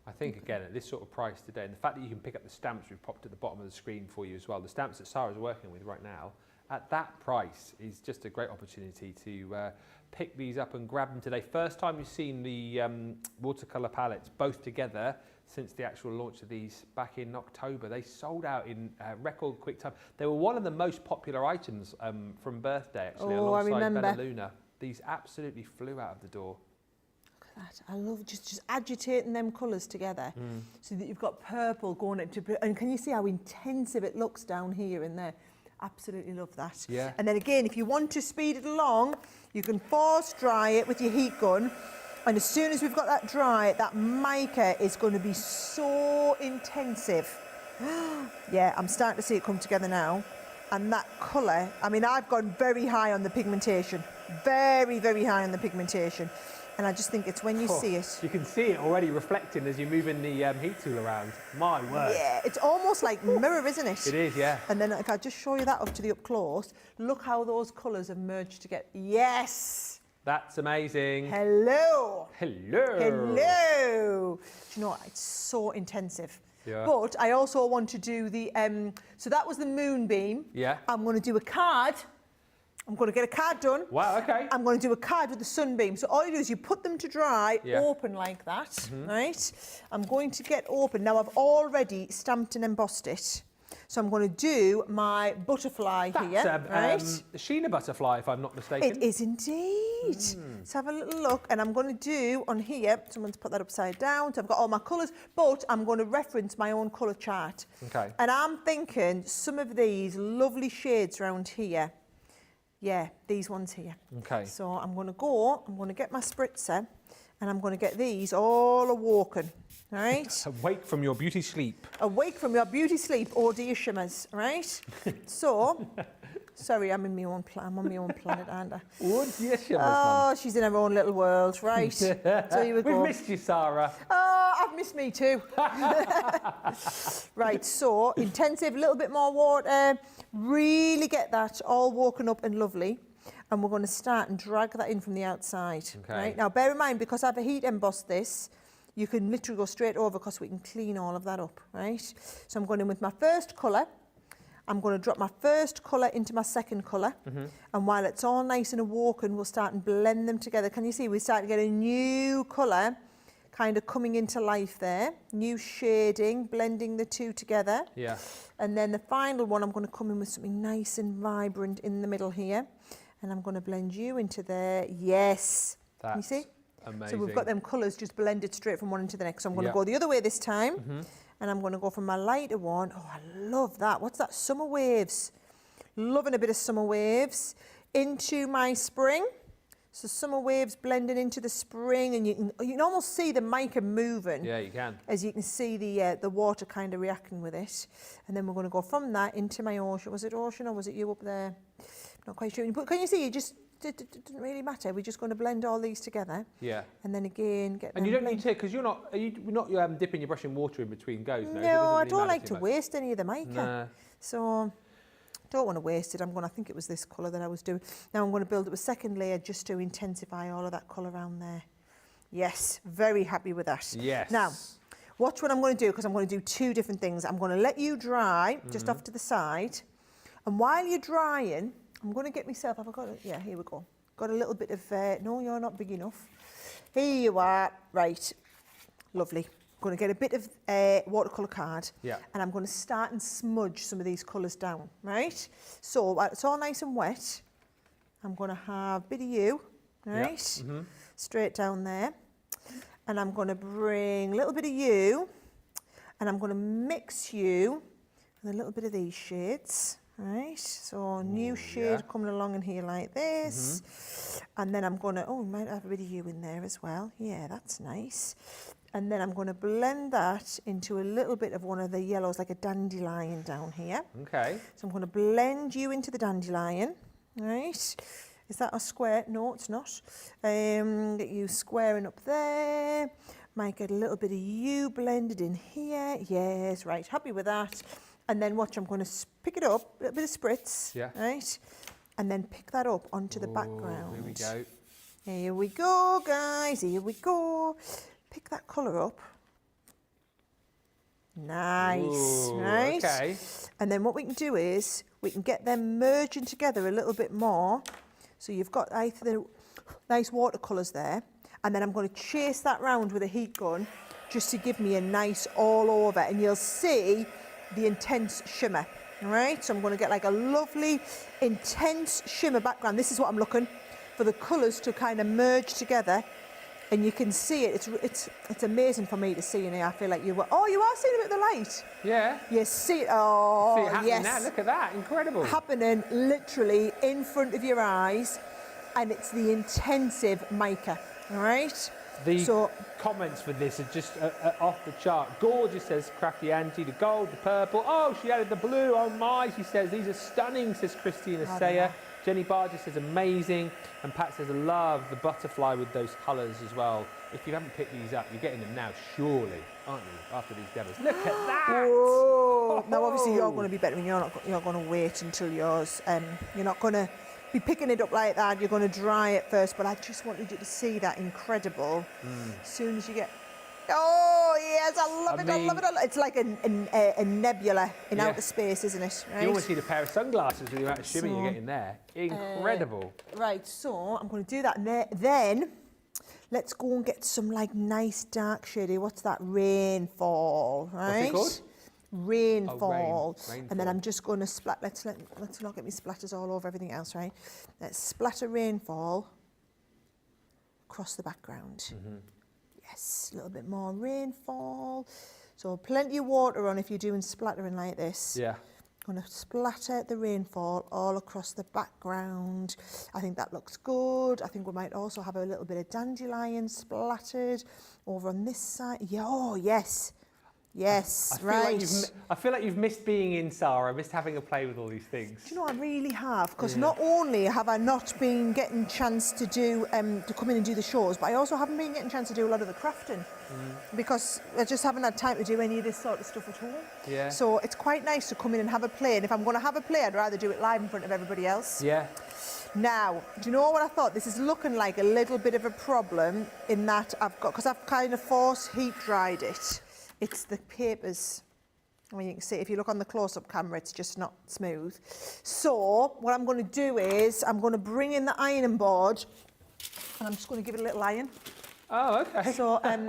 I think, again, at this sort of price today, and the fact that you can pick up the stamps we've popped at the bottom of the screen for you as well, the stamps that Sarah's working with right now, at that price is just a great opportunity to pick these up and grab them today. First time you've seen the watercolour palettes both together since the actual launch of these back in October. They sold out in record quick time. They were one of the most popular items from birthday, actually, alongside Bella Luna. These absolutely flew out of the door. Look at that. I love just agitating them colours together so that you've got purple going into... And can you see how intensive it looks down here and there? Absolutely love that. Yeah. And then again, if you want to speed it along, you can force dry it with your heat gun. And as soon as we've got that dry, that mica is going to be so intensive. Yeah, I'm starting to see it come together now. And that colour, I mean, I've gone very high on the pigmentation. Very, very high on the pigmentation. And I just think it's when you see it. You can see it already reflecting as you're moving the heat tool around. My word. Yeah, it's almost like mirror, isn't it? It is, yeah. And then if I just show you that up to the up close, look how those colours have merged together. Yes! That's amazing. Hello. Hello. Hello. Do you know what? It's so intensive. Yeah. But I also want to do the, so that was the moonbeam. Yeah. I'm going to do a card. I'm going to get a card done. Wow, okay. I'm going to do a card with the sunbeam. So all you do is you put them to dry, Yeah. open like that, right? I'm going to get open. Now, I've already stamped and embossed it. So I'm going to do my butterfly here, right? The Sheena butterfly, if I'm not mistaken. It is indeed. Let's have a little look. And I'm going to do on here, someone's put that upside down. So I've got all my colours, but I'm going to reference my own colour chart. Okay. And I'm thinking some of these lovely shades around here. Yeah, these ones here. Okay. So I'm going to get my spritzer and I'm going to get these all awoken, right? Awake from your beauty sleep. Awake from your beauty sleep, oh dear shimmers, right? So, sorry, I'm on my own planet, aren't I? Oh, yes, you Oh, she's in her own little world, right? So here we go. We've missed you, Sarah. Oh, I've missed me too. Right, so intensive, a little bit more water. Really get that all woken up and lovely. And we're going to start and drag that in from the outside. Okay. Right? Now, bear in mind, because I've heat embossed this, you can literally go straight over because we can clean all of that up, right? So I'm going in with my first colour. I'm going to drop my first colour into my second colour. And while it's all nice and awoken, we'll start and blend them together. Can you see? We start to get a new colour kind of coming into life there. New shading, blending the two together. Yeah. And then the final one, I'm going to come in with something nice and vibrant in the middle here. And I'm going to blend you into there. Yes. That's you see? amazing. So we've got them colours just blended straight from one into the next. So I'm going to go the other way this time. And I'm going to go for my lighter one. Oh, I love that. What's that? Summer Waves. Loving a bit of Summer Waves. Into my spring. So Summer Waves blending into the spring. And you can almost see the mica moving. Yeah, you can. As you can see the water kind of reacting with it. And then we're going to go from that into my ocean. Was it ocean or was it you up there? Not quite sure. But can you see, it doesn't really matter. We're just going to blend all these together. Yeah. And then again, get And them you don't blend- need to, because you're not dipping your brush in water in between goes, no? No, I don't like to waste any of the mica. Nah. So, don't want to waste it. I think it was this colour that I was doing. Now I'm going to build up a second layer just to intensify all of that colour around there. Yes, very happy with that. Yes. Now, watch what I'm going to do, because I'm going to do two different things. I'm going to let you dry just off to the side. And while you're drying, I'm going to get myself, have I got it? Yeah, here we go. Got a little bit of, no, you're not big enough. Here you are. Right. Lovely. I'm going to get a bit of watercolour card. Yeah. And I'm going to start and smudge some of these colours down, right? So while it's all nice and wet, I'm going to have a bit of you, right? Yeah. Straight down there. And I'm going to bring a little bit of you, and I'm going to mix you with a little bit of these shades. Right, so new shade coming along in here like this. And then I'm going to, we might have a bit of you in there as well. Yeah, that's nice. And then I'm going to blend that into a little bit of one of the yellows, like a dandelion down here. Okay. So I'm going to blend you into the dandelion, right? Is that a square? No, it's not. Get you squaring up there. Might get a little bit of you blended in here. Yes, right, happy with that. And then watch, I'm going to pick it up, a little bit of spritz, right? And then pick that up onto the background. Here we go. Here we go, guys, here we go. Pick that colour up. Nice, Ooh, right? Okay. And then what we can do is, we can get them merging together a little bit more. So you've got the nice watercolours there. And then I'm going to chase that round with a heat gun, just to give me a nice all over. And you'll see the intense shimmer, all right? So I'm going to get like a lovely, intense shimmer background. This is what I'm looking for, the colours to kind of merge together. And you can see it. It's amazing for me to see in here. I feel like you are seeing a bit of the light. Yeah. You see it. Oh, See it happening yes. now. Look at that. Incredible. Happening literally in front of your eyes. And it's the intensive mica, all right? The comments for this are just off the chart. Gorgeous, says Crafty Auntie. The gold, the purple. Oh, she added the blue. Oh my, she says. These are stunning, says Christina Sayer. Jenny Barger says amazing. And Pat says, I love the butterfly with those colours as well. If you haven't picked these up, you're getting them now, surely, aren't you, after these demos? Look at that! Whoa. Now, obviously, you're going to be better, and you're going to wait until yours. You're not going to be picking it up like that. You're going to dry it first, but I just wanted you to see that incredible. As soon as you get... Oh, yes, I love it, I love it. It's like a nebula in outer space, isn't it? Right? You almost need a pair of sunglasses with the amount of shimmy you're getting there. Incredible. Right, so I'm going to do that. And then let's go and get some like nice dark shady. What's that? Rainfall, right? What's it called? Rainfall. Rainfall. And then I'm just going to let's not get me splatters all over everything else, right? Let's splatter rainfall across the background. Yes, a little bit more rainfall. So plenty of water on if you're doing splattering like this. Yeah. Going to splatter the rainfall all across the background. I think that looks good. I think we might also have a little bit of dandelion splattered over on this side. Yeah, oh, yes. Yes, I feel like you've missed being in, Sarah. Missed having a play with all these things. Do you know, I really have, because not only have I not been getting chance to do to come in and do the shows, but I also haven't been getting a chance to do a lot of the crafting because I just haven't had time to do any of this sort of stuff at all. Yeah. So it's quite nice to come in and have a play, and if I'm going to have a play, I'd rather do it live in front of everybody else. Yeah. Now, do you know what I thought? This is looking like a little bit of a problem in that because I've kind of force heat dried it. It's the papers. I mean, you can see if you look on the close-up camera, it's just not smooth. So what I'm going to do is I'm going to bring in the ironing board and I'm just going to give it a little iron. Oh, okay. So hang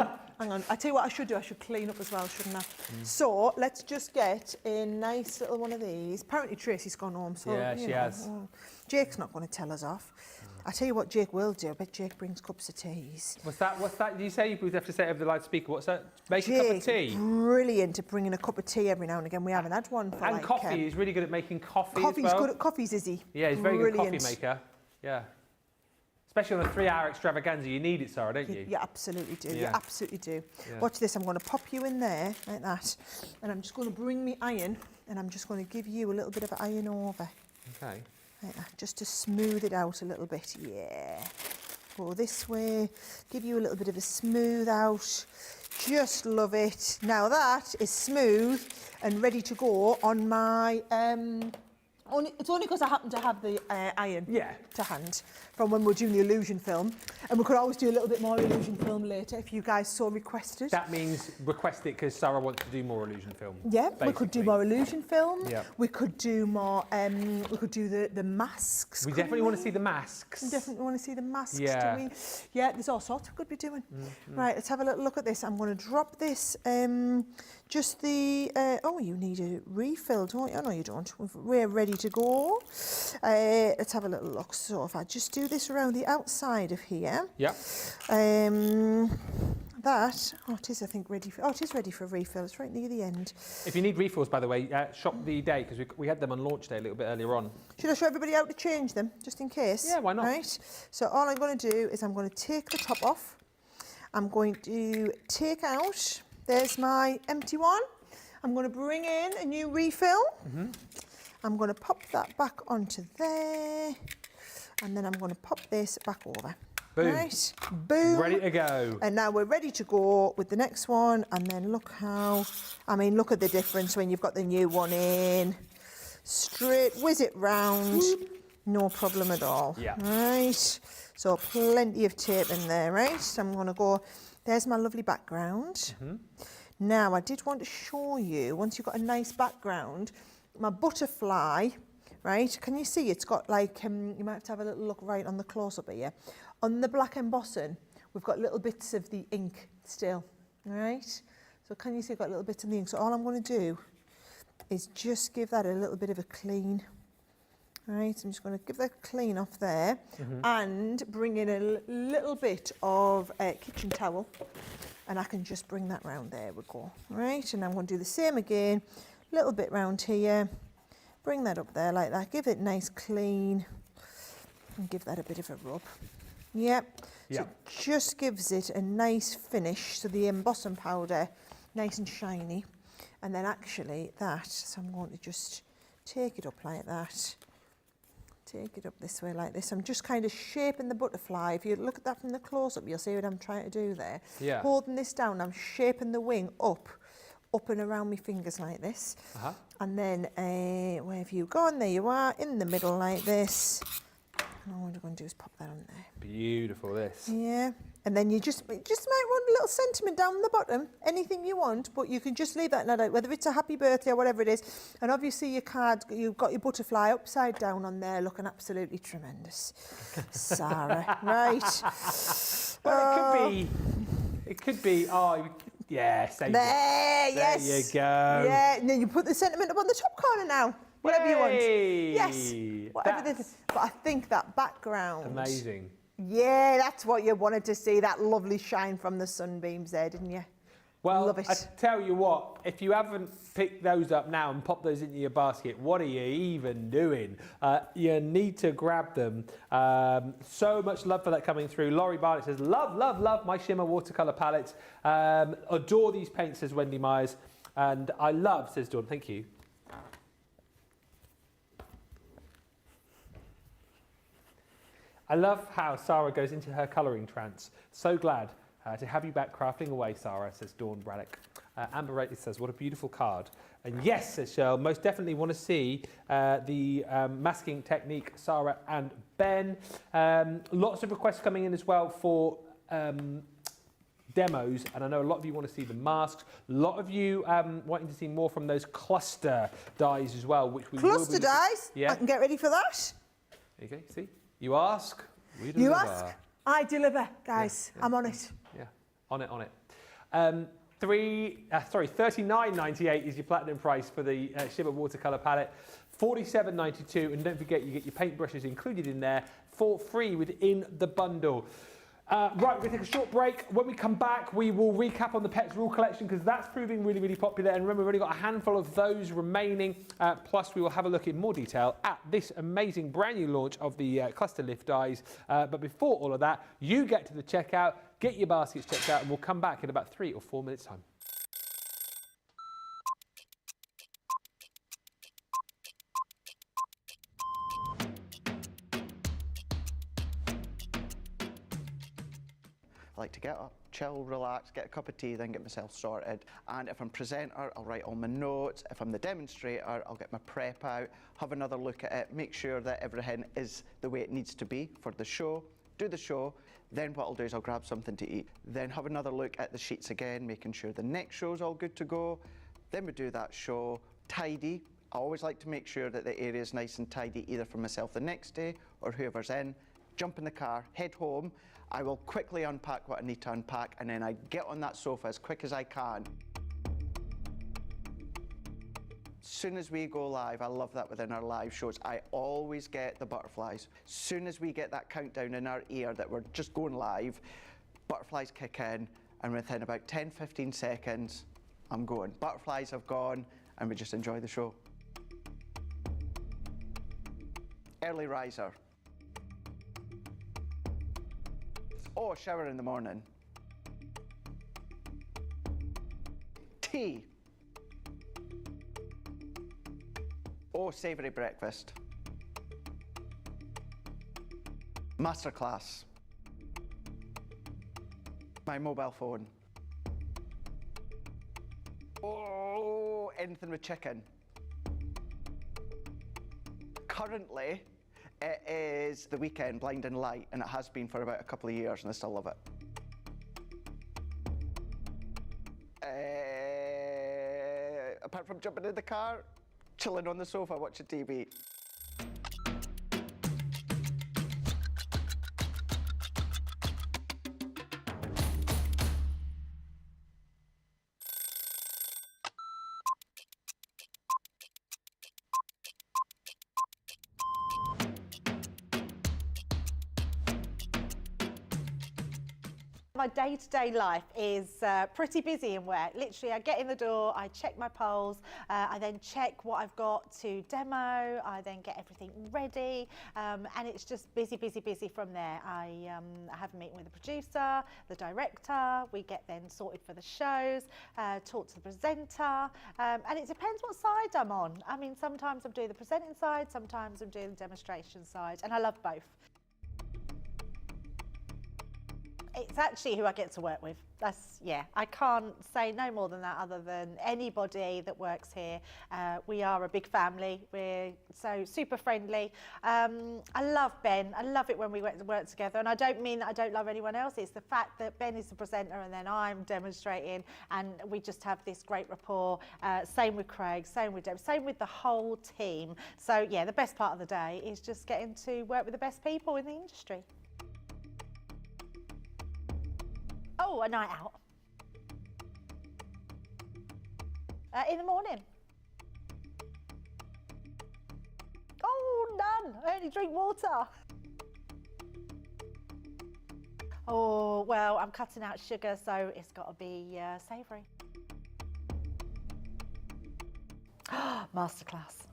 on. I tell you what I should do. I should clean up as well, shouldn't I? So let's just get a nice little one of these. Apparently Tracy's gone home, so yeah, she has. Jake's not going to tell us off. I tell you what Jake will do. I bet Jake brings cups of teas. What's that? Do you say you would have to say it over the loudspeaker? What's that? Make Jake, a cup of tea? Brilliant at bringing a cup of tea every now and again. We haven't had one for and coffee. He's really good at making coffee coffee's as well. Good at coffees, is he? Yeah, he's a very good Brilliant. coffee maker. Yeah. Especially on a 3-hour extravaganza, you need it, Sarah, don't you? You absolutely do. Yeah. You absolutely do. Yeah. Watch this. I'm going to pop you in there like that, and I'm just going to bring me iron, and I'm just going to give you a little bit of iron over. Okay. Like that, just to smooth it out a little bit. Yeah. Go this way. Give you a little bit of a smooth out. Just love it. Now that is smooth and ready to go on my it's only because I happen to have the iron to hand from when we're doing the illusion film, and we could always do a little bit more illusion film later if you guys so requested. That means request it because Sarah wants to do more illusion film. Yeah, basically. We could do more illusion film. Yeah. We could do more. We could do the masks. We definitely want to see the masks. We definitely want to see the masks. Yeah. Do we? Yeah, there's all sorts we could be doing. Right, let's have a little look at this. I'm going to drop this. Just the. Oh, you need a refill, don't you? Oh, no, you don't. We're ready to go. Let's have a little look. So if I just do this around the outside of here. Yeah. It is, I think, ready for... Oh, it is ready for refill. It's right near the end. If you need refills, by the way, shop the day, because we had them on launch day a little bit earlier on. Should I show everybody how to change them, just in case? Yeah, why not? Right. So all I'm going to do is I'm going to take the top off. I'm going to take out... There's my empty one. I'm going to bring in a new refill. I'm going to pop that back onto there. And then I'm going to pop this back over. Boom. Right, boom. Ready to go. And now we're ready to go with the next one. And then look how, look at the difference when you've got the new one in. Straight, whiz it round. No problem at all. Yeah. Right. So plenty of tape in there, right? So I'm going to go, there's my lovely background. Now, I did want to show you, once you've got a nice background, my butterfly, right? Can you see it's got like, you might have to have a little look right on the close-up here. On the black embossing, we've got little bits of the ink still, right? So can you see I've got little bits of the ink? So all I'm going to do is just give that a little bit of a clean. Right, so I'm just going to give that a clean off there and bring in a little bit of kitchen towel, and I can just bring that round. There we go. Right, and I'm going to do the same again, a little bit round here, bring that up there like that, give it nice clean, and give that a bit of a rub. Yep. So it just gives it a nice finish, so the embossing powder nice and shiny, and then actually that, so I'm going to just take it up like that. Take it up this way like this. I'm just kind of shaping the butterfly. If you look at that from the close-up, you'll see what I'm trying to do there. Yeah. Holding this down, I'm shaping the wing up and around my fingers like this. And then, where have you gone? There you are, in the middle like this. all I'm going to do is pop that on there. Beautiful, this. Yeah, and then you just might want a little sentiment down the bottom, anything you want, but you can just leave that note out, whether it's a happy birthday or whatever it is. And obviously your card, you've got your butterfly upside down on there, looking absolutely tremendous. Sarah, right. Well, it could be, yeah, save there, it. yes. There you go. Yeah, and then you put the sentiment up on the top corner now. Whatever you want. Yes. Whatever but I think that background. Amazing. Yeah, that's what you wanted to see, that lovely shine from the sunbeams there, didn't you? Well, Love it. I tell you what, if you haven't picked those up now and popped those into your basket, what are you even doing? You need to grab them. So much love for that coming through. Laurie Barnett says, love, love, love my shimmer watercolour palettes. Adore these paints, says Wendy Myers. And I love, says Dawn, thank you. I love how Sarah goes into her colouring trance. So glad to have you back crafting away, Sarah, says Dawn Braddock. Amber Rayleigh says, what a beautiful card. And yes, says Cheryl, most definitely want to see the masking technique, Sarah and Ben. Lots of requests coming in as well for demos, and I know a lot of you want to see the masks. A lot of you wanting to see more from those cluster dies as well, which we cluster will be dies? Yeah. I can get ready for that. There you go, see? You ask, we deliver. You ask, I deliver, guys. Yeah. I'm on it. Yeah, on it. 39.98 is your platinum price for the Shimmer watercolour palette. 47.92, and don't forget you get your paintbrushes included in there for free within the bundle. Right, we're going to take a short break. When we come back, we will recap on the Pets Rule collection because that's proving really, really popular. And remember, we've only got a handful of those remaining. Plus, we will have a look in more detail at this amazing brand new launch of the cluster lift dies. But before all of that, you get to the checkout, get your baskets checked out, and we'll come back in about 3 or 4 minutes' time. I like to get up, chill, relax, get a cup of tea, then get myself sorted. And if I'm presenter, I'll write all my notes. If I'm the demonstrator, I'll get my prep out, have another look at it, make sure that everything is the way it needs to be for the show, do the show. Then what I'll do is I'll grab something to eat, then have another look at the sheets again, making sure the next show's all good to go. Then we do that show, tidy. I always like to make sure that the area is nice and tidy, either for myself the next day or whoever's in. Jump in the car, head home. I will quickly unpack what I need to unpack, and then I get on that sofa as quick as I can. Soon as we go live, I love that within our live shows, I always get the butterflies. Soon as we get that countdown in our ear that we're just going live, butterflies kick in, and within about 10-15 seconds, I'm going. Butterflies have gone, and we just enjoy the show. Early riser. Oh, shower in the morning. Tea. Oh, savoury breakfast. Masterclass. My mobile phone. Oh, anything with chicken. Currently, it is the weekend, Blinding Light, and it has been for about a couple of years, and I still love it. Apart from jumping in the car, chilling on the sofa, watching TV. My day-to-day life is pretty busy in work. Literally, I get in the door, I check my polls, I then check what I've got to demo, I then get everything ready, and it's just busy, busy, busy from there. I have a meeting with the producer, the director, we get then sorted for the shows, talk to the presenter, and it depends what side I'm on. I mean, sometimes I'm doing the presenting side, sometimes I'm doing the demonstration side, and I love both. it's actually who I get to work with. Yeah, I can't say no more than that other than anybody that works here. We are a big family. We're so super friendly. I love Ben. I love it when we work together. And I don't mean that I don't love anyone else. It's the fact that Ben is the presenter and then I'm demonstrating, and we just have this great rapport. Same with Craig, same with Deb, same with the whole team. So yeah, the best part of the day is just getting to work with the best people in the industry. Oh, a night out. In the morning. Oh, none. I only drink water. Oh, well, I'm cutting out sugar, so it's got to be savoury. Masterclass.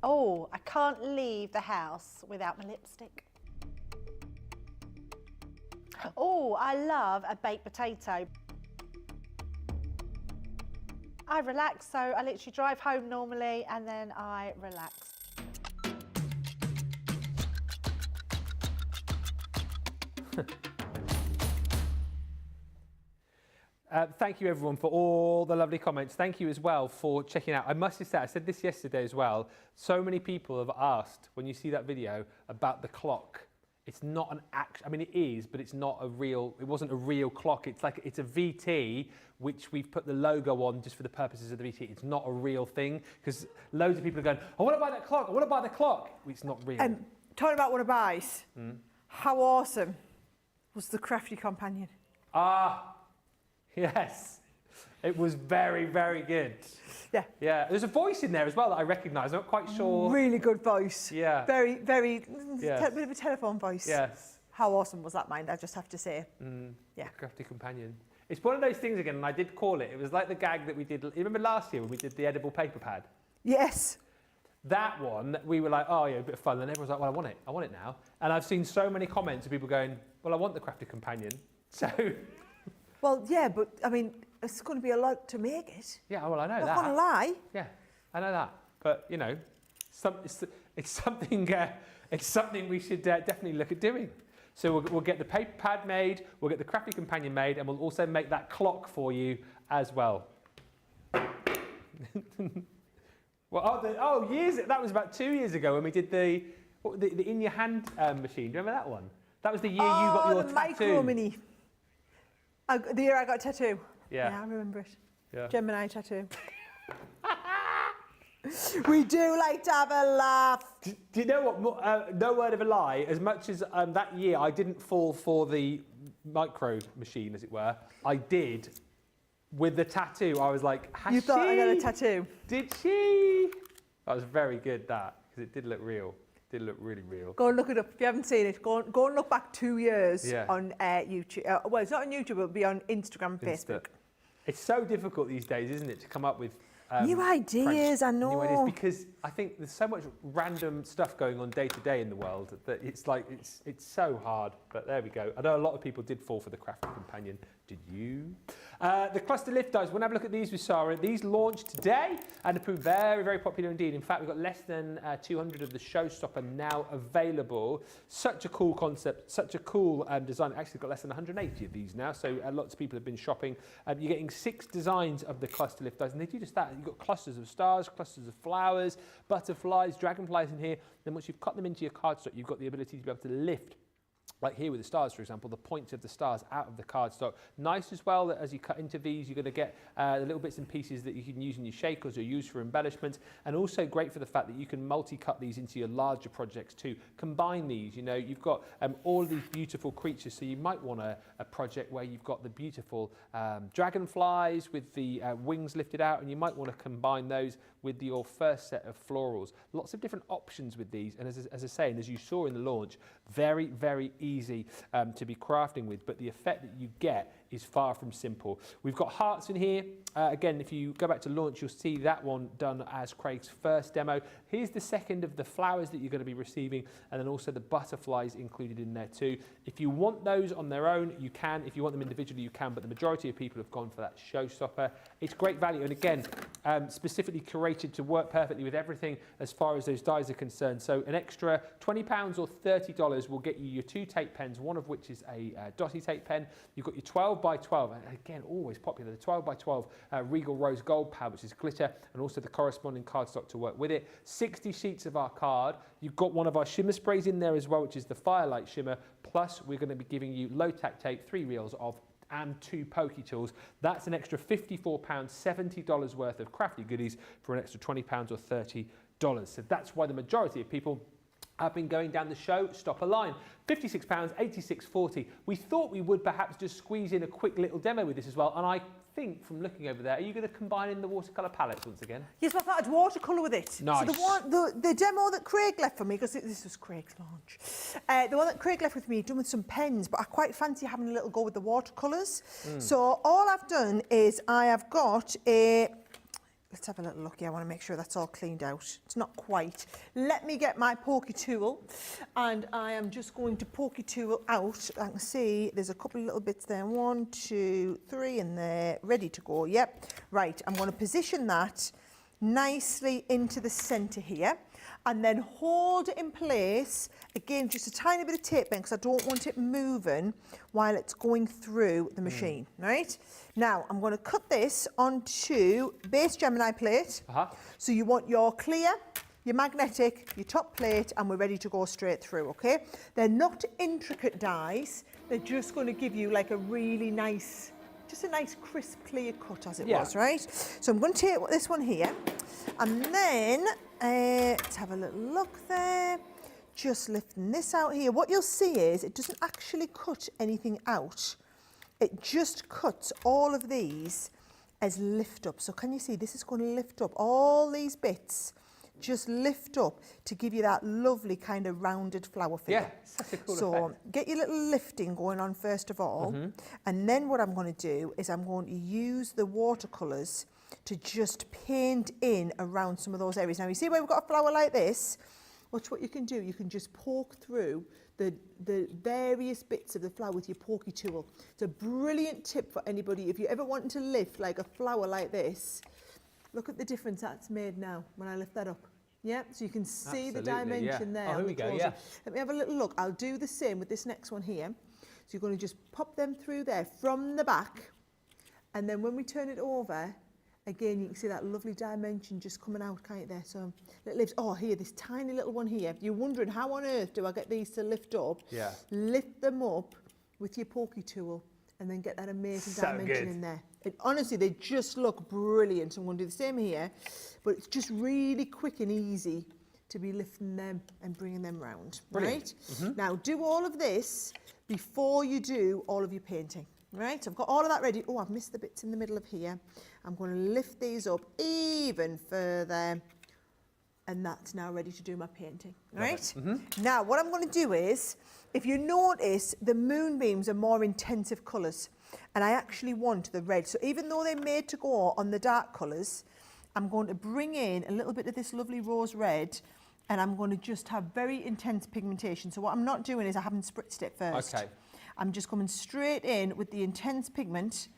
Oh, I can't leave the house without my lipstick. Oh, I love a baked potato. I relax, so I literally drive home normally and then I relax. Thank you everyone for all the lovely comments. Thank you as well for checking out. I must just say, I said this yesterday as well, so many people have asked when you see that video about the clock. It's not an I mean it is, but it's not a real, it wasn't a real clock. It's like, it's a VT, which we've put the logo on just for the purposes of the VT. It's not a real thing, because loads of people are going, I want to buy that clock, I want to buy the clock. It's not real. Talking about want to buys, how awesome was the Crafty Companion? Yes, it was very, very good. Yeah. Yeah, there's a voice in there as well that I recognise. I'm not quite sure. Really good voice. Yeah. Very, very, Yes. bit of a telephone voice. Yes. How awesome was that, mind? I just have to say. Yeah. Crafty Companion. It's one of those things again, and I did call it. It was like the gag that we did. You remember last year when we did the edible paper pad? Yes. That one, we were like, oh yeah, a bit of fun. And everyone's like, well, I want it now. And I've seen so many comments of people going, well, I want the Crafty Companion. So. Well, yeah, but I mean, it's going to be a lot to make it. Yeah, well, I know I'm that. not going to lie. Yeah, I know that. But, you know, it's something we should definitely look at doing. So we'll get the paper pad made, we'll get the Crafty Companion made, and we'll also make that clock for you as well. Well, that was about 2 years ago when we did the in your hand machine. Do you remember that one? That was the year you got your the tattoo. Micro Mini. The year I got a tattoo. Yeah. I remember it. Yeah. Gemini tattoo. We do like to have a laugh. Do you know what? No word of a lie. As much as that year I didn't fall for the micro machine, as it were, I did with the tattoo. I was like, You thought I got a tattoo? Did she? That was very good, that, because it did look real. It did look really real. Go and look it up. If you haven't seen it, go and look back 2 years on YouTube. Well, it's not on YouTube, it'll be on Instagram and Facebook. It's so difficult these days, isn't it, to come up with new ideas, I know. New ideas, because I think there's so much random stuff going on day to day in the world that it's like, it's so hard. But there we go. I know a lot of people did fall for the Crafty Companion. Did you? The cluster lift dies. We'll have a look at these with Sarah. These launched today and have proved very, very popular indeed. In fact, we've got less than 200 of the Showstopper now available. Such a cool concept, such a cool design. Actually, got less than 180 of these now, so lots of people have been shopping. You're getting 6 designs of the cluster lift dies, and they do just that. You've got clusters of stars, clusters of flowers, butterflies, dragonflies in here. Then once you've cut them into your cardstock, you've got the ability to be able to lift, like here with the stars, for example, the points of the stars out of the cardstock. Nice as well that as you cut into these, you're going to get the little bits and pieces that you can use in your shakers or use for embellishment. And also great for the fact that you can multi-cut these into your larger projects too. Combine these, you know, you've got all of these beautiful creatures. So you might want a project where you've got the beautiful dragonflies with the wings lifted out, and you might want to combine those with your first set of florals. Lots of different options with these, and as I say, and as you saw in the launch, very, very easy to be crafting with, but the effect that you get is far from simple. We've got hearts in here. Again, if you go back to launch, you'll see that one done as Craig's first demo. Here's the second of the flowers that you're going to be receiving, and then also the butterflies included in there too. If you want those on their own, you can. If you want them individually, you can, but the majority of people have gone for that Showstopper. It's great value, and again, specifically curated to work perfectly with everything as far as those dies are concerned. So an extra £20 or $30 will get you your 2 tape pens, one of which is a dotty tape pen. You've got your 12 by 12, and again, always popular, the 12 by 12 Regal Rose Gold pad, which is glitter, and also the corresponding cardstock to work with it. 60 sheets of our card. You've got one of our shimmer sprays in there as well, which is the Firelight Shimmer, plus we're going to be giving you low-tack tape, 3 reels of and 2 pokey tools. That's an extra £54, $70 worth of crafty goodies for an extra £20 or $30. So that's why the majority of people have been going down the show stop a line. £56, $86.40. We thought we would perhaps just squeeze in a quick little demo with this as well, and I think from looking over there, are you going to combine in the watercolour palettes once again? Yes, I thought I'd watercolour with it. Nice. So the demo that Craig left for me, because this was Craig's launch, the one that Craig left with me, done with some pens, but I quite fancy having a little go with the watercolours. So all I've done is I have got a... Let's have a little look here. I want to make sure that's all cleaned out. It's not quite. Let me get my pokey tool, and I am just going to pokey tool out. I can see there's a couple of little bits there. 1, 2, 3 in there, ready to go. Yep. Right, I'm going to position that nicely into the centre here, and then hold it in place. Again, just a tiny bit of tape then, because I don't want it moving while it's going through the machine, right? Now, I'm going to cut this onto base Gemini plate. So you want your clear, your magnetic, your top plate, and we're ready to go straight through, okay? They're not intricate dies. They're just going to give you like a really nice, just a nice crisp clear cut as it was, right? So I'm going to take this one here, and then let's have a little look there. Just lifting this out here. What you'll see is it doesn't actually cut anything out. It just cuts all of these as lift up. So can you see this is going to lift up all these bits, just lift up to give you that lovely kind of rounded flower figure. Yeah, such a cool so effect. Get your little lifting going on first of all, and then what I'm going to do is I'm going to use the watercolours to just paint in around some of those areas. Now you see where we've got a flower like this? Watch what you can do. You can just poke through the various bits of the flower with your pokey tool. It's a brilliant tip for anybody. If you're ever wanting to lift like a flower like this, look at the difference that's made now when I lift that up. Yeah, so you can see the dimension there. Oh, here we go, yeah. Let me have a little look. I'll do the same with this next one here. So you're going to just pop them through there from the back, and then when we turn it over, again, you can see that lovely dimension just coming out, can't you, there? So it lifts. Oh, here, this tiny little one here. You're wondering, how on earth do I get these to lift up? Yeah. Lift them up with your pokey tool and then get that amazing dimension in there. Honestly, they just look brilliant. I'm going to do the same here, but it's just really quick and easy to be lifting them and bringing them round, right? Now, do all of this before you do all of your painting. Right, so I've got all of that ready. Oh, I've missed the bits in the middle of here. I'm going to lift these up even further, and that's now ready to do my painting, right? Now, what I'm going to do is, if you notice, the moonbeams are more intensive colours, and I actually want the red. So even though they're made to go on the dark colours, I'm going to bring in a little bit of this lovely rose red, and I'm going to just have very intense pigmentation. So what I'm not doing is I haven't spritzed it first. Okay. I'm just coming straight in with the intense pigment,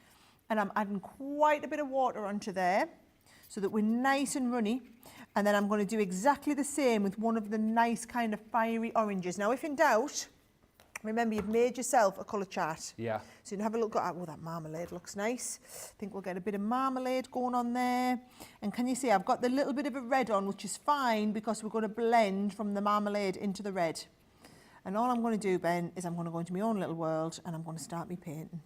and I'm adding quite a bit of water onto there so that we're nice and runny. And then I'm going to do exactly the same with one of the nice kind of fiery oranges. Now, if in doubt, remember you've made yourself a colour chart. Yeah. So you can have a look at, oh, that marmalade looks nice. I think we'll get a bit of marmalade going on there. And can you see I've got the little bit of a red on, which is fine because we're going to blend from the marmalade into the red. And all I'm going to do, Ben, is I'm going to go into my own little world and I'm going to start me painting.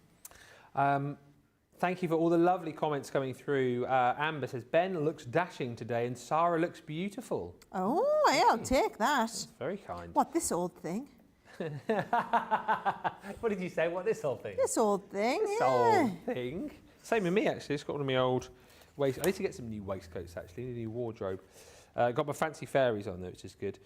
Thank you for all the lovely comments coming through. Amber says, Ben looks dashing today and Sarah looks beautiful. Oh, yeah, I'll take that. That's very kind. What, this old thing? What did you say? What, this old thing? This old thing, This old thing. Same with me, actually. It's got one of my old waist. I need to get some new waistcoats, actually. A new wardrobe. Got my fancy fairies on there, which is good.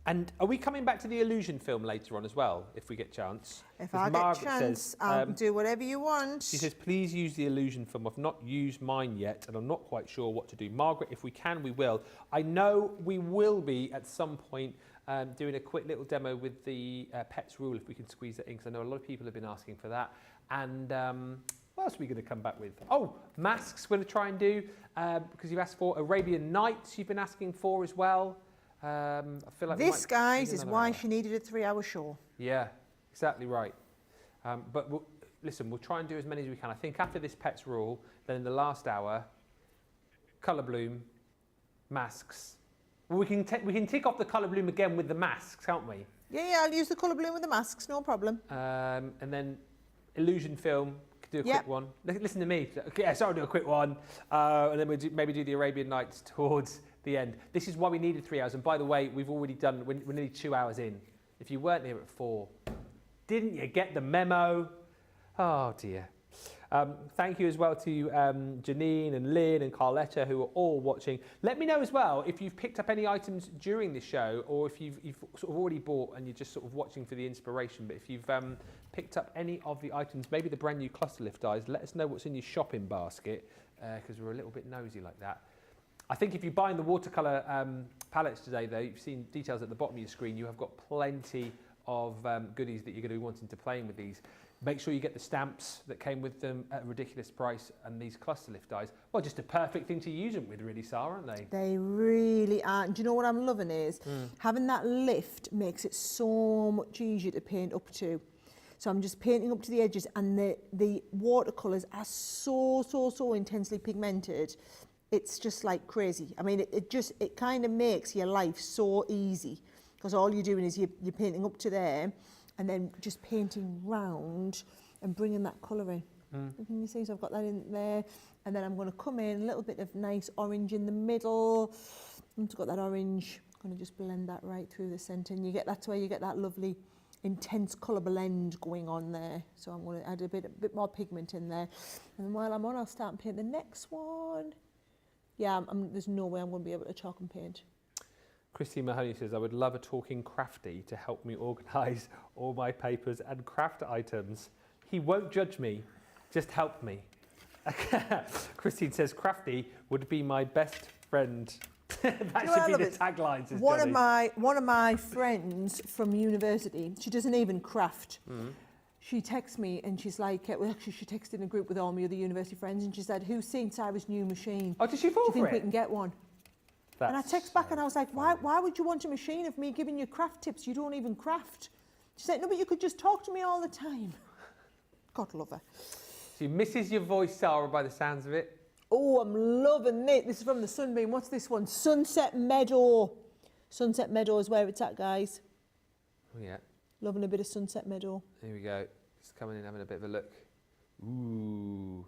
And are we coming back to the Illusion film later on as well, if we get a chance? If I get a chance, I'll do whatever you want. She says, please use the Illusion film. I've not used mine yet, and I'm not quite sure what to do. Margaret, if we can, we will. I know we will be, at some point, doing a quick little demo with the Pets Rule, if we can squeeze that in, because I know a lot of people have been asking for that. And what else are we going to come back with? Oh, masks we're going to try and do, because you've asked for Arabian Nights you've been asking for as well. I feel like this, guys, is why she needed a 3-hour show. Yeah, exactly right. But listen, we'll try and do as many as we can. I think after this pets rule, then in the last hour, colour bloom, masks. Well, we can tick off the colour bloom again with the masks, can't we? Yeah, I'll use the colour bloom with the masks, no problem. And then illusion film, could do a quick one. Listen to me. Okay, so I'll do a quick one. And then maybe do the Arabian Nights towards the end. This is why we needed 3 hours. And by the way, we've already done, we're nearly 2 hours in. If you weren't here at 4, didn't you get the memo? Oh dear. Thank you as well to Janine and Lynn and Carletta, who are all watching. Let me know as well if you've picked up any items during this show, or if you've sort of already bought and you're just sort of watching for the inspiration. But if you've picked up any of the items, maybe the brand new cluster lift eyes, let us know what's in your shopping basket, because we're a little bit nosy like that. I think if you're buying the watercolour palettes today, though, you've seen details at the bottom of your screen. You have got plenty of goodies that you're going to be wanting to play with these. Make sure you get the stamps that came with them at a ridiculous price, and these cluster lift eyes. Well, just a perfect thing to use them with, really, Sarah, aren't they? They really are. And do you know what I'm loving is having that lift makes it so much easier to paint up to. So I'm just painting up to the edges, and the watercolours are so intensely pigmented. It's just like crazy. I mean, it kind of makes your life so easy, because all you're doing is you're painting up to there, and then just painting round and bringing that colour in. Can you see? So I've got that in there, and then I'm going to come in a little bit of nice orange in the middle. I've got that orange. I'm going to just blend that right through the centre, and that's where you get that lovely intense colour blend going on there. So I'm going to add a bit more pigment in there, and while I'm on, I'll start and paint the next one. Yeah, there's no way I'm going to be able to chalk and paint. Christine Mahoney says, I would love a talking crafty to help me organise all my papers and craft items. He won't judge me, just help me. Christine says, crafty would be my best friend. That should be the tagline, says Johnny. One of my friends from university, she doesn't even craft. She texts me and she's like, well, actually she texted in a group with all my other university friends, and she said, who's seen Sarah's new machine? Oh, did she fall Do you for think we it? can get one? And I text back and I was like, why would you want a machine of me giving you craft tips? You don't even craft. She said, no, but you could just talk to me all the time. God love her. She misses your voice, Sarah, by the sounds of it. Oh, I'm loving this. This is from the Sunbeam. What's this one? Sunset Meadow. Sunset Meadow is where it's at, guys. Oh, yeah. Loving a bit of Sunset Meadow. Here we go. Just coming in, having a bit of a look. Ooh.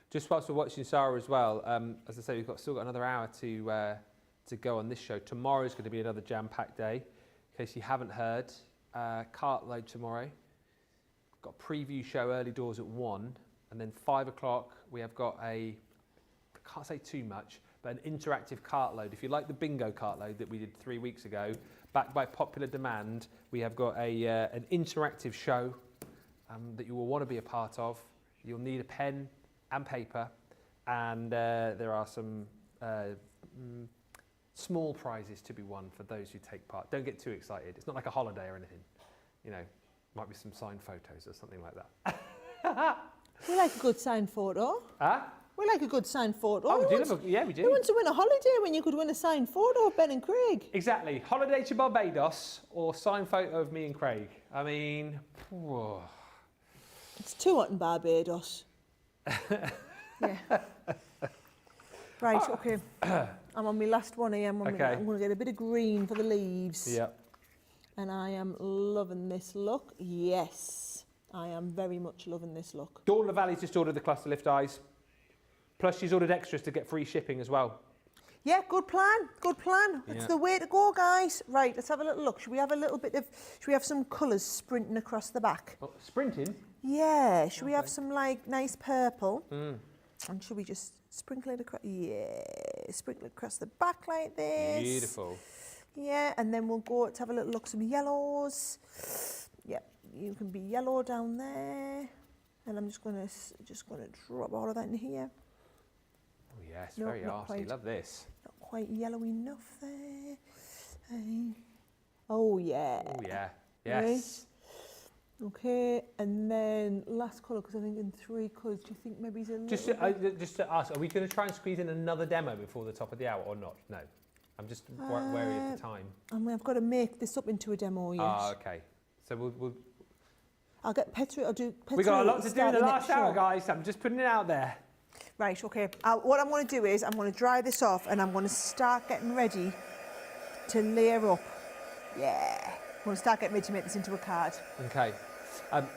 Just whilst we're watching Sarah as well, as I say, we've still got another hour to go on this show. Tomorrow's going to be another jam-packed day. In case you haven't heard, Cartload tomorrow. Got a preview show early doors at 1, and then 5 o'clock we have got I can't say too much, but an interactive Cartload. If you like the bingo Cartload that we did 3 weeks ago, backed by popular demand, we have got an interactive show that you will want to be a part of. You'll need a pen and paper, and there are some small prizes to be won for those who take part. Don't get too excited. It's not like a holiday or anything. You know, might be some signed photos or something like that. We like a good signed photo. Huh? We like a good signed photo. Oh, yeah, we do. Who wants to win a holiday when you could win a signed photo of Ben and Craig? Exactly. Holiday to Barbados or signed photo of me and Craig. I mean, whoa. It's too hot in Barbados. Yeah. Right, okay. I'm on my last one here. I'm going to get a bit of green for the leaves. Yep. And I am loving this look. Yes, I am very much loving this look. Dawn LaValle's just ordered the cluster lift eyes. Plus, she's ordered extras to get free shipping as well. Yeah, good plan, good plan. That's the way to go, guys. Right, let's have a little look. Should we have some colours sprinting across the back? Oh, sprinting? Yeah, should we have some, like, nice purple? And should we just sprinkle it across? Yeah, sprinkle it across the back like this. Beautiful. Yeah, and then we'll go to have a little look, some yellows. Yeah, you can be yellow down there. And I'm just gonna drop all of that in here. Oh yes, very arsey. Love this. Not quite yellowy enough there. Oh yeah. Oh yeah. Yes. Right. Okay, and then last colour, because I think in 3 colours, do you think maybe it's a little just to ask, are we going to try and squeeze in another demo before the top of the hour or not? No. I'm just wary of the time. I mean, I've got to make this up into a demo, yes. Ah, okay. So we'll I'll get Petri. I'll do Petri. we got a lot to do in the last hour, show. guys. I'm just putting it out there. Right, okay. What I'm going to do is I'm going to dry this off and I'm going to start getting ready to layer up. Yeah. I'm going to start getting ready to make this into a card. Okay.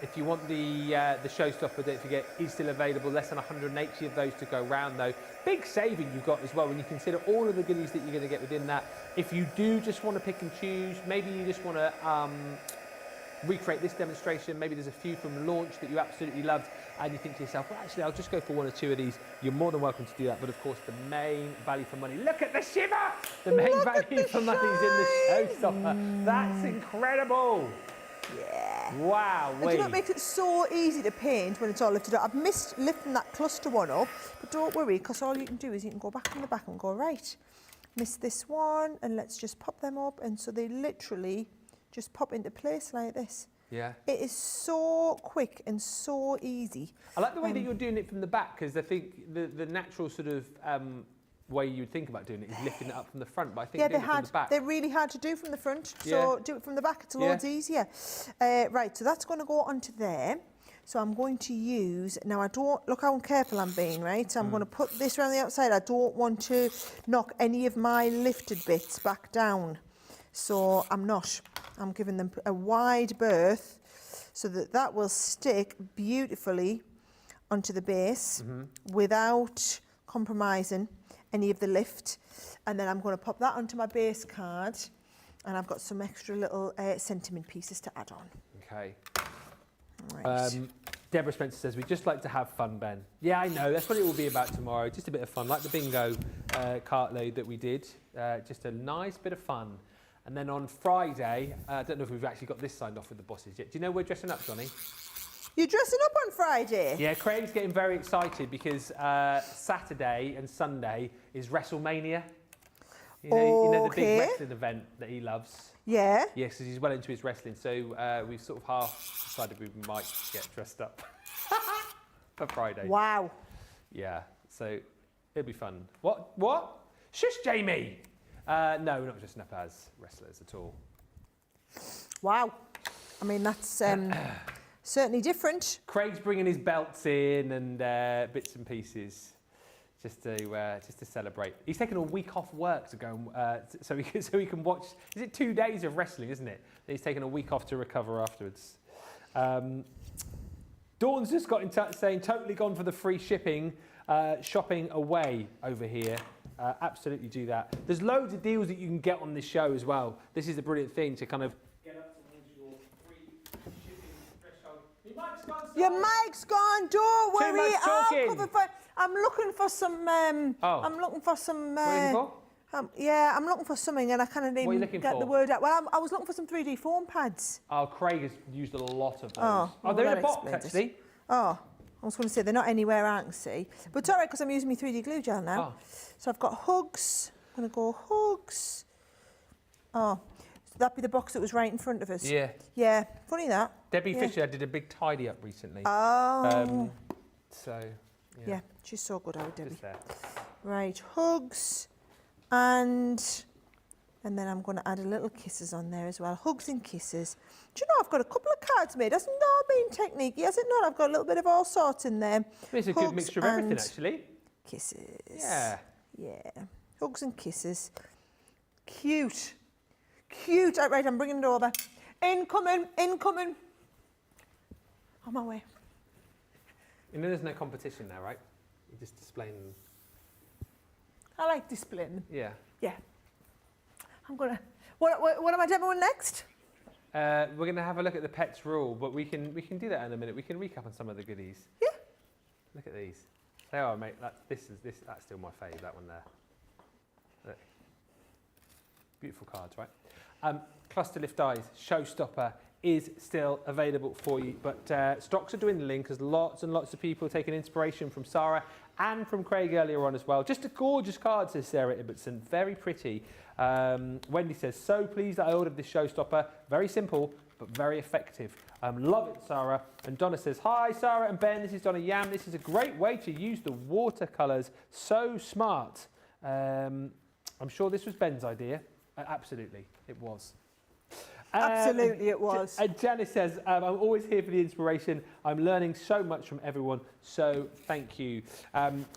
If you want the showstopper, don't forget, is still available. Less than 180 of those to go round, though. Big saving you've got as well when you consider all of the goodies that you're going to get within that. If you do just want to pick and choose, maybe you just want to recreate this demonstration, maybe there's a few from launch that you absolutely loved, and you think to yourself, well, actually, I'll just go for one or two of these. You're more than welcome to do that. But of course, the main value for money, look at the shimmer! The main value for money is in the showstopper. That's incredible. Yeah. Wow. And do you know what makes it so easy to paint when it's all lifted up? I've missed lifting that cluster one up, but don't worry, because all you can do is you can go back on the back and go, right, miss this one, and let's just pop them up. And so they literally just pop into place like this. Yeah. It is so quick and so easy. I like the way that you're doing it from the back, because I think the natural sort of way you would think about doing it is lifting it up from the front, but I think doing it from the back. They're really hard to do from the front, so do it from the back, it's loads easier. Right, so that's going to go onto there. So I'm going to use, now I don't, look how careful I'm being, right? So I'm going to put this around the outside. I don't want to knock any of my lifted bits back down. So I'm not. I'm giving them a wide berth so that that will stick beautifully onto the base without compromising any of the lift. And then I'm going to pop that onto my base card, and I've got some extra little sentiment pieces to add on. Okay. Right. Deborah Spencer says, we'd just like to have fun, Ben. Yeah, I know. That's what it will be about tomorrow. Just a bit of fun, like the bingo cart load that we did. Just a nice bit of fun. And then on Friday, I don't know if we've actually got this signed off with the bosses yet. Do you know we're dressing up, Johnny? You're dressing up on Friday? Yeah, Craig's getting very excited because Saturday and Sunday is WrestleMania. You know the big wrestling event that he loves. Yeah. Yes, because he's well into his wrestling. So we've sort of half decided we might get dressed up for Friday. Wow. Yeah, so it'll be fun. What? Shush, Jamie! No, we're not dressing up as wrestlers at all. Wow. I mean, that's certainly different. Craig's bringing his belts in and bits and pieces just to celebrate. He's taken a week off work to go so he can watch. Is it 2 days of wrestling, isn't it? Then he's taken a week off to recover afterwards. Dawn's just got in touch saying totally gone for the free shipping. Shopping away over here. Absolutely do that. There's loads of deals that you can get on this show as well. This is a brilliant thing to kind of get up towards your free shipping threshold. Your mic's gone. Your mic's gone. Don't Too worry. much talking. I'll cover for. I'm looking for some. I'm looking for some. What are you looking for? Yeah, I'm looking for something, and I kind of didn't get the word out. Well, I was looking for some 3D foam pads. Oh, Craig has used a lot of those. Oh, they're in a box actually. Oh. I was going to say, they're not anywhere I can see. But it's all right, because I'm using my 3D glue gel now. Oh. So I've got hugs. I'm going to go hugs. Oh, so that'd be the box that was right in front of us. Yeah. Yeah, funny that. Debbie Fisher did a big tidy up recently. Oh. Yeah, she's so good, our Debbie. just there. Right, hugs. And then I'm going to add a little kisses on there as well. Hugs and kisses. Do you know, I've got a couple of cards made. Hasn't all been technique, has it not? I've got a little bit of all sorts in there. It's a good mixture of everything, actually. Kisses. Yeah. Yeah. Hugs and kisses. Cute. Cute. Right, I'm bringing it over. Incoming. On my way. You know there's no competition now, right? You're just displaying them. I like displaying them. Yeah. Yeah. I'm going to... What am I demoing next? We're going to have a look at the pets rule, but we can do that in a minute. We can recap on some of the goodies. Yeah. Look at these. They are, mate. That's still my fave. That one there. Look. Beautiful cards, right? Cluster Lift Eyes Showstopper is still available for you, but stocks are dwindling because lots and lots of people are taking inspiration from Sarah and from Craig earlier on as well. Just a gorgeous card, says Sarah Ibbotson. Very pretty. Wendy says, so pleased that I ordered this Showstopper. Very simple, but very effective. Love it, Sarah. And Donna says, hi, Sarah and Ben. This is Donna Yam. This is a great way to use the watercolours. So smart. I'm sure this was Ben's idea. Absolutely, it was. Absolutely it was. And Janice says, I'm always here for the inspiration. I'm learning so much from everyone, so thank you.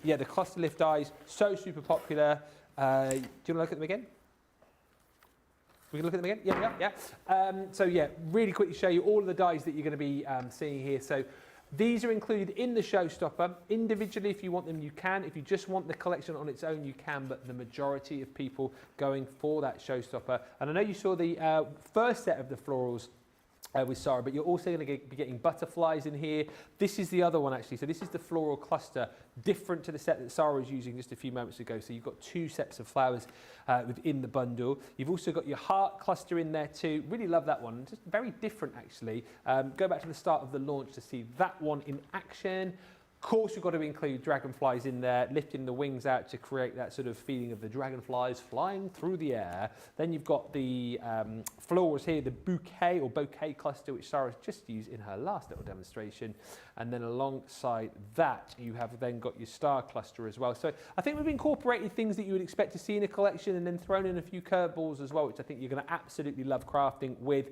Yeah, the cluster lift dies, so super popular. Do you want to look at them again? We can look at them again? Yeah, we are, yeah. So yeah, really quickly show you all of the dies that you're going to be seeing here. So these are included in the showstopper. Individually, if you want them, you can. If you just want the collection on its own, you can, but the majority of people going for that showstopper. And I know you saw the first set of the florals with Sara, but you're also going to be getting butterflies in here. This is the other one actually. So this is the floral cluster, different to the set that Sara was using just a few moments ago. So you've got 2 sets of flowers within the bundle. You've also got your heart cluster in there too. Really love that one. Just very different actually. Go back to the start of the launch to see that one in action. Of course, we've got to include dragonflies in there, lifting the wings out to create that sort of feeling of the dragonflies flying through the air. Then you've got the florals here, the bouquet cluster, which Sara's just used in her last little demonstration. And then alongside that, you have then got your star cluster as well. So I think we've incorporated things that you would expect to see in a collection and then thrown in a few curveballs as well, which I think you're going to absolutely love crafting with.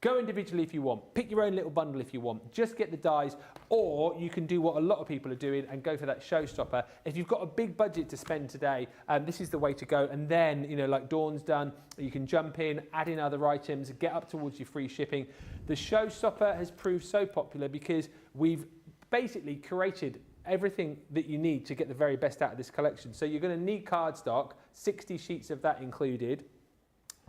Go individually if you want. Pick your own little bundle if you want. Just get the dies, or you can do what a lot of people are doing and go for that showstopper. If you've got a big budget to spend today, this is the way to go. And then, you know, like Dawn's done, you can jump in, add in other items, get up towards your free shipping. The showstopper has proved so popular because we've basically curated everything that you need to get the very best out of this collection. So you're going to need cardstock, 60 sheets of that included.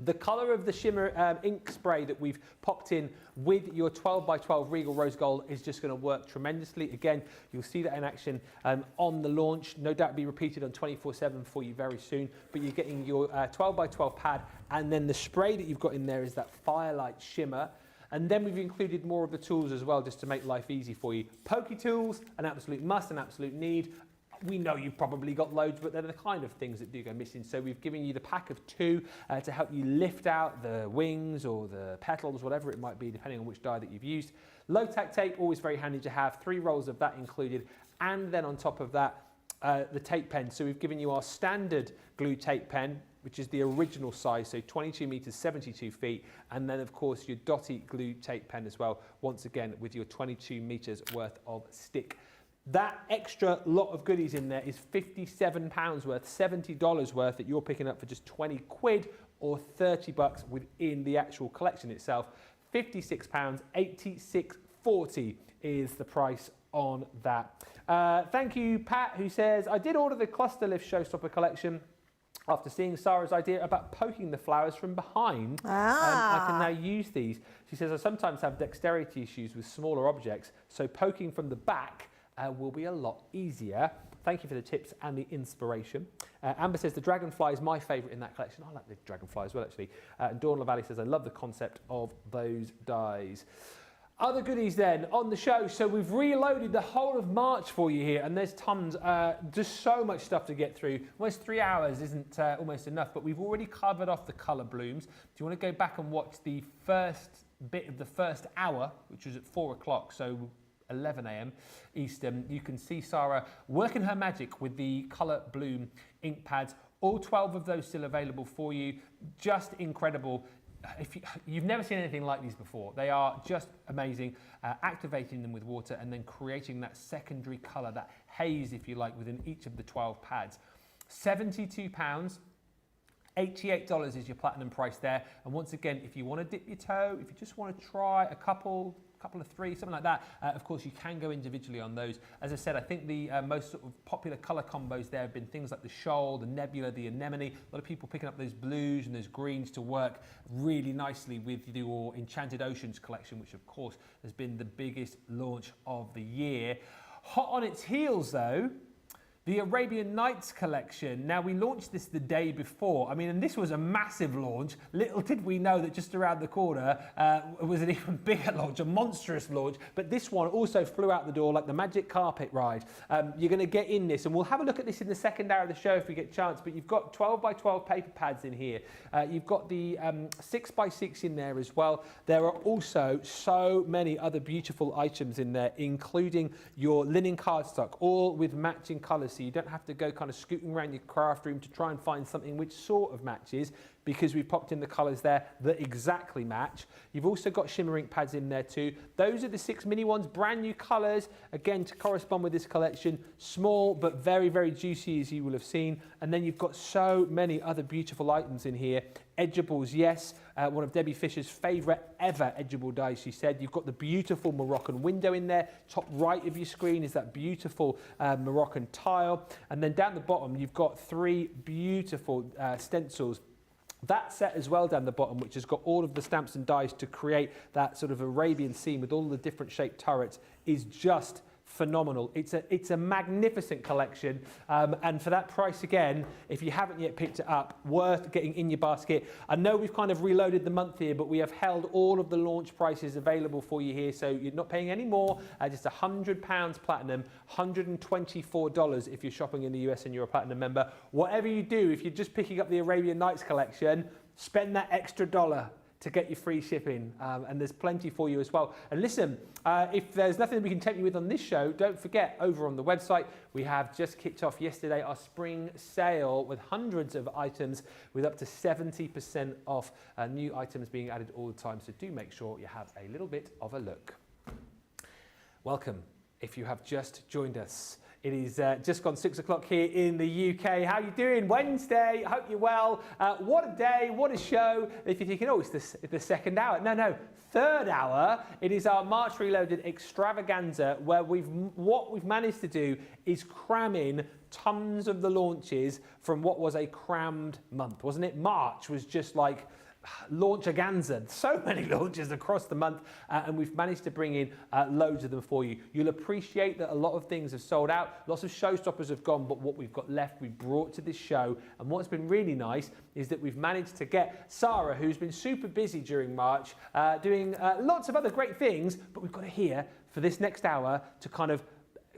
The colour of the shimmer ink spray that we've popped in with your 12x12 Regal Rose Gold is just going to work tremendously. Again, you'll see that in action on the launch. No doubt be repeated on 24/7 for you very soon. But you're getting your 12x12 pad, and then the spray that you've got in there is that Firelight Shimmer. And then we've included more of the tools as well, just to make life easy for you. Pokey tools, an absolute must, an absolute need. We know you've probably got loads, but they're the kind of things that do go missing. So we've given you the pack of 2 to help you lift out the wings or the petals, whatever it might be, depending on which die that you've used. Low tack tape, always very handy to have. 3 rolls of that included. And then on top of that, the tape pen. So we've given you our standard glue tape pen, which is the original size, so 22 meters, 72 feet. And then of course your Dotty glue tape pen as well, once again with your 22 meters worth of stick. That extra lot of goodies in there is £57 worth, $70 worth that you're picking up for just 20 quid or 30 bucks within the actual collection itself. £56, 86.40 is the price on that. Thank you, Pat, who says, I did order the Cluster Lift Showstopper collection after seeing Sara's idea about poking the flowers from behind. I can now use these. She says, I sometimes have dexterity issues with smaller objects, so poking from the back will be a lot easier. Thank you for the tips and the inspiration. Amber says the dragonfly is my favourite in that collection. I like the dragonfly as well, actually. And Dawn LaValle says I love the concept of those dies. Other goodies then on the show. So we've reloaded the whole of March for you here, and there's tons, just so much stuff to get through. Almost 3 hours isn't almost enough, but we've already covered off the colour blooms. Do you want to go back and watch the first bit of the first hour, which was at 4 o'clock, so 11 a.m. Eastern, you can see Sara working her magic with the colour bloom ink pads. All 12 of those still available for you. Just incredible. If you've never seen anything like these before, they are just amazing. Activating them with water and then creating that secondary colour, that haze, if you like, within each of the 12 pads. £72. $88 is your platinum price there. And once again, if you want to dip your toe, if you just want to try a couple of 3, something like that, of course you can go individually on those. As I said, I think the most sort of popular colour combos there have been things like the shoal, the nebula, the anemone. A lot of people picking up those blues and those greens to work really nicely with your Enchanted Oceans collection, which of course has been the biggest launch of the year. Hot on its heels though, the Arabian Nights collection. Now, we launched this the day before. I mean, and this was a massive launch. Little did we know that just around the corner was an even bigger launch, a monstrous launch. But this one also flew out the door like the magic carpet ride. You're going to get in this, and we'll have a look at this in the second hour of the show if we get a chance. But you've got 12x12 paper pads in here. You've got the 6x6 in there as well. There are also so many other beautiful items in there, including your linen cardstock, all with matching colours. So you don't have to go kind of scooting around your craft room to try and find something which sort of matches. because we've popped in the colours there that exactly match. You've also got shimmer ink pads in there too. Those are the 6 mini ones, brand new colours, again to correspond with this collection. Small but very, very juicy, as you will have seen. And then you've got so many other beautiful items in here. Edgeables, yes, one of Debbie Fisher's favourite ever edgeable dies, she said. You've got the beautiful Moroccan window in there. Top right of your screen is that beautiful Moroccan tile. And then down the bottom, you've got 3 beautiful stencils. That set as well down the bottom, which has got all of the stamps and dies to create that sort of Arabian scene with all the different shaped turrets, is just phenomenal. It's a magnificent collection, and for that price again, if you haven't yet picked it up, worth getting in your basket. I know we've kind of reloaded the month here, but we have held all of the launch prices available for you here, so you're not paying any more. Just £100 platinum, $124 if you're shopping in the US and you're a platinum member. Whatever you do, if you're just picking up the Arabian Nights collection, spend that extra $1 to get your free shipping, and there's plenty for you as well. And listen, if there's nothing that we can tempt you with on this show, don't forget, over on the website, we have just kicked off yesterday our spring sale with hundreds of items with up to 70% off, new items being added all the time. So do make sure you have a little bit of a look. Welcome, if you have just joined us. It is just gone 6 o'clock here in the UK. How you doing? Wednesday. I hope you're well. What a day, what a show. If you're thinking, oh, it's the second hour. No, third hour. It is our March Reloaded extravaganza, where what we've managed to do is cram in tons of the launches from what was a crammed month, wasn't it? March was just like launch-aganza. So many launches across the month, and we've managed to bring in loads of them for you. You'll appreciate that a lot of things have sold out, lots of showstoppers have gone, but what we've got left we've brought to this show. And what's been really nice is that we've managed to get Sarah, who's been super busy during March, doing lots of other great things, but we've got her here for this next hour to kind of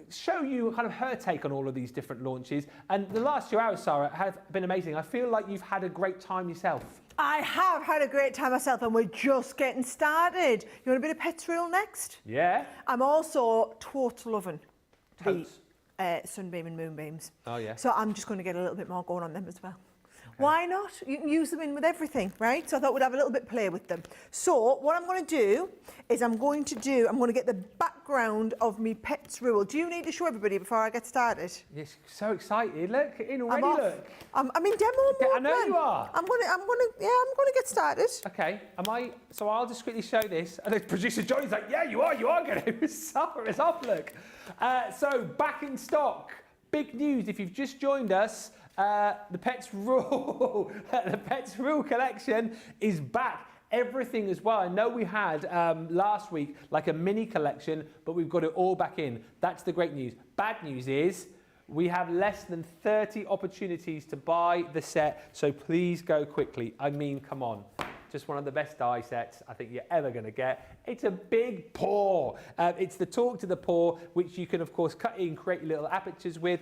show you kind of her take on all of these different launches. And the last 2 hours, Sarah, have been amazing. I feel like you've had a great time yourself. I have had a great time myself, and we're just getting started. You want a bit of Pets Rule next? Yeah. I'm also total loving Totes. the sunbeam and moonbeams. Oh, yeah. So I'm just going to get a little bit more going on them as well. Okay. Why not? You can use them in with everything, right? So I thought we'd have a little bit play with them. So what I'm going to do is I'm going to get the background of me Pets Rule. Do you need to show everybody before I get started? Yes, so excited. Look, in already, look. I'm in demo mode. I know you are. I'm gonna get started. Okay, so I'll just quickly show this. And the producer Johnny's like, yeah, you are going to. Sarah is off, look. So back in stock. Big news, if you've just joined us, the Pets Rule, the Pets Rule collection is back. Everything as well. I know we had last week like a mini collection, but we've got it all back in. That's the great news. Bad news is we have less than 30 opportunities to buy the set, so please go quickly. I mean, come on. Just one of the best die sets I think you're ever going to get. It's a big paw. It's the Talk to the Paw, which you can, of course, cut in, create little apertures with.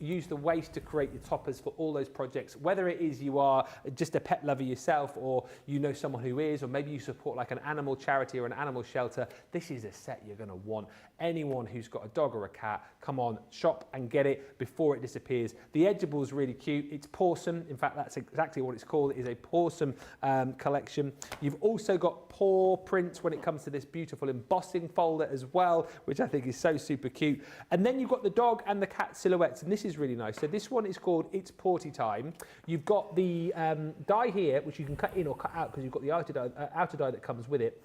Use the waste to create your toppers for all those projects, whether it is you are just a pet lover yourself, or you know someone who is, or maybe you support like an animal charity or an animal shelter. This is a set you're going to want. Anyone who's got a dog or a cat, come on, shop and get it before it disappears. The Edgeable is really cute. It's Pawsome. In fact, that's exactly what it's called. It is a Pawsome collection. You've also got paw prints when it comes to this beautiful embossing folder as well, which I think is so super cute. And then you've got the dog and the cat silhouettes, and this is really nice. So this one is called It's Porty Time. You've got the die here, which you can cut in or cut out because you've got the outer die that comes with it.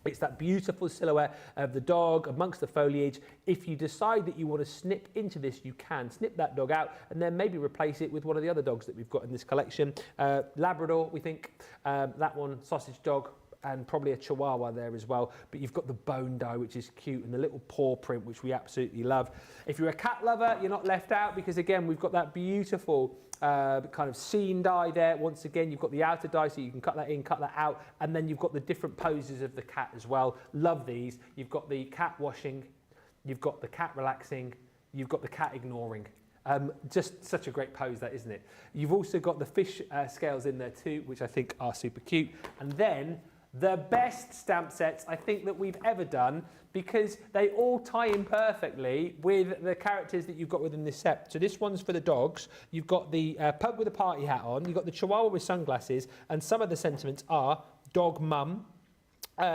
It's that beautiful silhouette of the dog amongst the foliage. If you decide that you want to snip into this, you can snip that dog out and then maybe replace it with one of the other dogs that we've got in this collection. Labrador, we think, that one, sausage dog, and probably a Chihuahua there as well. But you've got the bone die, which is cute, and the little paw print, which we absolutely love. If you're a cat lover, you're not left out, because again, we've got that beautiful kind of scene die there. Once again, you've got the outer die, so you can cut that in, cut that out, and then you've got the different poses of the cat as well. Love these. You've got the cat washing, you've got the cat relaxing, you've got the cat ignoring. Just such a great pose, that, isn't it? You've also got the fish scales in there too, which I think are super cute. And then the best stamp sets I think that we've ever done, because they all tie in perfectly with the characters that you've got within this set. So this one's for the dogs. You've got the pug with a party hat on. You've got the chihuahua with sunglasses. And some of the sentiments are dog mum,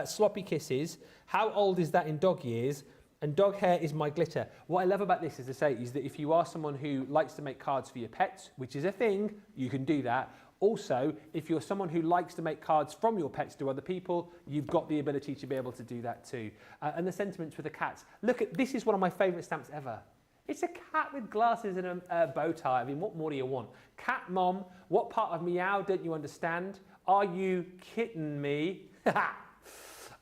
sloppy kisses, how old is that in dog years, and dog hair is my glitter. What I love about this, as I say, is that if you are someone who likes to make cards for your pets, which is a thing, you can do that. Also, if you're someone who likes to make cards from your pets to other people, you've got the ability to be able to do that too. And the sentiments with the cats. Look at, this is one of my favourite stamps ever. It's a cat with glasses and a bow tie. I mean, what more do you want? Cat mom, what part of meow don't you understand? Are you kidding me?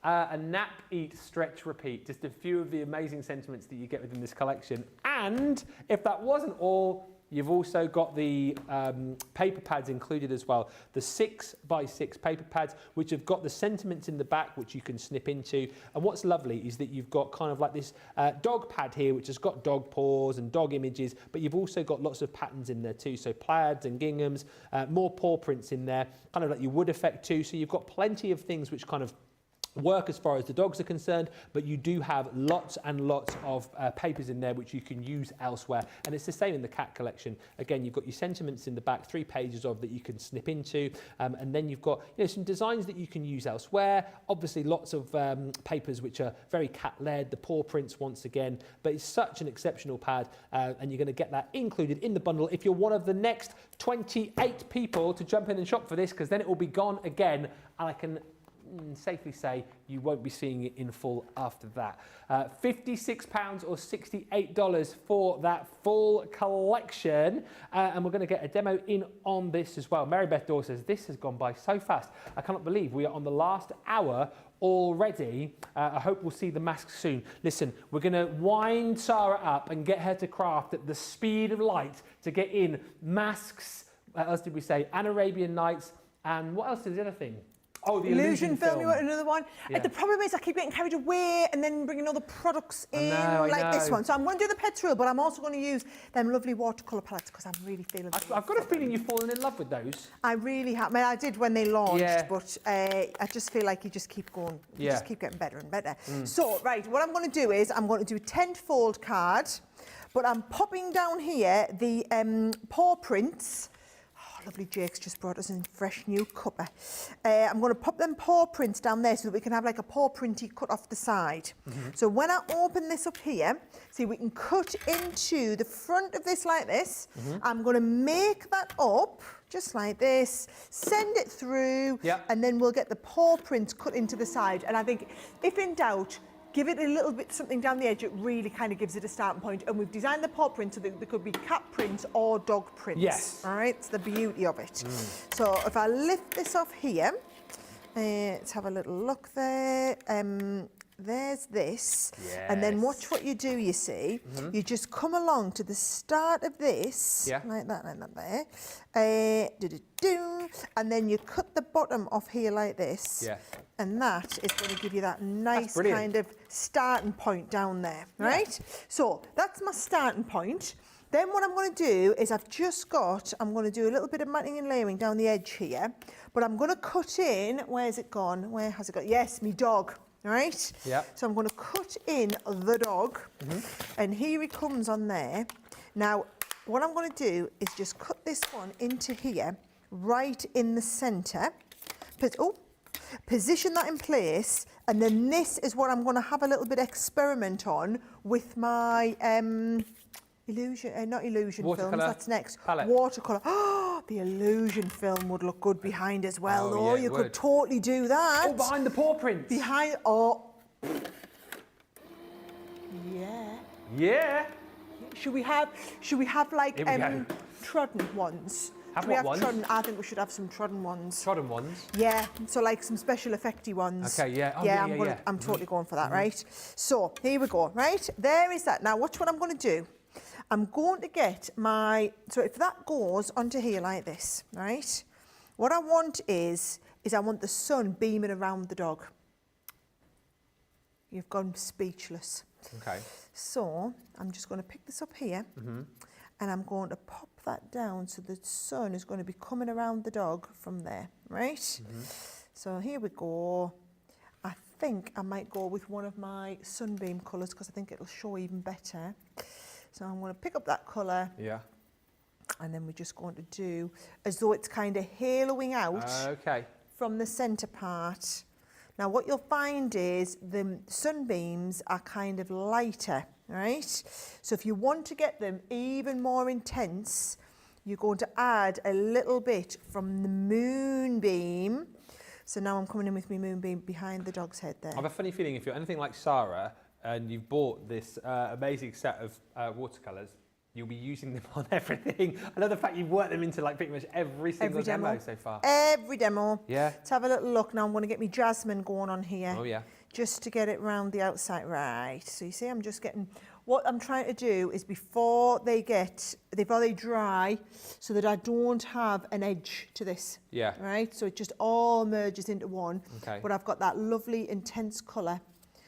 A nap, eat, stretch, repeat. Just a few of the amazing sentiments that you get within this collection. And if that wasn't all, you've also got the paper pads included as well. The 6x6 paper pads, which have got the sentiments in the back, which you can snip into. And what's lovely is that you've got kind of like this dog pad here, which has got dog paws and dog images, but you've also got lots of patterns in there too. So plaids and ginghams, more paw prints in there, kind of like your wood effect too. So you've got plenty of things which kind of work as far as the dogs are concerned, but you do have lots and lots of papers in there which you can use elsewhere, and it's the same in the cat collection. Again, you've got your sentiments in the back, 3 pages of that you can snip into, and then you've got, you know, some designs that you can use elsewhere. Obviously lots of papers which are very cat-led, the paw prints once again, but it's such an exceptional pad, and you're going to get that included in the bundle if you're one of the next 28 people to jump in and shop for this, because then it will be gone again, and I can safely say you won't be seeing it in full after that. £56 or $68 for that full collection, and we're going to get a demo in on this as well. Mary Beth Dawes says, this has gone by so fast. I cannot believe we are on the last hour already. I hope we'll see the masks soon. Listen, we're going to wind Sarah up and get her to craft at the speed of light to get in masks, what else did we say, and Arabian Nights, and what else is the other thing? Oh, the illusion film. You want another one? Yeah. The problem is I keep getting carried away and then bringing other products in, like this one. So I'm going to do the pets reel, but I'm also going to use them lovely watercolour palettes because I'm really feeling. I've got a feeling you've fallen in love with those. I really have. I mean, I did when they launched, but I just feel like you just keep going. You just keep getting better and better. So, right, what I'm going to do is I'm going to do a 10-fold card, but I'm popping down here the paw prints. Lovely Jake's just brought us in fresh new cuppa. I'm going to pop them paw prints down there so that we can have like a paw printy cut off the side. So when I open this up here, see, we can cut into the front of this like this. I'm going to make that up just like this, send it through, and then we'll get the paw prints cut into the side. And I think if in doubt, give it a little bit something down the edge. It really kind of gives it a starting point. And we've designed the paw print so that they could be cat prints or dog prints. Yes. All right, it's the beauty of it. So if I lift this off here, let's have a little look there. There's this. Yes. And then watch what you do, you see. You just come along to the start of this, like that there. And then you cut the bottom off here like this. And that is going to give you that nice kind of starting point down there, right? So that's my starting point. Then what I'm going to do is I'm going to do a little bit of matting and layering down the edge here, but I'm going to cut in, where's it gone? Where has it gone? Yes, me dog. Right? So I'm going to cut in the dog, and here he comes on there. Now, what I'm going to do is just cut this one into here, right in the centre. Position that in place, and then this is what I'm going to have a little bit experiment on with my not illusion films, that's next. Palette. Watercolour. Oh, the illusion film would look good behind as well, though. You could totally do that. Oh, behind the paw prints. Behind, yeah. Should we have like trodden ones? Have Should we what have ones? trodden? I think we should have some trodden ones. Trodden ones? Yeah, so like some special effecty ones. Okay, yeah. Oh, I'm totally going for that, right? So here we go, right? There is that. Now watch what I'm going to do. I'm going to get so if that goes onto here like this, right? What I want is I want the sun beaming around the dog. You've gone speechless. Okay. So I'm just going to pick this up here, and I'm going to pop that down so the sun is going to be coming around the dog from there, right? So here we go. I think I might go with one of my sunbeam colours because I think it'll show even better. So I'm going to pick up that colour. Yeah. And then we're just going to do as though it's kind of haloing out from the centre part. Now what you'll find is the sunbeams are kind of lighter, right? So if you want to get them even more intense, you're going to add a little bit from the moonbeam. So now I'm coming in with my moonbeam behind the dog's head there. I have a funny feeling if you're anything like Sarah and you've bought this amazing set of watercolours, you'll be using them on everything. I love the fact you've worked them into like pretty much every single demo so far. Every demo. Yeah. Let's have a little look. Now I'm going to get my jasmine going on here. Oh, yeah. Just to get it round the outside. Right. So you see, I'm just getting... What I'm trying to do is before they dry, so that I don't have an edge to this. Yeah. Right? So it just all merges into one. Okay. But I've got that lovely intense colour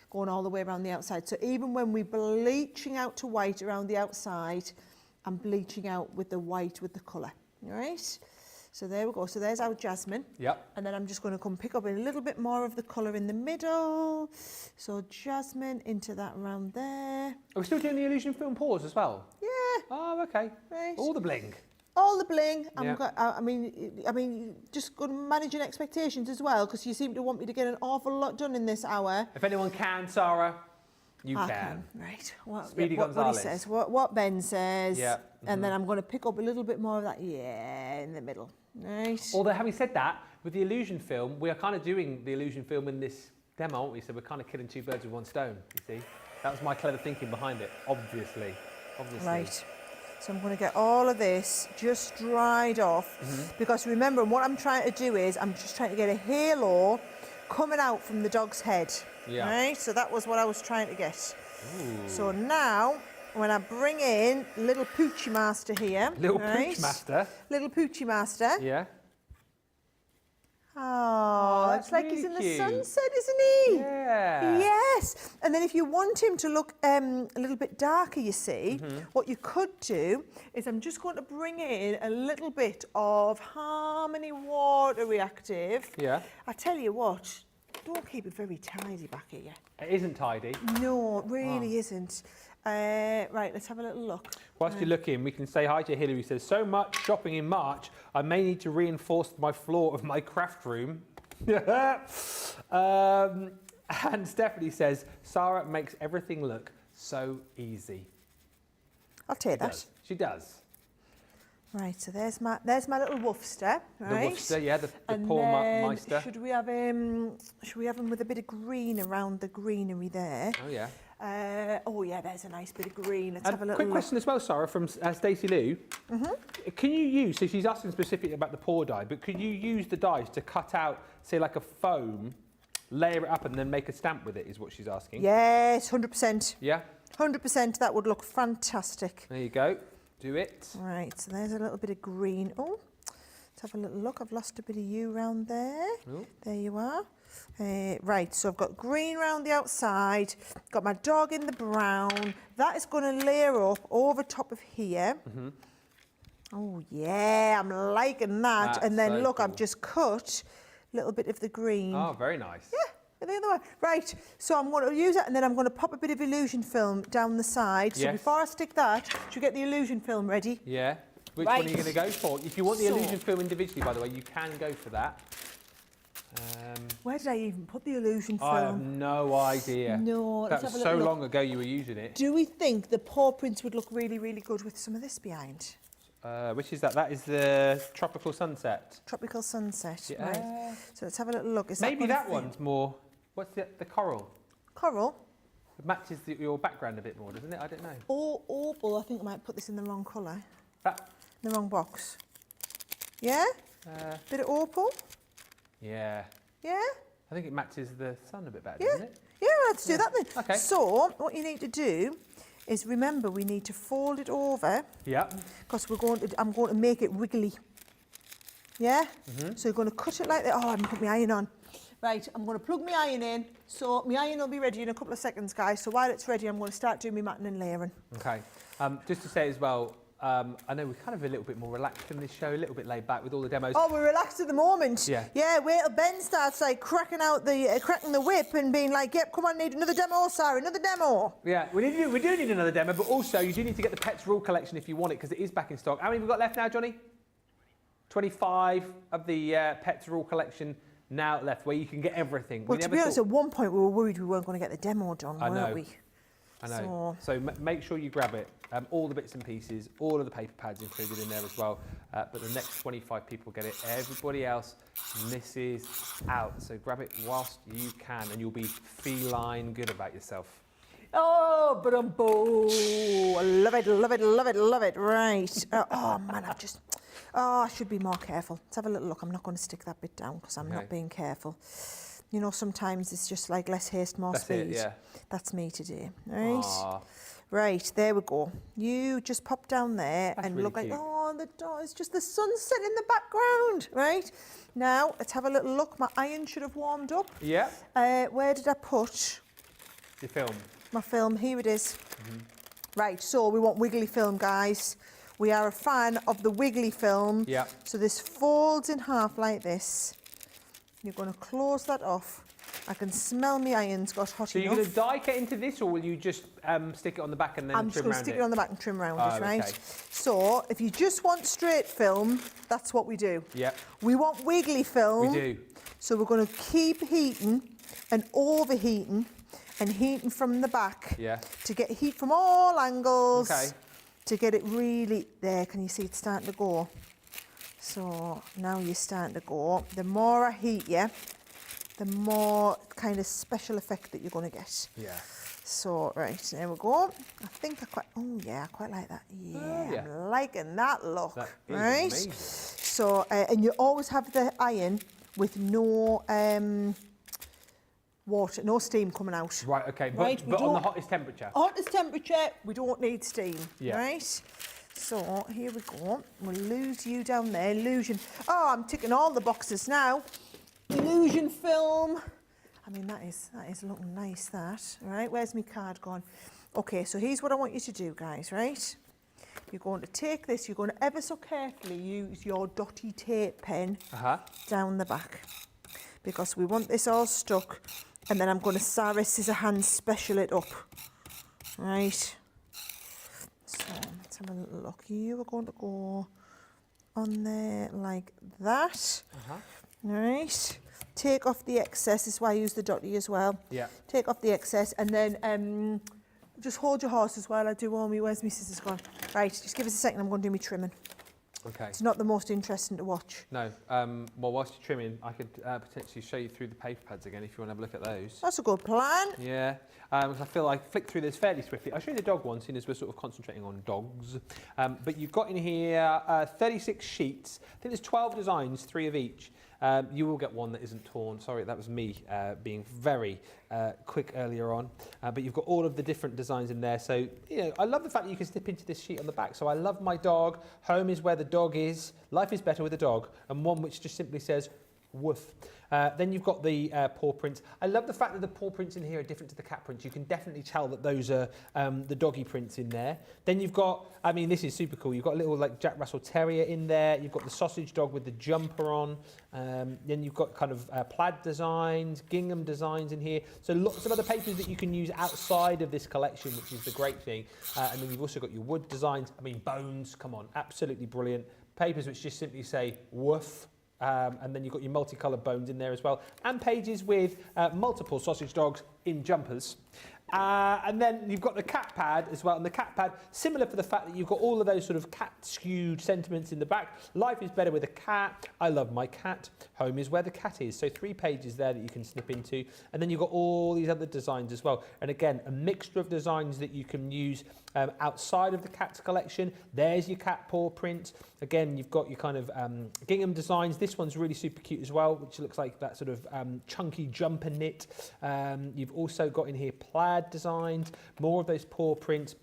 going all the way around the outside. So even when we're bleaching out to white around the outside, I'm bleaching out with the white with the colour. All right? So there we go. So there's our jasmine. Yep. And then I'm just going to come pick up a little bit more of the colour in the middle. So jasmine into that round there. Are we still doing the illusion film pause as well? Yeah. Oh, okay. Right. All the bling. All the bling. Yeah. I mean, just good managing expectations as well, because you seem to want me to get an awful lot done in this hour. If anyone can, Sarah, you I can. Right. Speedy what he Gonzalez. says, what Ben says. Yeah. And then I'm going to pick up a little bit more of that, in the middle. Right. Although, having said that, with the illusion film, we are kind of doing the illusion film in this demo, aren't we? So we're kind of killing two birds with one stone, you see? That was my clever thinking behind it, obviously. Right. So I'm going to get all of this just dried off, because remember, what I'm trying to do is I'm just trying to get a halo coming out from the dog's head. Yeah. Right? So that was what I was trying to get. Ooh. So now, when I bring in little Poochie Master here. Little Pooch Master. Little Poochie Master. Yeah. Oh, that's it's like really he's in the cute. sunset, isn't he? Yeah. Yes. And then if you want him to look a little bit darker, you see, what you could do is I'm just going to bring in a little bit of Harmony Water Reactive. Yeah. I tell you what, don't keep it very tidy back here. It isn't tidy. No, it really isn't. Right, let's have a little look. Whilst you're looking, we can say hi to Hilary, who says, so much shopping in March, I may need to reinforce my floor of my craft room. And Stephanie says, Sarah makes everything look so easy. I'll take that. She does. Right, so there's my little woofster, right? The woofster, yeah, the And poor then Meister. should we have him with a bit of green around the greenery there? Oh, yeah. Oh yeah, there's a nice bit of green. Let's have a little quick look. question as well, Sarah, from Stacey Lou. Can you use, so she's asking specifically about the pour dye, but could you use the dyes to cut out, say, like a foam, layer it up and then make a stamp with it, is what she's asking? Yes, 100%. Yeah? 100%, that would look fantastic. There you go. Do it. Right, so there's a little bit of green. Oh, let's have a little look. I've lost a bit of you round there. Ooh. There you are. Right, so I've got green round the outside, got my dog in the brown. That is going to layer up over top of here. Oh yeah, I'm liking that. That's and then so look, cool. I've just cut a little bit of the green. Oh, very nice. Yeah, the other way. Right, so I'm going to use it and then I'm going to pop a bit of illusion film down the side. So Yes. before I stick that, should we get the illusion film ready? Yeah. Which one are you Right. going to go for? If you want the So- illusion film individually, by the way, you can go for that. Where did I even put the illusion film? I have no idea. No, That let's was have a so little look. long ago you were using it. Do we think the paw prints would look really, really good with some of this behind? Which is that? That is the Tropical Sunset. Tropical Sunset. Yeah. Right. So let's have a little look. Is Maybe gonna that fit? one's more, what's the coral? Coral. It matches your background a bit more, doesn't it? I don't know. Or opal. I think I might put this in the wrong colour. That, In the wrong box. Yeah? Bit of opal? yeah. Yeah? I think it matches the sun a bit better, Yeah. doesn't it? Yeah, let's do that then. Okay. So, what you need to do is remember we need to fold it over Yeah. because I'm going to make it wiggly. Yeah? So you're going to cut it like that. Oh, I haven't put my iron on. Right, I'm going to plug my iron in. So my iron will be ready in a couple of seconds, guys. So while it's ready, I'm going to start doing my matting and layering. Okay. Just to say as well, I know we're kind of a little bit more relaxed in this show, a little bit laid back with all the demos. Oh, we're relaxed at the moment. Yeah. Yeah, wait till Ben starts like cracking the whip and being like, yep, come on, need another demo, Sarah, another demo. Yeah, we do need another demo, but also you do need to get the Pets Rule collection if you want it, because it is back in stock. How many have we got left now, Johnny? 25 of the Pets Rule collection now left, where you can get everything. Well, to be honest, at one point we were worried we weren't going to get the demo done, weren't we? I know. So make sure you grab it. All the bits and pieces, all of the paper pads included in there as well. But the next 25 people get it. Everybody else misses out. So grab it whilst you can, and you'll be feline good about yourself. Oh, but I love it, love it, love it, love it. Right. Oh, man, I should be more careful. Let's have a little look. I'm not going to stick that bit down because I'm not being careful. You know, sometimes it's just like less haste, more speed. It, yeah. That's me today. Right. Aww. Right, there we go. You just pop down there and really look cute. like, oh, it's just the sunset in the background. Right. Now, let's have a little look. My iron should have warmed up. Yeah. Where did I put The film. my film? Here it is. Right, so we want wiggly film, guys. We are a fan of the wiggly film. Yeah. So this folds in half like this. You're going to close that off. I can smell my irons got hot So enough. you're going to die cut into this, or will you just stick it on the back and then I'm just trim going to around stick it? it on the back and trim around it, right? Okay. So if you just want straight film, that's what we do. Yeah. We want wiggly film. We do. So we're going to keep heating and overheating and heating from the back to get heat from all angles. Okay. To get it really there. Can you see it's starting to go? So now you're starting to go. The more I heat you, the more kind of special effect that you're going to get. Yeah. So, right, there we go. I think I quite like that. Yeah, I'm liking that look. That is right? amazing. So, and you always have the iron with no water, no steam coming out. Right, okay, Right, but on the hottest temperature. Hottest temperature, we don't need steam, Yeah. right? So, here we go. We'll lose you down there. Illusion. Oh, I'm ticking all the boxes now. Illusion film. I mean, that is looking nice, that. Right, where's my card gone? Okay, so here's what I want you to do, guys, right? You're going to take this, you're going to ever so carefully use your dotty tape pen down the back, because we want this all stuck, and then I'm going to Sarah scissor hand special it up. Right. So, let's have a little look. You are going to go on there like that. Right. Take off the excess. This is why I use the dotty as well. Yeah. Take off the excess, and then just hold your horses while I do all my... Where's my scissors gone? Right, just give us a second. I'm going to do my trimming. Okay. It's not the most interesting to watch. No. Well, whilst you're trimming, I could potentially show you through the paper pads again if you want to have a look at those. That's a good plan. Yeah. Because I feel like I flicked through this fairly swiftly. I'll show you the dog one, seeing as we're sort of concentrating on dogs. But you've got in here 36 sheets. I think there's 12 designs, 3 of each. You will get one that isn't torn. Sorry, that was me being very quick earlier on. But you've got all of the different designs in there. So, you know, I love the fact that you can snip into this sheet on the back. So I love my dog. Home is where the dog is. Life is better with a dog. And one which just simply says, woof. Then you've got the paw prints. I love the fact that the paw prints in here are different to the cat prints. You can definitely tell that those are the doggy prints in there. Then you've got, I mean, this is super cool. You've got a little like Jack Russell Terrier in there. You've got the sausage dog with the jumper on. Then you've got kind of plaid designs, gingham designs in here. So lots of other papers that you can use outside of this collection, which is the great thing. And then you've also got your wood designs. I mean, bones, come on, absolutely brilliant. Papers which just simply say woof. And then you've got your multicoloured bones in there as well, and pages with multiple sausage dogs in jumpers. And then you've got the cat pad as well, and the cat pad, similar for the fact that you've got all of those sort of cat-skewed sentiments in the back. Life is better with a cat. I love my cat. Home is where the cat is. So 3 pages there that you can snip into. And then you've got all these other designs as well. And again, a mixture of designs that you can use outside of the cat's collection. There's your cat paw print. Again, you've got your kind of gingham designs. This one's really super cute as well, which looks like that sort of chunky jumper knit. You've also got in here plaid designs, more of those paw prints.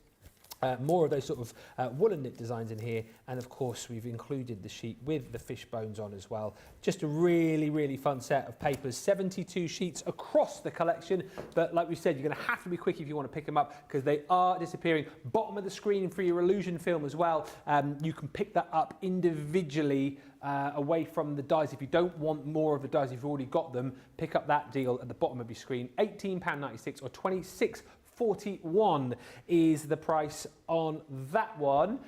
More of those sort of woolen knit designs in here, and of course we've included the sheet with the fish bones on as well. Just a really, really fun set of papers. 72 sheets across the collection, but like we said, you're going to have to be quick if you want to pick them up because they are disappearing. Bottom of the screen for your illusion film as well. You can pick that up individually away from the dies. If you don't want more of the dies, if you've already got them, pick up that deal at the bottom of your screen. £18.96 or £26.41 is the price on that one.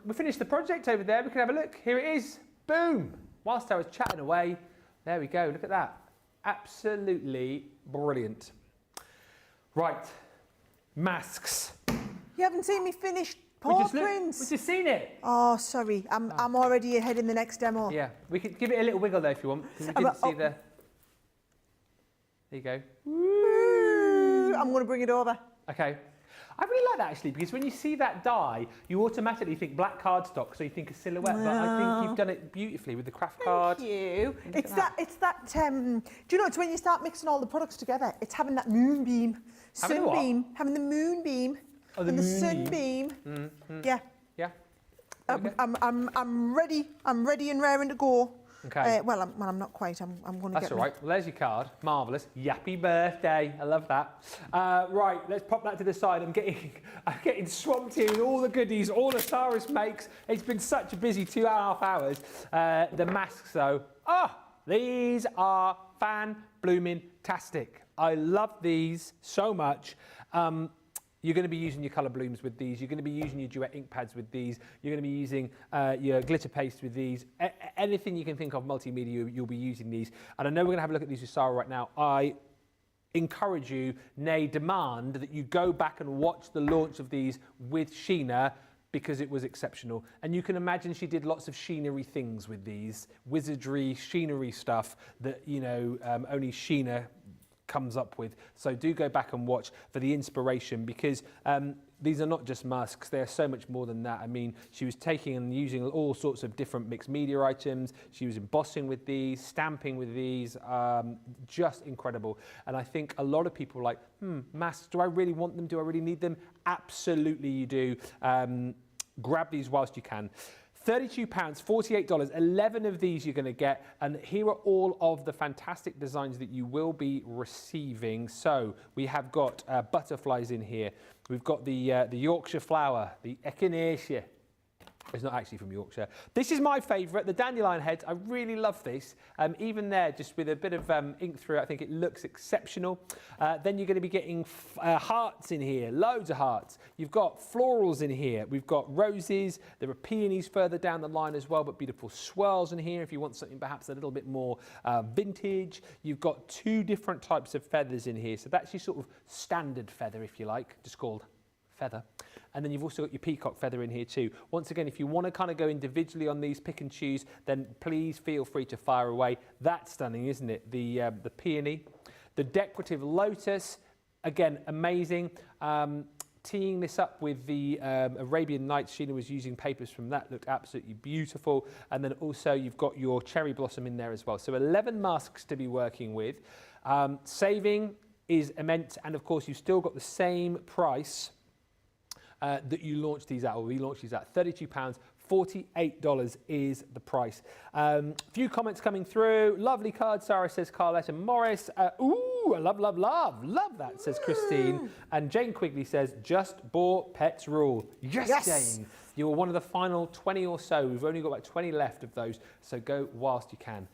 We finished the project over there. We can have a look. Here it is. Boom. Whilst I was chatting away, there we go. Look at that. Absolutely brilliant. Right. Masks. You haven't seen me finish paw prints? We've just seen it. Oh, sorry. I'm already ahead in the next demo. Yeah. We could give it a little wiggle though if you want. Because we didn't see the... There you go. Woo! I'm going to bring it over. Okay. I really like that actually because when you see that die, you automatically think black cardstock, so you think a silhouette. But I think you've done it beautifully with the craft card. Thank you. It's that. Do you know? It's when you start mixing all the products together. It's having that moonbeam, sunbeam, having the moonbeam, oh, the and the moonbeam. sunbeam. Yeah. Yeah. I'm ready. I'm ready and raring to go. Okay. Well, I'm not quite. I'm going to get. That's all right. Well, there's your card. Marvellous. Yappy birthday. I love that. Right, let's pop that to the side. I'm getting swamped here with all the goodies, all the Sara's makes. It's been such a busy 2.5 hours. The masks, though. These are fan-blooming-tastic. I love these so much. You're going to be using your colour blooms with these. You're going to be using your duet ink pads with these. You're going to be using your glitter paste with these. Anything you can think of multimedia, you'll be using these. And I know we're going to have a look at these with Sara right now. I encourage you, nay, demand that you go back and watch the launch of these with Sheena because it was exceptional. And you can imagine she did lots of Sheenery things with these, wizardry, Sheenery stuff that, you know, only Sheena comes up with. So do go back and watch for the inspiration because these are not just masks, they are so much more than that. I mean, she was taking and using all sorts of different mixed media items. She was embossing with these, stamping with these, just incredible. And I think a lot of people are like, masks, do I really want them? Do I really need them? Absolutely you do. Grab these whilst you can. £32, $48, 11 of these you're going to get, and here are all of the fantastic designs that you will be receiving. So we have got butterflies in here. We've got the Yorkshire flower, the echinacea. It's not actually from Yorkshire. This is my favourite, the dandelion heads. I really love this. Even there, just with a bit of ink through it, I think it looks exceptional. Then you're going to be getting hearts in here, loads of hearts. You've got florals in here. We've got roses. There are peonies further down the line as well, but beautiful swirls in here if you want something perhaps a little bit more vintage. You've got 2 different types of feathers in here. So that's your sort of standard feather, if you like, just called feather. And then you've also got your peacock feather in here too. Once again, if you want to kind of go individually on these, pick and choose, then please feel free to fire away. That's stunning, isn't it? The peony. The decorative lotus, again, amazing. Teeing this up with the Arabian Nights, Sheena was using papers from that, looked absolutely beautiful. And then also you've got your cherry blossom in there as well. So 11 masks to be working with. Saving is immense, and of course you've still got the same price that you launched these at, or we launched these at, £32, $48 is the price. Few comments coming through. Lovely card, Sara says Carletta Morris. Ooh, I love that, says Christine. And Jane Quigley says, just bought Pets Rule. Yes, Jane. You were one of the final 20 or so. We've only got about 20 left of those, so go whilst you can.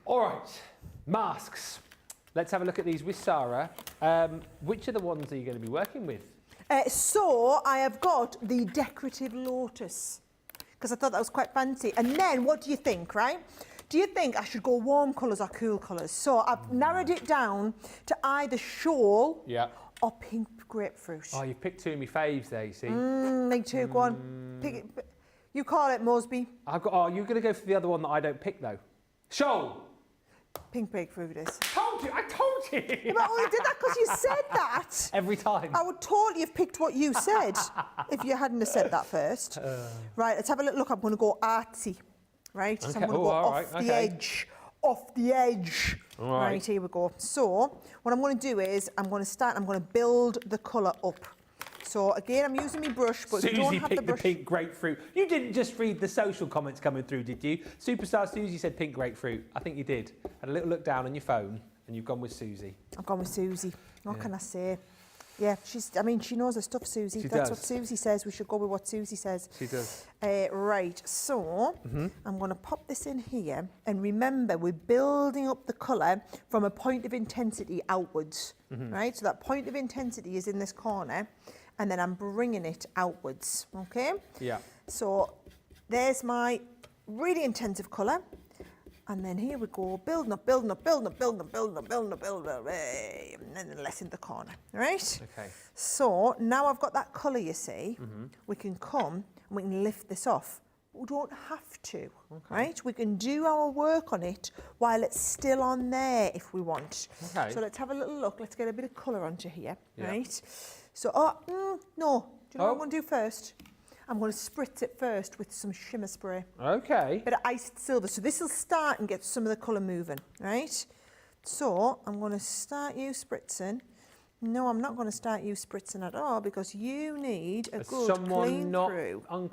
All right, masks. Let's have a look at these with Sara. Which are the ones are you going to be working with? So I have got the decorative lotus because I thought that was quite fancy. And then what do you think, right? Do you think I should go warm colours or cool colours? So I've narrowed it down to either shawl or pink grapefruit. Oh, you've picked 2 of my faves there, you see. Me too, go on. Pick it. You call it, Moseby. I've got. Oh, you're going to go for the other one that I don't pick, though. Shawl. Pink grapefruit it is. I told you. Yeah, but I only did that because you said that. Every time. I would totally have picked what you said if you hadn't have said that first. Right, let's have a little look. I'm going to go artsy. Right, so I'm going to go off the edge. Off the edge. All right. Right, here we go. So what I'm going to do is I'm going to build the colour up. so again, I'm using my brush, but if you don't Susie have picked the brush. pink grapefruit. You didn't just read the social comments coming through, did you? Superstar Susie said pink grapefruit. I think you did. Had a little look down on your phone and you've gone with Susie. I've gone with Susie. What can I say? Yeah, I mean, she knows her stuff, Susie. That's what Susie says. We should go with what Susie says. She does. Right, so I'm going to pop this in here. And remember, we're building up the colour from a point of intensity outwards, right? So that point of intensity is in this corner, and then I'm bringing it outwards, okay? Yeah. So there's my really intensive colour. And then here we go, building up, building up, building up, building up, building up, building up, building up, and then less in the corner, right? Okay. So now I've got that colour, you see, we can come and we can lift this off. We don't have to, right? We can do our work on it while it's still on there if we want. Okay. So let's have a little look. Let's get a bit of colour onto here, Yeah. right? So, no. Do you know what I'm going to do first? I'm going to spritz it first with some shimmer spray. Okay. Bit of iced silver. So this will start and get some of the colour moving, right? So I'm going to start you spritzing. No, I'm not going to start you spritzing at all because you need a good clean through. Oh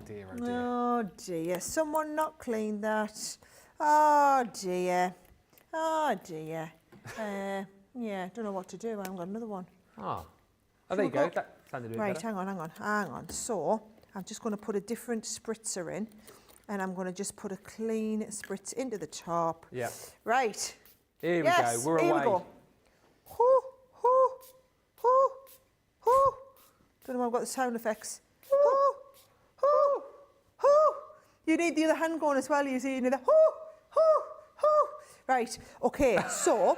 dear, oh dear. Oh dear, someone not cleaned that. Oh dear. Oh dear. Yeah, don't know what to do. I haven't got another one. Oh, there you go. That sounded a bit Right, better. hang on. So I'm just going to put a different spritzer in, and I'm going to just put a clean spritz into the top. Yeah. Right. Here we go. We're here away. we go. Hoo, hoo, hoo, hoo. Don't know if I've got the sound effects. Hoo, hoo, hoo. You need the other hand going as well. You see, you need the hoo, hoo, hoo. Right. Okay. So.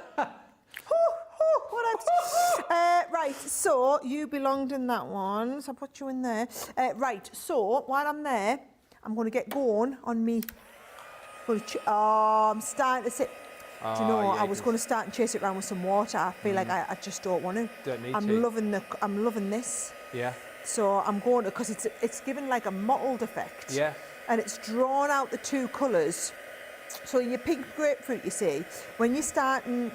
Right, so you belonged in that one, so I'll put you in there. Right, so while I'm there, I'm going to get going on me. I'm starting to sit. Do you know, yeah, I was going to start and chase it around with some water. I feel like I just don't want to. Don't need I'm to. I'm loving this. Yeah. So I'm going to, because it's given like a mottled effect. Yeah. And it's drawn out the two colours. So your pink grapefruit, you see, when you start and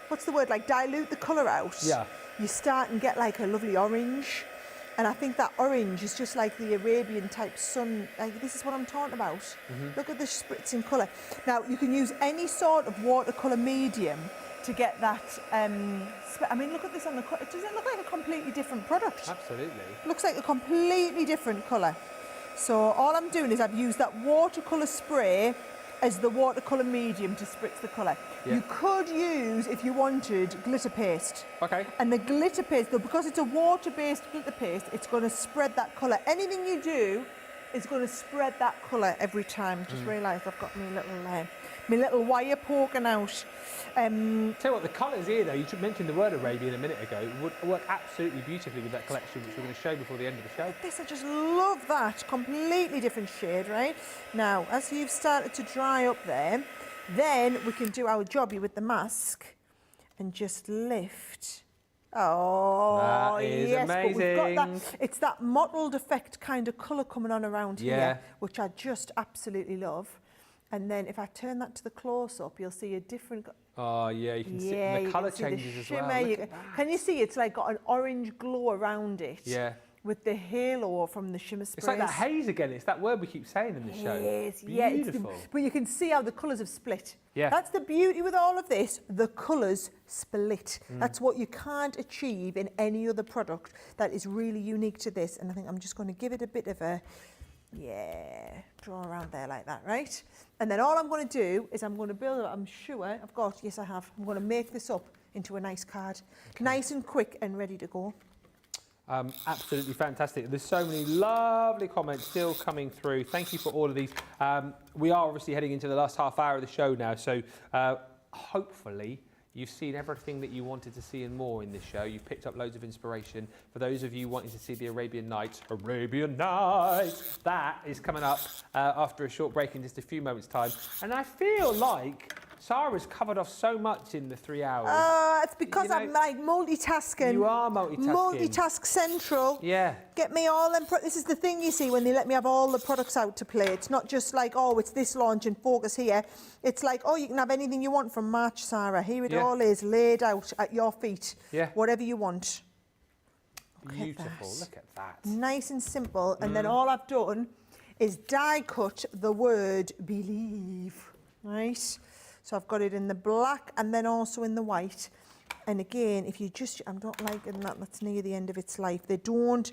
what's the word, like dilute the colour out, Yeah. you start and get like a lovely orange. And I think that orange is just like the Arabian type sun. Like, this is what I'm talking about. Look at the spritzing colour. Now, you can use any sort of watercolour medium to get that. I mean, look at this on the colour. Does it look like a completely different product? Absolutely. Looks like a completely different colour. So all I'm doing is I've used that watercolour spray as the watercolour medium to spritz the colour. Yeah. You could use, if you wanted, glitter paste. Okay. And the glitter paste, though, because it's a water-based glitter paste, it's going to spread that colour. Anything you do is going to spread that colour every time. Just realised I've got my little wire poking out. Tell you what, the colours here, though, you mentioned the word Arabian a minute ago, would work absolutely beautifully with that collection, which we're going to show before the end of the show. This, I just love that. Completely different shade, right? Now, as you've started to dry up there, then we can do our jobby with the mask and just lift. Oh, That is yes, but we've got amazing. that. It's that mottled effect kind of colour coming on around Yeah. here, which I just absolutely love. And then if I turn that to the close-up, you'll see a different... Oh, yeah, you can see Yeah, the you colour can see the changes as well. shimmer. Look at that. Can you see it's like got an orange glow around it? Yeah. With the halo from the shimmer sprays. It's like that haze again. It's that word we keep saying in the show. Yes, yeah, Beautiful. but you can see how the colours have split. Yeah. That's the beauty with all of this. The colours split. That's what you can't achieve in any other product that is really unique to this. And I think I'm just going to give it a bit of a, draw around there like that, right? And then all I'm going to do is I'm going to build it. I'm sure yes I have. I'm going to make this up into a nice card. Okay. Nice and quick and ready to go. Absolutely fantastic. There's so many lovely comments still coming through. Thank you for all of these. We are obviously heading into the last half hour of the show now, so hopefully you've seen everything that you wanted to see and more in this show. You've picked up loads of inspiration. For those of you wanting to see the Arabian Nights, that is coming up after a short break in just a few moments' time. And I feel like Sara's covered off so much in the 3 hours. It's because I'm like multitasking. You are multitasking. Multitask central. Yeah. Get me all them. This is the thing, you see, when they let me have all the products out to play. It's not just like, oh, it's this launch and focus here. It's like, oh, you can have anything you want from March, Sara. Here it all is, laid out at your feet. Yeah. Whatever you want. Beautiful. Look at that. Nice and simple. And then all I've done is die cut the word believe, right? So I've got it in the black and then also in the white. And again, if you just, I'm not liking that, that's near the end of its life. They don't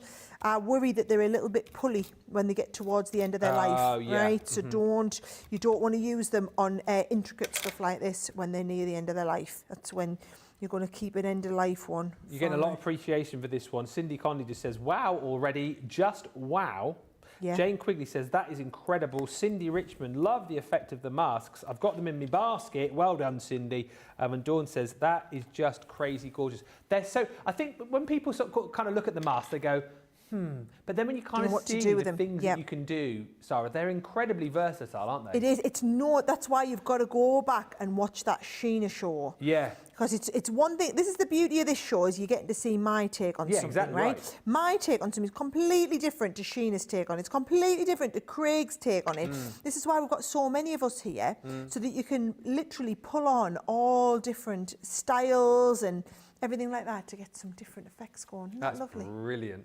worry that they're a little bit pulley when they get towards the end of their life, right? So you don't want to use them on intricate stuff like this when they're near the end of their life. That's when you're going to keep an end of life one. You're getting a lot of appreciation for this one. Cindy Conley just says, wow already, just wow. Yeah. Jane Quigley says, that is incredible. Cindy Richmond, love the effect of the masks. I've got them in my basket. Well done, Cindy. And Dawn says, that is just crazy gorgeous. They're so, I think when people kind of look at the mask, they go, But then when you kind of see the things that you can do, Sarah, they're incredibly versatile, aren't they? It is. It's not. That's why you've got to go back and watch that Sheena show. Yeah. Because it's one thing. This is the beauty of this show, is you get to see my take on something, exactly right? My take on something is completely different to Sheena's take on it. It's completely different to Craig's take on it. This is why we've got so many of us here, so that you can literally pull on all different styles and everything like that to get some different effects going. Isn't that lovely? That's brilliant.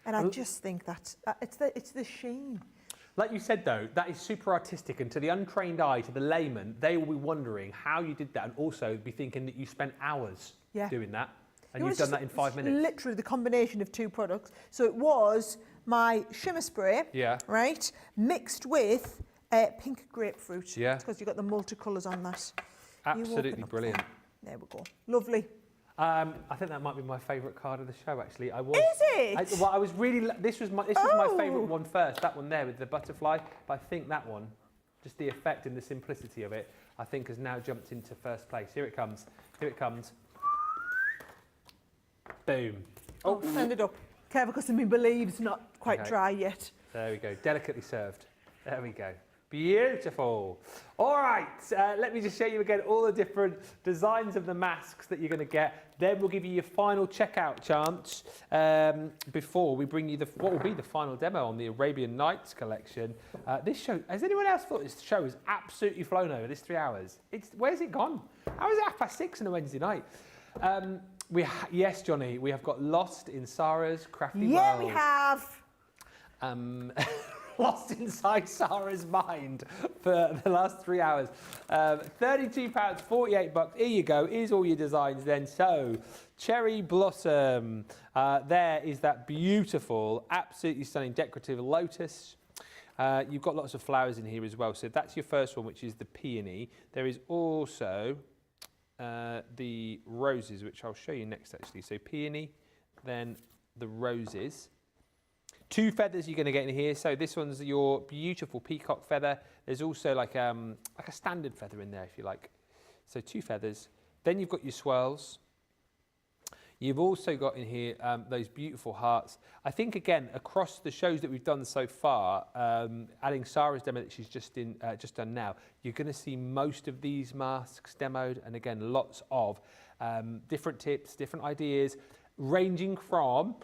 And I just think that it's the sheen. Like you said, though, that is super artistic, and to the untrained eye, to the layman, they will be wondering how you did that, and also be thinking that you spent hours doing that, and you've done that in 5 minutes. Literally the combination of two products. So it was my shimmer spray, right, mixed with pink grapefruit. Yeah. Because you've got the multicolours on that. Absolutely brilliant. There we go. Lovely. I think that might be my favourite card of the show. Actually, I was. Is it? I was really. This was my favourite one first. That one there with the butterfly. But I think that one, just the effect and the simplicity of it, I think has now jumped into first place. Here it comes. Here it comes. Boom. Oh, send it up. Careful, because my believe's not quite dry yet. There we go. Delicately served. There we go. Beautiful. All right, let me just show you again all the different designs of the masks that you're going to get. Then we'll give you your final checkout chance before we bring you what will be the final demo on the Arabian Nights collection. This show, has anyone else thought this show has absolutely flown over this 3 hours? Where's it gone? How is it 6:30 on a Wednesday night? Yes, Johnny, we have got lost in Sarah's crafty world. Yeah, we have. Lost inside Sarah's mind for the last 3 hours. £32, $48. Here you go. Here's all your designs then. So, Cherry Blossom. There is that beautiful, absolutely stunning decorative lotus. You've got lots of flowers in here as well. So that's your first one, which is the peony. There is also the roses, which I'll show you next actually. So peony, then the roses. 2 feathers you're going to get in here. So this one's your beautiful peacock feather. There's also like a standard feather in there, if you like. So 2 feathers. Then you've got your swirls. You've also got in here those beautiful hearts. I think, again, across the shows that we've done so far, adding Sarah's demo that she's just done now, you're going to see most of these masks demoed. And again, lots of different tips, different ideas, ranging from,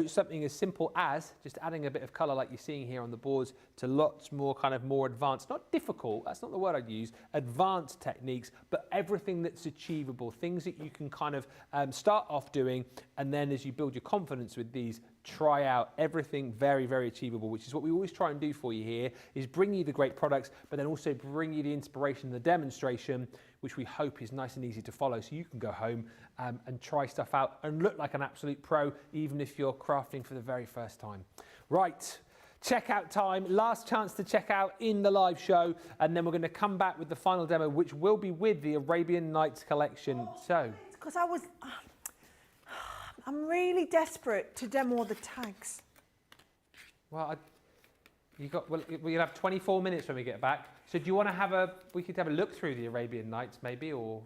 something as simple as just adding a bit of colour like you're seeing here on the boards to lots more more advanced, not difficult, that's not the word I'd use, advanced techniques, but everything that's achievable, things that you can start off doing, and then as you build your confidence with these, try out everything very, very achievable, which is what we always try and do for you here, is bring you the great products, but then also bring you the inspiration and the demonstration, which we hope is nice and easy to follow, so you can go home and try stuff out and look like an absolute pro, even if you're crafting for the very first time. Right, checkout time, last chance to check out in the live show, and then we're going to come back with the final demo, which will be with the Arabian Nights collection. So, because I'm really desperate to demo the tags. Well, we'll have 24 minutes when we get back. So do you want to we could have a look through the Arabian Nights maybe, or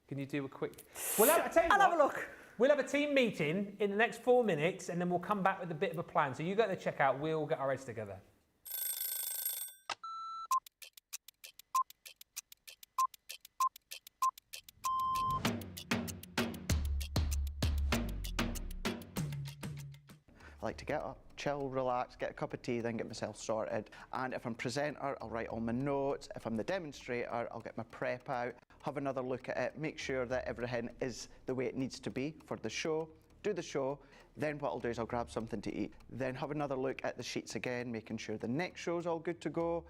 can you do a quick... I'll have a look. We'll have a team meeting in the next 4 minutes, and then we'll come back with a bit of a plan. So you go to the checkout, we'll get our heads together. I like to get up, chill, relax, get a cup of tea, then get myself sorted. And if I'm presenter, I'll write all my notes. If I'm the demonstrator, I'll get my prep out, have another look at it, make sure that everything is the way it needs to be for the show. do the show, then what I'll do is I'll grab something to eat, then have another look at the sheets again, making sure the next show's all good to go.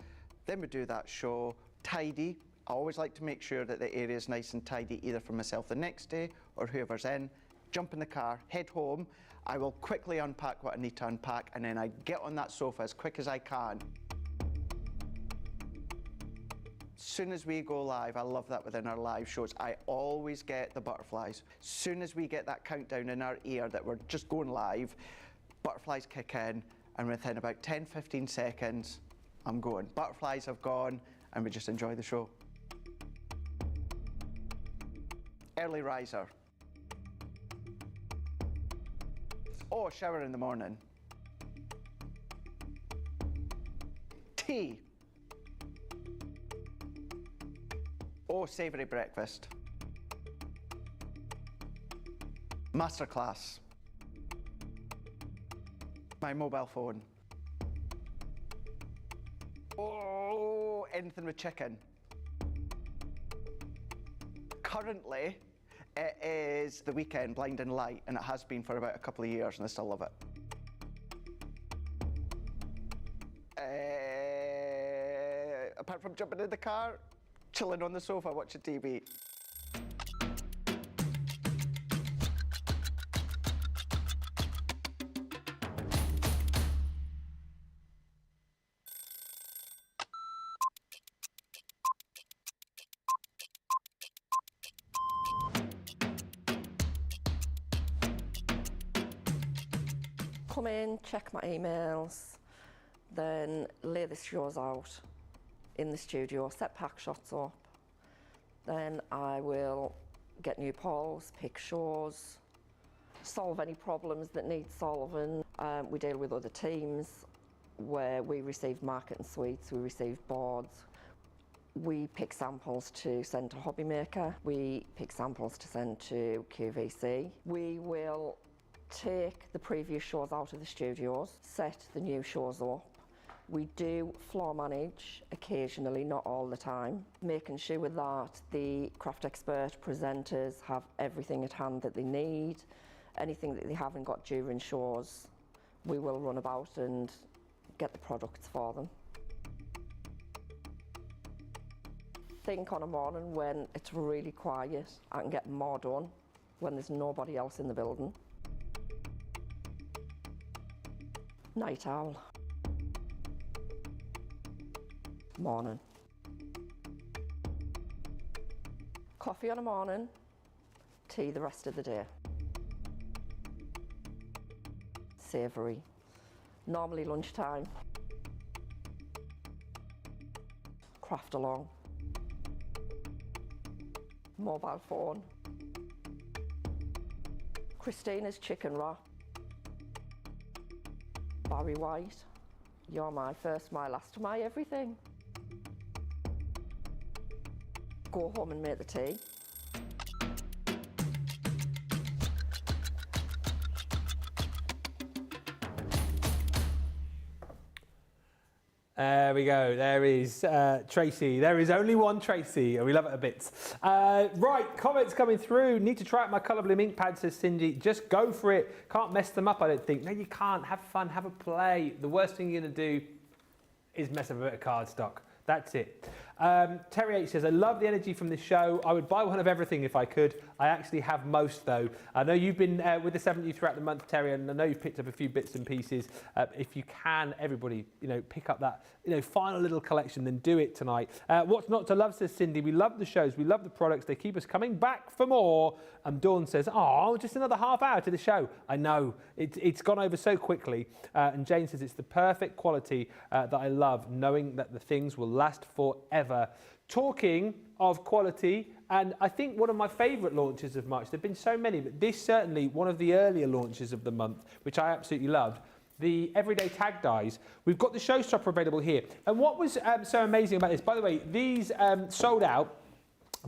Then we do that show, tidy. I always like to make sure that the area is nice and tidy, either for myself the next day or whoever's in. Jump in the car, head home. I will quickly unpack what I need to unpack, and then I get on that sofa as quick as I can. As soon as we go live, I love that within our live shows, I always get the butterflies. As soon as we get that countdown in our ear that we're just going live, butterflies kick in, and within about 10-15 seconds, I'm going. Butterflies have gone, and we just enjoy the show. Early riser. Oh, shower in the morning. Tea. Oh, savoury breakfast. Masterclass. My mobile phone. Oh, anything with chicken. Currently, it is the weekend, Blinding Light, and it has been for about a couple of years, and I still love it. Apart from jumping in the car, chilling on the sofa, watching TV. Come in, check my emails, then lay the shows out in the studio, set pack shots up. Then I will get new polls, pick shows, solve any problems that need solving. We deal with other teams where we receive marketing suites, we receive boards. We pick samples to send to Hobby Maker. We pick samples to send to QVC. We will take the previous shows out of the studios, set the new shows up. We do floor manage occasionally, not all the time, making sure that the craft expert presenters have everything at hand that they need. Anything that they haven't got during shows, we will run about and get the products for them. Think on a morning when it's really quiet, I can get more done when there's nobody else in the building. Night owl. Morning. Coffee on a morning, tea the rest of the day. Savoury. Normally lunchtime. Craft along. Mobile phone. Christina's chicken wrap. Barry White, you're my first, my last, my everything. Go home and make the tea. There we go. There is Tracy. There is only one Tracy, and we love it a bit. Right, comments coming through. Need to try out my colour bloom ink pad, says Cindy. Just go for it. Can't mess them up, I don't think. No, you can't. Have fun. Have a play. The worst thing you're going to do is mess up a bit of cardstock. That's it. Terry H says, I love the energy from this show. I would buy one of everything if I could. I actually have most, though. I know you've been with the 7th throughout the month, Terry, and I know you've picked up a few bits and pieces. If you can, everybody, pick up that, final little collection, then do it tonight. What's not to love, says Cindy. We love the shows. We love the products. They keep us coming back for more. Dawn says, oh, just another half hour to the show. I know. It's gone over so quickly. And Jane says, it's the perfect quality that I love, knowing that the things will last forever. Talking of quality, and I think one of my favourite launches of March, there have been so many, but this certainly one of the earlier launches of the month, which I absolutely loved, the Everyday Tag Dies. We've got the showstopper available here. And what was so amazing about this, by the way, these sold out,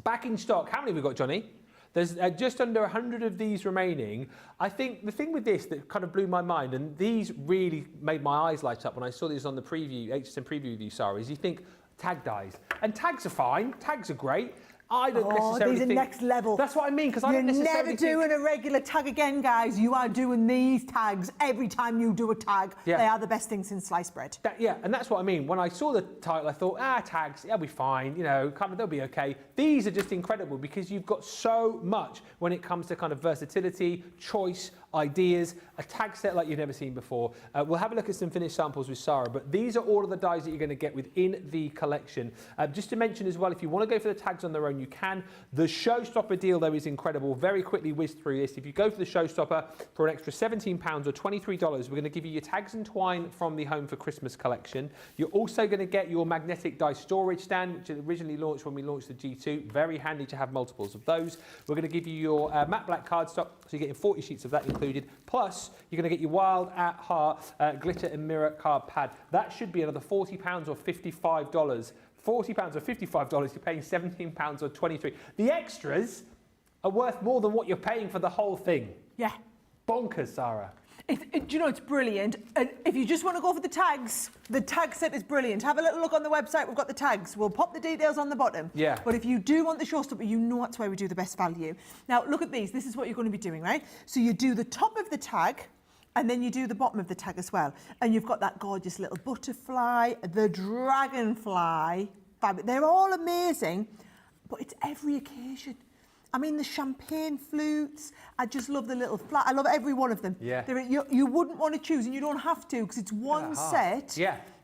back in stock. How many have we got, Johnny? There's just under 100 of these remaining. I think the thing with this that kind of blew my mind, and these really made my eyes light up when I saw these on the preview, HSN preview of you, Sara, is you think, tag dies. And tags are fine, tags are great. I don't necessarily these are think... next level. That's what I mean, because I don't necessarily You're never doing a regular tag again, guys. You are doing these tags every time you do a tag. Yeah. They are the best things in sliced bread. Yeah, and that's what I mean. When I saw the title, I thought, tags, they'll be fine, you know, kind of, they'll be okay. These are just incredible because you've got so much when it comes to kind of versatility, choice, ideas, a tag set like you've never seen before. We'll have a look at some finished samples with Sara, but these are all of the dies that you're going to get within the collection. Just to mention as well, if you want to go for the tags on their own, you can. The Showstopper deal, though, is incredible. Very quickly whiz through this. If you go for the Showstopper for an extra £17 or $23, we're going to give you your tags and twine from the Home for Christmas collection. You're also going to get your magnetic die storage stand, which originally launched when we launched the G2. Very handy to have multiples of those. We're going to give you your matte black cardstock, so you're getting 40 sheets of that included. Plus, you're going to get your Wild at Heart glitter and mirror card pad. That should be another £40 or $55. £40 or $55, you're paying £17 or $23. The extras are worth more than what you're paying for the whole thing. Yeah. Bonkers, Sara. Do you know, it's brilliant. And if you just want to go for the tag set is brilliant. Have a little look on the website. We've got the tags. We'll pop the details on the bottom. Yeah. But if you do want the Showstopper, you know that's where we do the best value. Now, look at these. This is what you're going to be doing, right? So you do the top of the tag, and then you do the bottom of the tag as well. And you've got that gorgeous little butterfly, the dragonfly. They're all amazing, but it's every occasion. I mean, the champagne flutes, I just love the little flat. I love every one of them. Yeah. You wouldn't want to choose, and you don't have to, because it's one set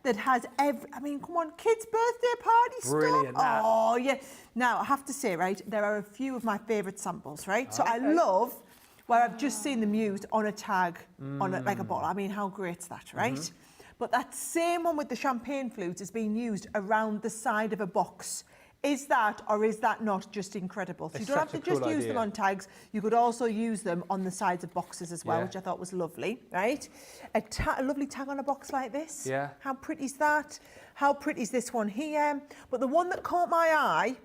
that has every... I mean, come on, kids' birthday party Brilliant, stuff. that. Oh, yeah. Now, I have to say, right, there are a few of my favourite samples, right? So I love where I've just seen them used on a tag, like a bottle. I mean, how great's that, right? But that same one with the champagne flutes is being used around the side of a box. Is that or is that not just incredible? So you don't have to just use them on tags. You could also use them on the sides of boxes as well, which I thought was lovely, right? A lovely tag on a box like this. Yeah. How pretty is that? How pretty is this one here? But the one that caught my eye,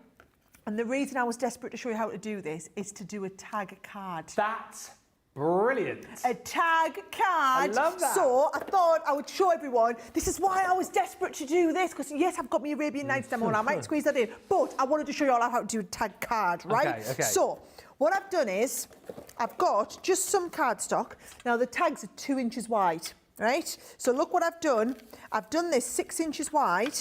and the reason I was desperate to show you how to do this, is to do a tag card. That's brilliant. A tag card. I love that. So I thought I would show everyone. This is why I was desperate to do this, because yes, I've got my Arabian Nights demo and I might squeeze that in, but I wanted to show you all how to do a tag card, right? Okay. So what I've done is I've got just some cardstock. Now the tags are 2 inches wide, right? So look what I've done. I've done this 6 inches wide,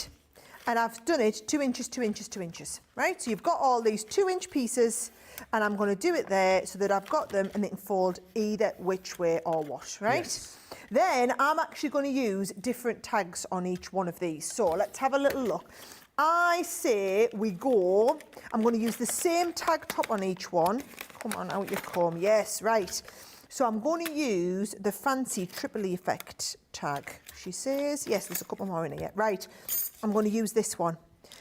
and I've done it 2 inches, 2 inches, 2 inches, right? So you've got all these 2-inch pieces, and I'm going to do it there so that I've got them and they can fold either which way or what, right? Yes. Then I'm actually going to use different tags on each one of these. So let's have a little look. I say we go, I'm going to use the same tag top on each one. Come on, out you come. Yes, right. So I'm going to use the fancy Tripoli effect tag. She says, yes, there's a couple more in here. Right, I'm going to use this one.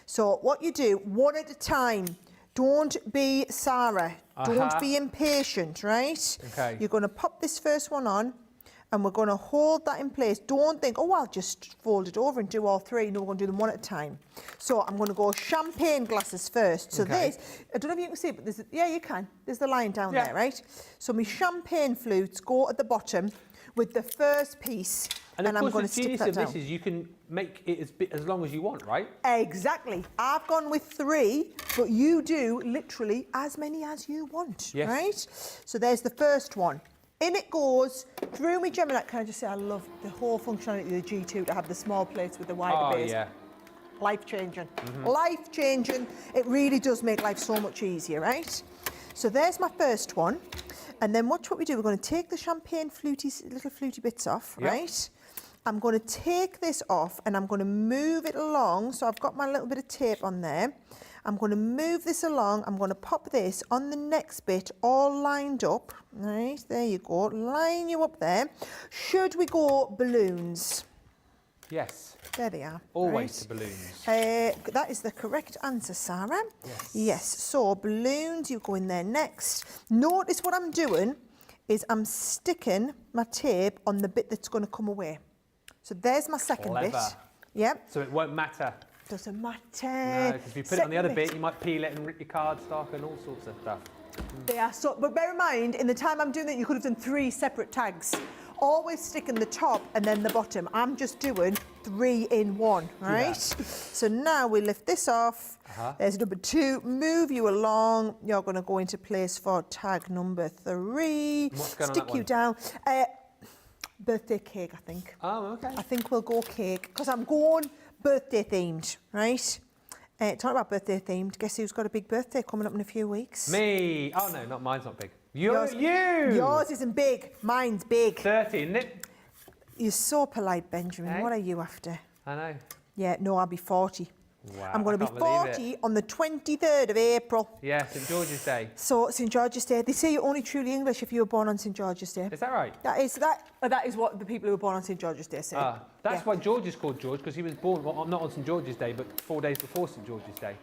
So what you do, one at a time. Don't be Sara. Don't be impatient, right? Okay. You're going to pop this first one on, and we're going to hold that in place. Don't think, oh, I'll just fold it over and do all three. No, we're going to do them one at a time. So I'm going to go champagne glasses first. So this, I don't know if you can see it, but there's, yeah, you can. There's the line down there, right? So my champagne flutes go at the bottom with the first piece. And I'm going to stick that down. This is you can make it as long as you want, right? Exactly. I've gone with 3, but you do literally as many as you want, right? So there's the first one. In it goes through me Gemini. Can I just say I love the whole functionality of the G2 to have the small plates with the wider base. Yeah. Life-changing. Life-changing. It really does make life so much easier, right? So there's my first one. And then watch what we do. We're going to take the champagne little fluty bits off, right? I'm going to take this off and I'm going to move it along. So I've got my little bit of tape on there. I'm going to move this along. I'm going to pop this on the next bit, all lined up. Right, there you go. Line you up there. Should we go balloons? Yes. There they are. Always the balloons. That is the correct answer, Sara. Yes. So balloons, you go in there next. Notice what I'm doing is I'm sticking my tape on the bit that's going to come away. So there's my second bit. Yep. So it won't matter. Doesn't matter. No, because if you put it on the other bit, you might peel it and rip your cardstock and all sorts of stuff. They are so, but bear in mind, in the time I'm doing that, you could have done 3 separate tags always sticking the top and then the bottom. I'm just doing 3 in 1, right? Yeah. So now we lift this off. There's number 2. Move you along. You're going to go into place for tag number 3. What's going on Stick that you one? down. Birthday cake, I think. Oh, okay. I think we'll go cake because I'm going birthday themed, right? Talking about birthday themed, guess who's got a big birthday coming up in a few weeks? Me. Oh, no, not mine's not big. Yours- You. Yours isn't big, mine's big. 30, isn't it? You're so polite, Benjamin. Hey? What are you after? I know. Yeah, no, I'll be 40. Wow. I'm going to I be can't believe 40 it. on the 23rd of April. Yeah, St George's Day. So St George's Day. They say you're only truly English if you were born on St George's Day. Is that right? That is what the people who were born on St George's Day say. That's Yeah. why George is called George, because he was born, well, not on St George's Day, but 4 days before St George's Day.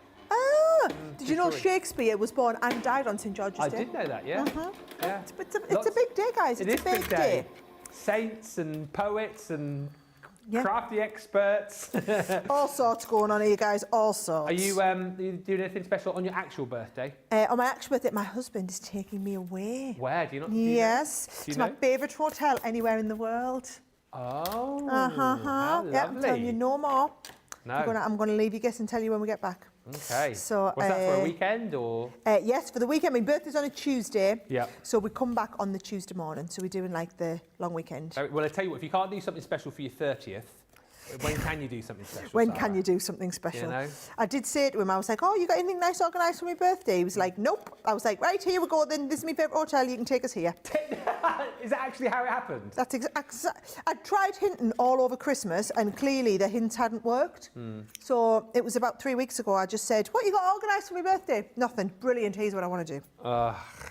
Did you know story. Shakespeare was born and died on St George's I Day? did know that, yeah. Yeah. It's a big day, guys. It It's is a big day. Saints and poets and Yeah. crafty experts. All sorts going on here, guys. All sorts. Are you doing anything special on your actual birthday? On my actual birthday, my husband is taking me away. Where? Do you not? do you know? Yes. Do you It's my know? favourite hotel anywhere in the world. Oh, How Yep, I'm telling lovely. you no more. No. I'm gonna leave you guess and tell you when we get back. Okay. So, Was that for a weekend or? Yes, for the weekend. My birthday's on a Tuesday. Yeah. So we come back on the Tuesday morning. So we're doing like the long weekend. Well, I tell you what, if you can't do something special for your 30th, when can you do something special? When Sarah? can you do something special? You know? I did say to him, I was like, oh, you got anything nice organised for my birthday? He was like, nope. I was like, right, here we go then. This is my favourite hotel. You can take us here. Is that actually how it happened? That's I tried hinting all over Christmas and clearly the hints hadn't worked. So it was about 3 weeks ago. I just said, what you got organised for my birthday? Nothing. Brilliant. Here's what I want to do.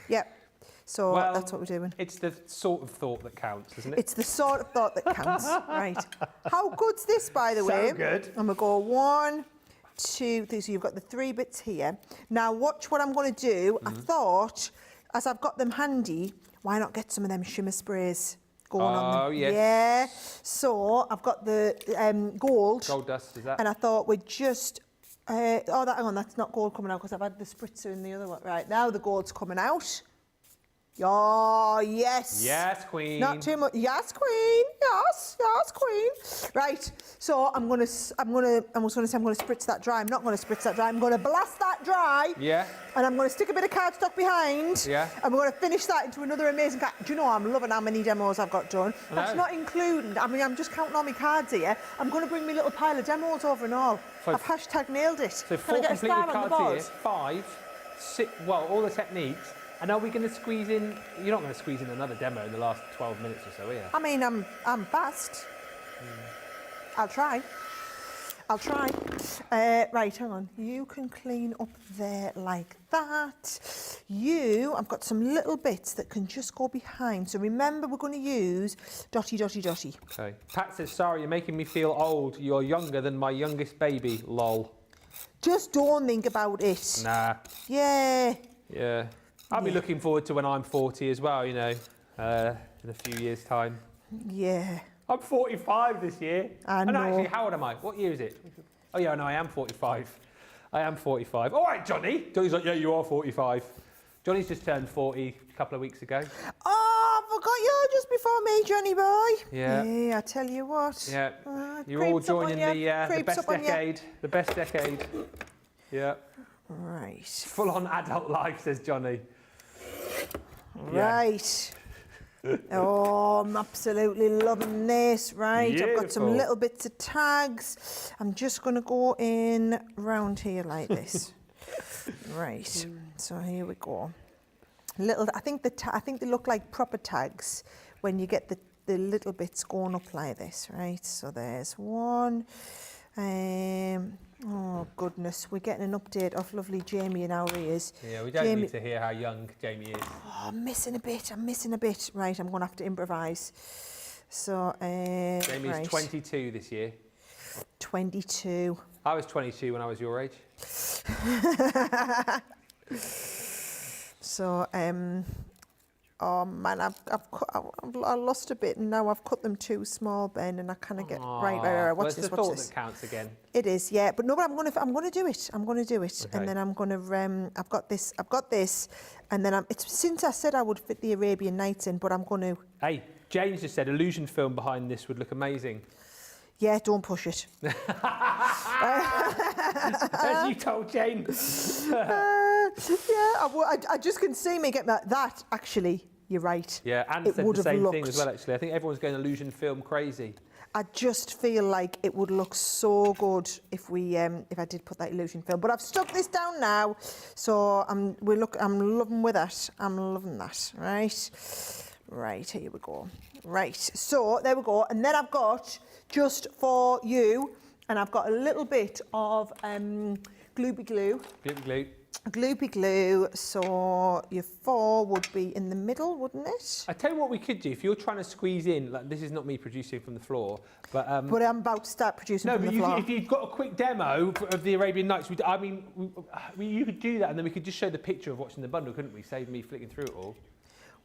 Yep. So Well, that's what we're doing. It's the sort of thought that counts, isn't it? It's the sort of thought that counts. Right. How good's this, by the So way? good. I'm going to go 1, 2, 3. So you've got the 3 bits here. Now watch what I'm going to do. I thought, as I've got them handy, why not get some of them shimmer sprays going on them? Oh, yes. Yeah. So I've got the gold. Gold dust, is that? And I thought we'd just... hang on, that's not gold coming out because I've had the spritzer in the other one. Right, now the gold's coming out. Oh, yes. Yes, Queen. Not too much. Yes, Queen. Yes, yes, Queen. Right. So I'm gonna spritz that dry. I'm not gonna spritz that dry. I'm gonna blast that dry. Yeah. And I'm gonna stick a bit of cardstock behind. Yeah. And we're gonna finish that into another amazing card. Do you know I'm loving how many demos I've got done? I That's know. not including. I mean, I'm just counting all my cards here. I'm gonna bring my little pile of demos over and all. So- I've hashtag nailed it. So Can I 4 get a completed star on the cards here, board? 5, 6, well, all the techniques. And are we going to squeeze in, you're not going to squeeze in another demo in the last 12 minutes or so, are you? I mean, I'm fast. I'll try. Right, hang on. You can clean up there like that. I've got some little bits that can just go behind. So remember, we're going to use dotty, dotty, dotty. Okay. Pat says, Sarah, you're making me feel old. You're younger than my youngest baby, lol. Just don't think about it. Nah. Yeah. Yeah. I'll be looking forward to when I'm 40 as well, you know, in a few years' time. Yeah. I'm 45 this year. I And know. actually, how old am I? What year is it? Oh, yeah, no, I am 45. I am 45. All right, Johnny. Johnny's like, yeah, you are 45. Johnny's just turned 40 a couple of weeks ago. Oh, I forgot you're just before me, Johnny boy. Yeah. Yeah, I tell you what. Yeah. It You're all creeps up on joining you, the creeps best up on you. decade. The best decade. Yeah. Right. Full-on adult life, says Johnny. Yeah. Right. Oh, I'm absolutely loving this. Right, I've got some Beautiful. little bits of tags. I'm just going to go in round here like this. Right. So here we go. Little. I think they look like proper tags when you get the little bits going up like this. Right. So there's one. Oh goodness, we're getting an update off lovely Jamie in our ears. Yeah, we don't Jamie- need to hear how young Jamie is. Oh, I'm missing a bit. Right, I'm going to have to improvise. So, Jamie's right. 22 this year. 22. I was 22 when I was your age. So, oh man, I lost a bit and now I've cut them too small, Ben, and I kind of get right. Well, Watch it's this. the Watch thought this. that counts again. It is, yeah. But no, but I'm gonna do it. Okay. And then I'm gonna. I've got this, and then it's since I said I would fit the Arabian Nights in, but I'm gonna. Hey, Jane's just said illusion film behind this would look amazing. Yeah, don't push it. As you told Jane. I just can see me get that. Actually, you're right. Yeah, and it said would the have same looked, thing as well, actually. I think everyone's going illusion film crazy. I just feel like it would look so good if I did put that illusion film. But I've stuck this down now, so I'm loving with it. I'm loving that. Right, here we go. Right, so there we go. And then I've got, just for you, and I've got a little bit of gloopy glue. Gloopy glue. Gloopy glue, so your 4 would be in the middle, wouldn't it? I tell you what we could do, if you're trying to squeeze in, like this is not me producing from the floor, but I'm about to start producing from the floor. If you've got a quick demo of the Arabian Nights, you could do that, and then we could just show the picture of what's in the bundle, couldn't we? Save me flicking through it all.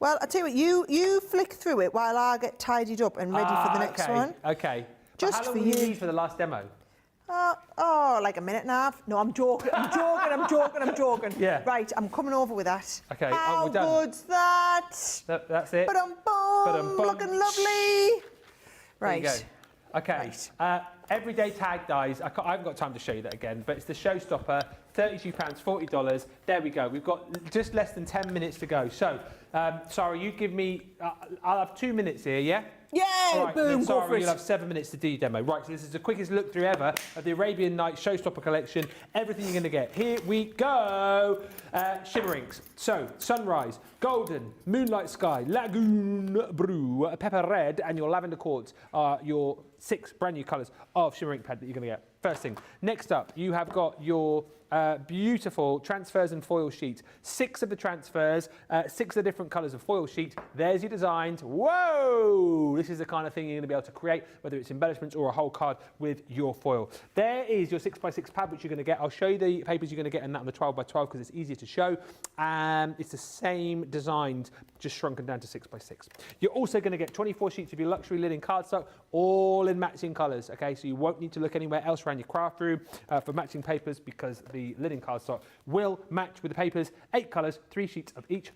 Well, I tell you what, you flick through it while I get tidied up and ready for the next one. Okay. Just how long for will you you. need for the last demo? Like a minute and a half. No, I'm joking. I'm joking. Yeah. Right, I'm coming over with that. Okay. How we're done. good's that? That's it. Ba-dum-bum. Looking lovely. Right. There you go. Okay. Right. Everyday tag dies. I haven't got time to show you that again, but it's the showstopper. £32, $40. There we go. We've got just less than 10 minutes to go. So, Sarah, you give me. I'll have 2 minutes here. Yeah. Yeah, All right, boom, then, go Sarah, for it. you'll have 7 minutes to do demo. Right, so this is the quickest look through ever of the Arabian Nights Showstopper collection. Everything you're going to get. Here we go. Shimmerings. So, sunrise, golden, moonlight sky, lagoon blue, pepper red, and your lavender quartz are your 6 brand new colours of shimmer ink pad that you're going to get. First thing. Next up, you have got your beautiful transfers and foil sheet. 6 of the transfers, 6 of the different colours of foil sheet. There's your designs. Whoa! This is the kind of thing you're going to be able to create, whether it's embellishments or a whole card with your foil. There is your 6x6 pad, which you're going to get. I'll show you the papers you're going to get in that on the 12x12 because it's easier to show. It's the same designs, just shrunken down to 6x6. You're also going to get 24 sheets of your luxury linen cardstock, all in matching colours. Okay, so you won't need to look anywhere else around your craft room for matching papers because the linen cardstock will match with the papers. 8 colours, 3 sheets of each.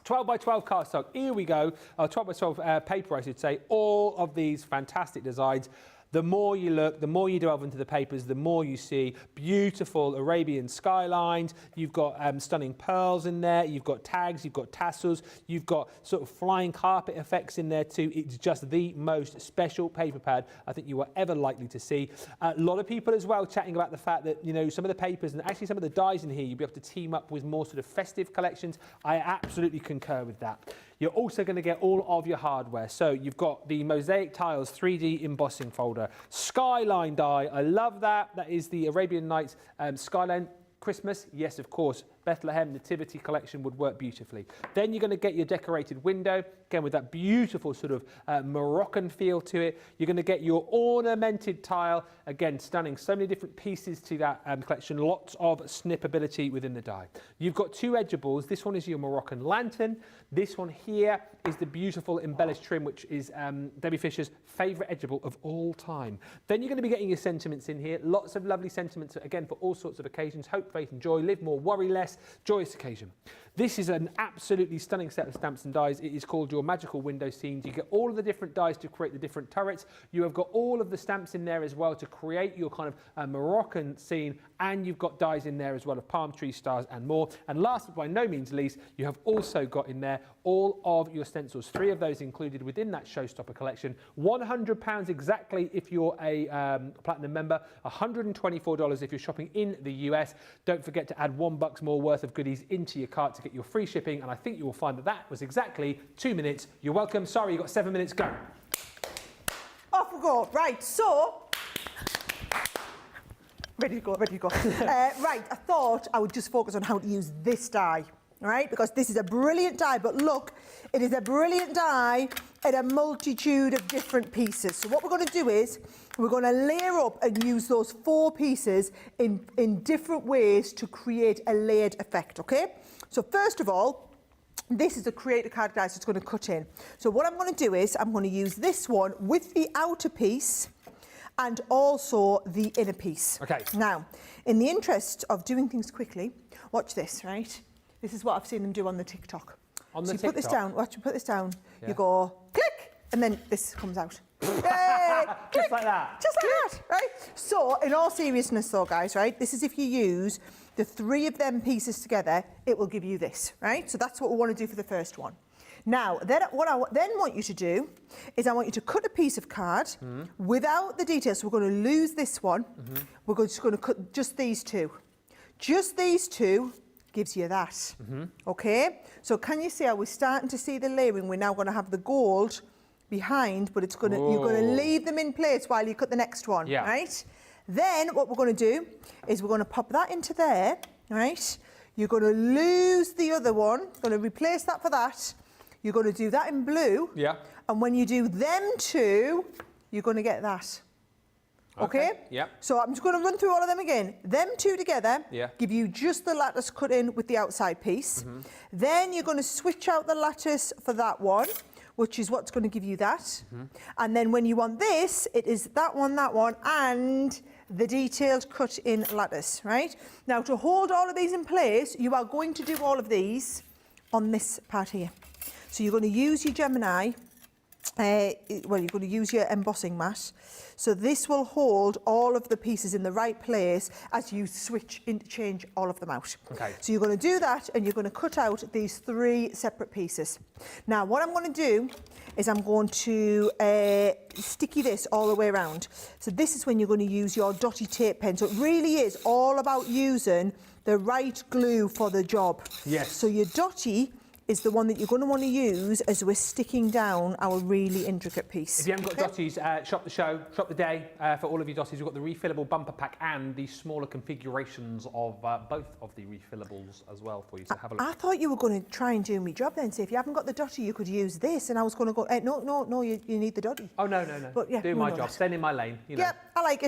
12x12 cardstock, here we go. 12x12 paper, I should say. All of these fantastic designs. The more you look, the more you delve into the papers, the more you see beautiful Arabian skylines. You've got stunning pearls in there. You've got tags. You've got tassels. You've got sort of flying carpet effects in there too. It's just the most special paper pad I think you are ever likely to see. A lot of people as well chatting about the fact that, you know, some of the papers and actually some of the dies in here, you'll be able to team up with more sort of festive collections. I absolutely concur with that. You're also going to get all of your hardware. So you've got the Mosaic Tiles 3D embossing folder. Skyline die, I love that. That is the Arabian Nights Skyline Christmas. Yes, of course. Bethlehem Nativity collection would work beautifully. Then you're going to get your decorated window, again with that beautiful sort of Moroccan feel to it. You're going to get your ornamented tile, again stunning. So many different pieces to that collection, lots of snippability within the die. You've got 2 edgeables. This one is your Moroccan lantern. This one here is the beautiful embellished trim, which is Debbie Fisher's favourite edgeable of all time. Then you're going to be getting your sentiments in here. Lots of lovely sentiments, again, for all sorts of occasions. Hope, faith and joy. Live more, worry less. Joyous occasion. This is an absolutely stunning set of stamps and dies. It is called your magical window scenes. You get all of the different dies to create the different turrets. You have got all of the stamps in there as well to create your kind of Moroccan scene, and you've got dies in there as well of palm trees, stars and more. And last but by no means least, you have also got in there all of your stencils, 3 of those included within that Showstopper collection. £100 exactly if you're a Platinum member, $124 if you're shopping in the US. Don't forget to add $1 more worth of goodies into your cart to get your free shipping, and I think you will find that that was exactly 2 minutes. You're welcome. Sorry, you've got 7 minutes. Go. Off we go. Right, so ready to go. Right, I thought I would just focus on how to use this die, right? Because this is a brilliant die, but look, it is a brilliant die in a multitude of different pieces. So what we're going to do is we're going to layer up and use those 4 pieces in different ways to create a layered effect, okay? So first of all, this is a creator card die, so it's going to cut in. So what I'm going to do is I'm going to use this one with the outer piece and also the inner piece. Okay. Now, in the interest of doing things quickly, watch this, right? This is what I've seen them do on the TikTok. On the so you put this TikTok? down, watch, you put this down, Yeah. you go click, and then this comes out. Yay! Just like that. Just like that, right? So, in all seriousness though, guys, right, this is if you use the 3 of them pieces together, it will give you this, right? So that's what we want to do for the first one. Now, then what I then want you to do is I want you to cut a piece of card without the details. So we're going to lose this one. We're just going to cut just these 2. Just these 2 gives you that, okay? So can you see how we're starting to see the layering? We're now going to have the gold behind, but it's going to, you're going to leave them in place while you cut the next one, right? Then what we're going to do is we're going to pop that into there, right? You're going to lose the other one, going to replace that for that. You're going to do that in blue. Yeah. And when you do them 2, you're going to get that. Okay? Yeah. So I'm just going to run through all of them again. Them 2 together give you just the lattice cut in with the outside piece. Then you're going to switch out the lattice for that one, which is what's going to give you that. And then when you want this, it is that one, and the detailed cut in lattice, right? Now, to hold all of these in place, you are going to do all of these on this part here. So you're going to use your Gemini, you're going to use your embossing mat. So this will hold all of the pieces in the right place as you interchange all of them out. Okay. So you're going to do that, and you're going to cut out these 3 separate pieces. Now, what I'm going to do is I'm going to sticky this all the way around. So this is when you're going to use your dotty tape pen. So it really is all about using the right glue for the job. Yes. So your dotty is the one that you're going to want to use as we're sticking down our really intricate piece. If you haven't got dotties, shop the show, shop the day for all of your dotties. We've got the refillable bumper pack and the smaller configurations of both of the refillables as well for you. So have a look. I thought you were going to try and do my job then. Say, if you haven't got the dotty, you could use this. And I was going to go, no, you need the dotty. Oh, no. But, yeah, do you my know job. that. Staying in my lane. You know. Yeah, I like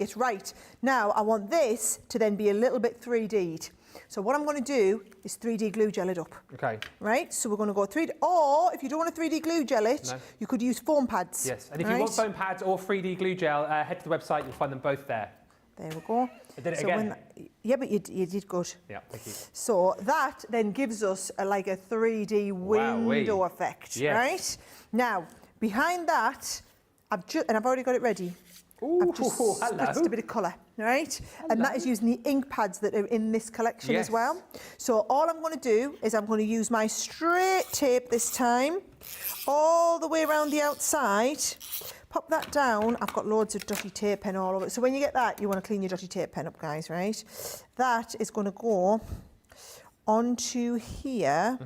it. Right. Now, I want this to then be a little bit 3D'd. So what I'm going to do is 3D glue gel it up. Okay. Right? So we're going to go 3D. Or if you don't want to 3D glue gel it, you could use foam pads. Yes. And if you want foam pads or 3D glue gel, head to the website. You'll find them both there. There we go. I did it again. But you did good. Yeah, thank you. So that then gives us like a 3D window effect, right? Now, behind that, I've already got it ready. Ooh, I've just spritzed a bit of colour, right? And that is using the ink pads that are in this collection as well. So all I'm going to do is I'm going to use my straight tape this time, all the way around the outside. Pop that down. I've got loads of dotty tape pen all over it. So when you get that, you want to clean your dotty tape pen up, guys, right? That is going to go onto here,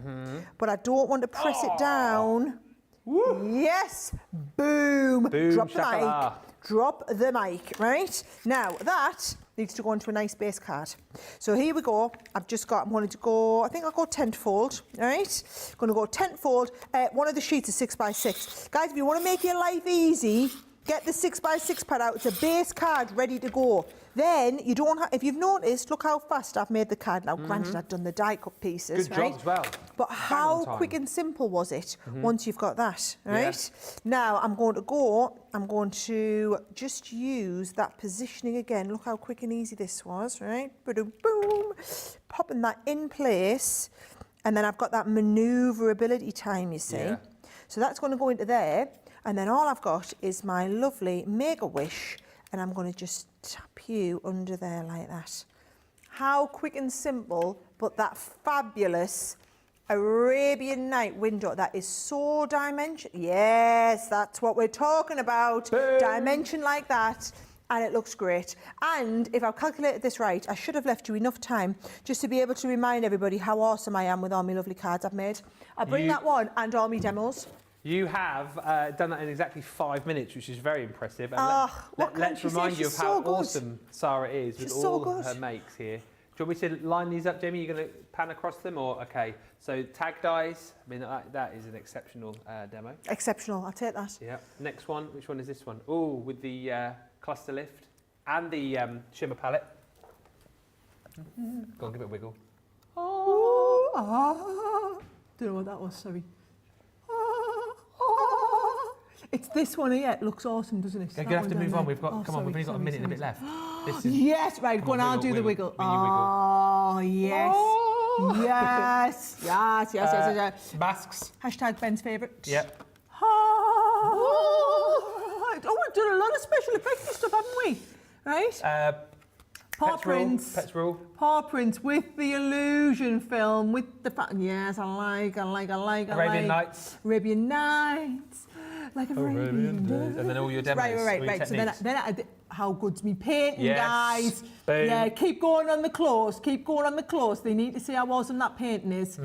but I don't want to press it down. Woo. Yes, boom. Drop the mic. Drop the mic, right? Now, that needs to go onto a nice base card. So here we go. I'm going to go, I think I'll go tent-fold, right? Going to go tent-fold. One of the sheets is 6x6. Guys, if you want to make your life easy, get the 6x6 pad out. It's a base card ready to go. Then you don't have, if you've noticed, look how fast I've made the card. Now, granted, I've done the die cut pieces, Good right? job as well. But how quick and simple was it once you've got that, right? Now, I'm going to just use that positioning again. Look how quick and easy this was, right? Boom, boom. Popping that in place. And then I've got that manoeuvrability time, you see. Yeah. So that's going to go into there. And then all I've got is my lovely Make-A-Wish, and I'm going to just tap you under there like that. How quick and simple, but that fabulous Arabian Night window that is so dimension. Yes, that's what we're talking about. Boom. Dimension like that. And it looks great. And if I've calculated this right, I should have left you enough time just to be able to remind everybody how awesome I am with all my lovely cards I've made. I'll bring that one and all my demos. You have done that in exactly 5 minutes, which is very impressive. And let's remind you of how awesome Sarah is with all her makes here. Do you want me to line these up, Jamie? You're going to pan across them? Or okay, so tag dies. I mean, that is an exceptional demo. Exceptional, I'll take that. Yeah. Next one, which one is this one? Oh, with the cluster lift and the shimmer palette. Go on, give it a wiggle. Don't know what that was, sorry. It's this one here. It looks awesome, doesn't it? You're going to have to move on. We've got, come on, we've only got a minute and a bit left. This is, yes, right, go on, I'll do the wiggle. Oh, yes. Oh. Yes. Yes. Masks. Hashtag Ben's favourite. Yep. Oh, we've done a lot of special effects stuff, haven't we? Right? Paw prints. Pets Rule. Paw prints with the illusion film, with the yes, I like. Arabian Nights. Arabian Nights. Like Arabian Nights. And then all your demos. Right. So then I did, how good's me painting, Yes. guys? Boom. Yeah, keep going on the close. They need to see how awesome that painting is.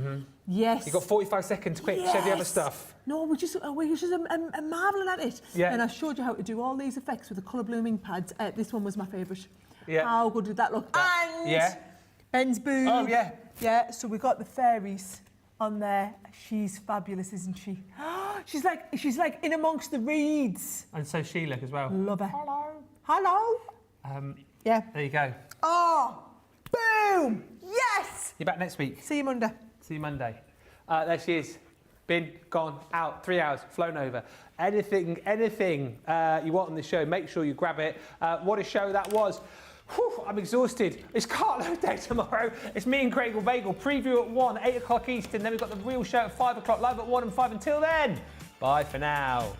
Yes. You've got 45 seconds, quick, show the other stuff. No, we're just marvelling at it. Yeah. And I showed you how to do all these effects with the colour blooming pads. This one was my favourite. Yeah. How good did that look? And Yeah. Ben's boob. Oh, yeah. Yeah, so we got the fairies on there. She's fabulous, isn't she? she's like in amongst the reeds. And so Sheila as well. Love her. Hello. Yeah. There you go. Oh, boom. Yes. You're back next week. See you Monday. See you Monday. There she is. Been, gone, out, 3 hours, flown over. Anything you want on the show, make sure you grab it. What a show that was. Whew, I'm exhausted. It's Carlo Day tomorrow. It's me and Gregor Bagel. Preview at 1, 8 o'clock Eastern. Then we've got the real show at 5 o'clock, live at 1 and 5. Until then, bye for now.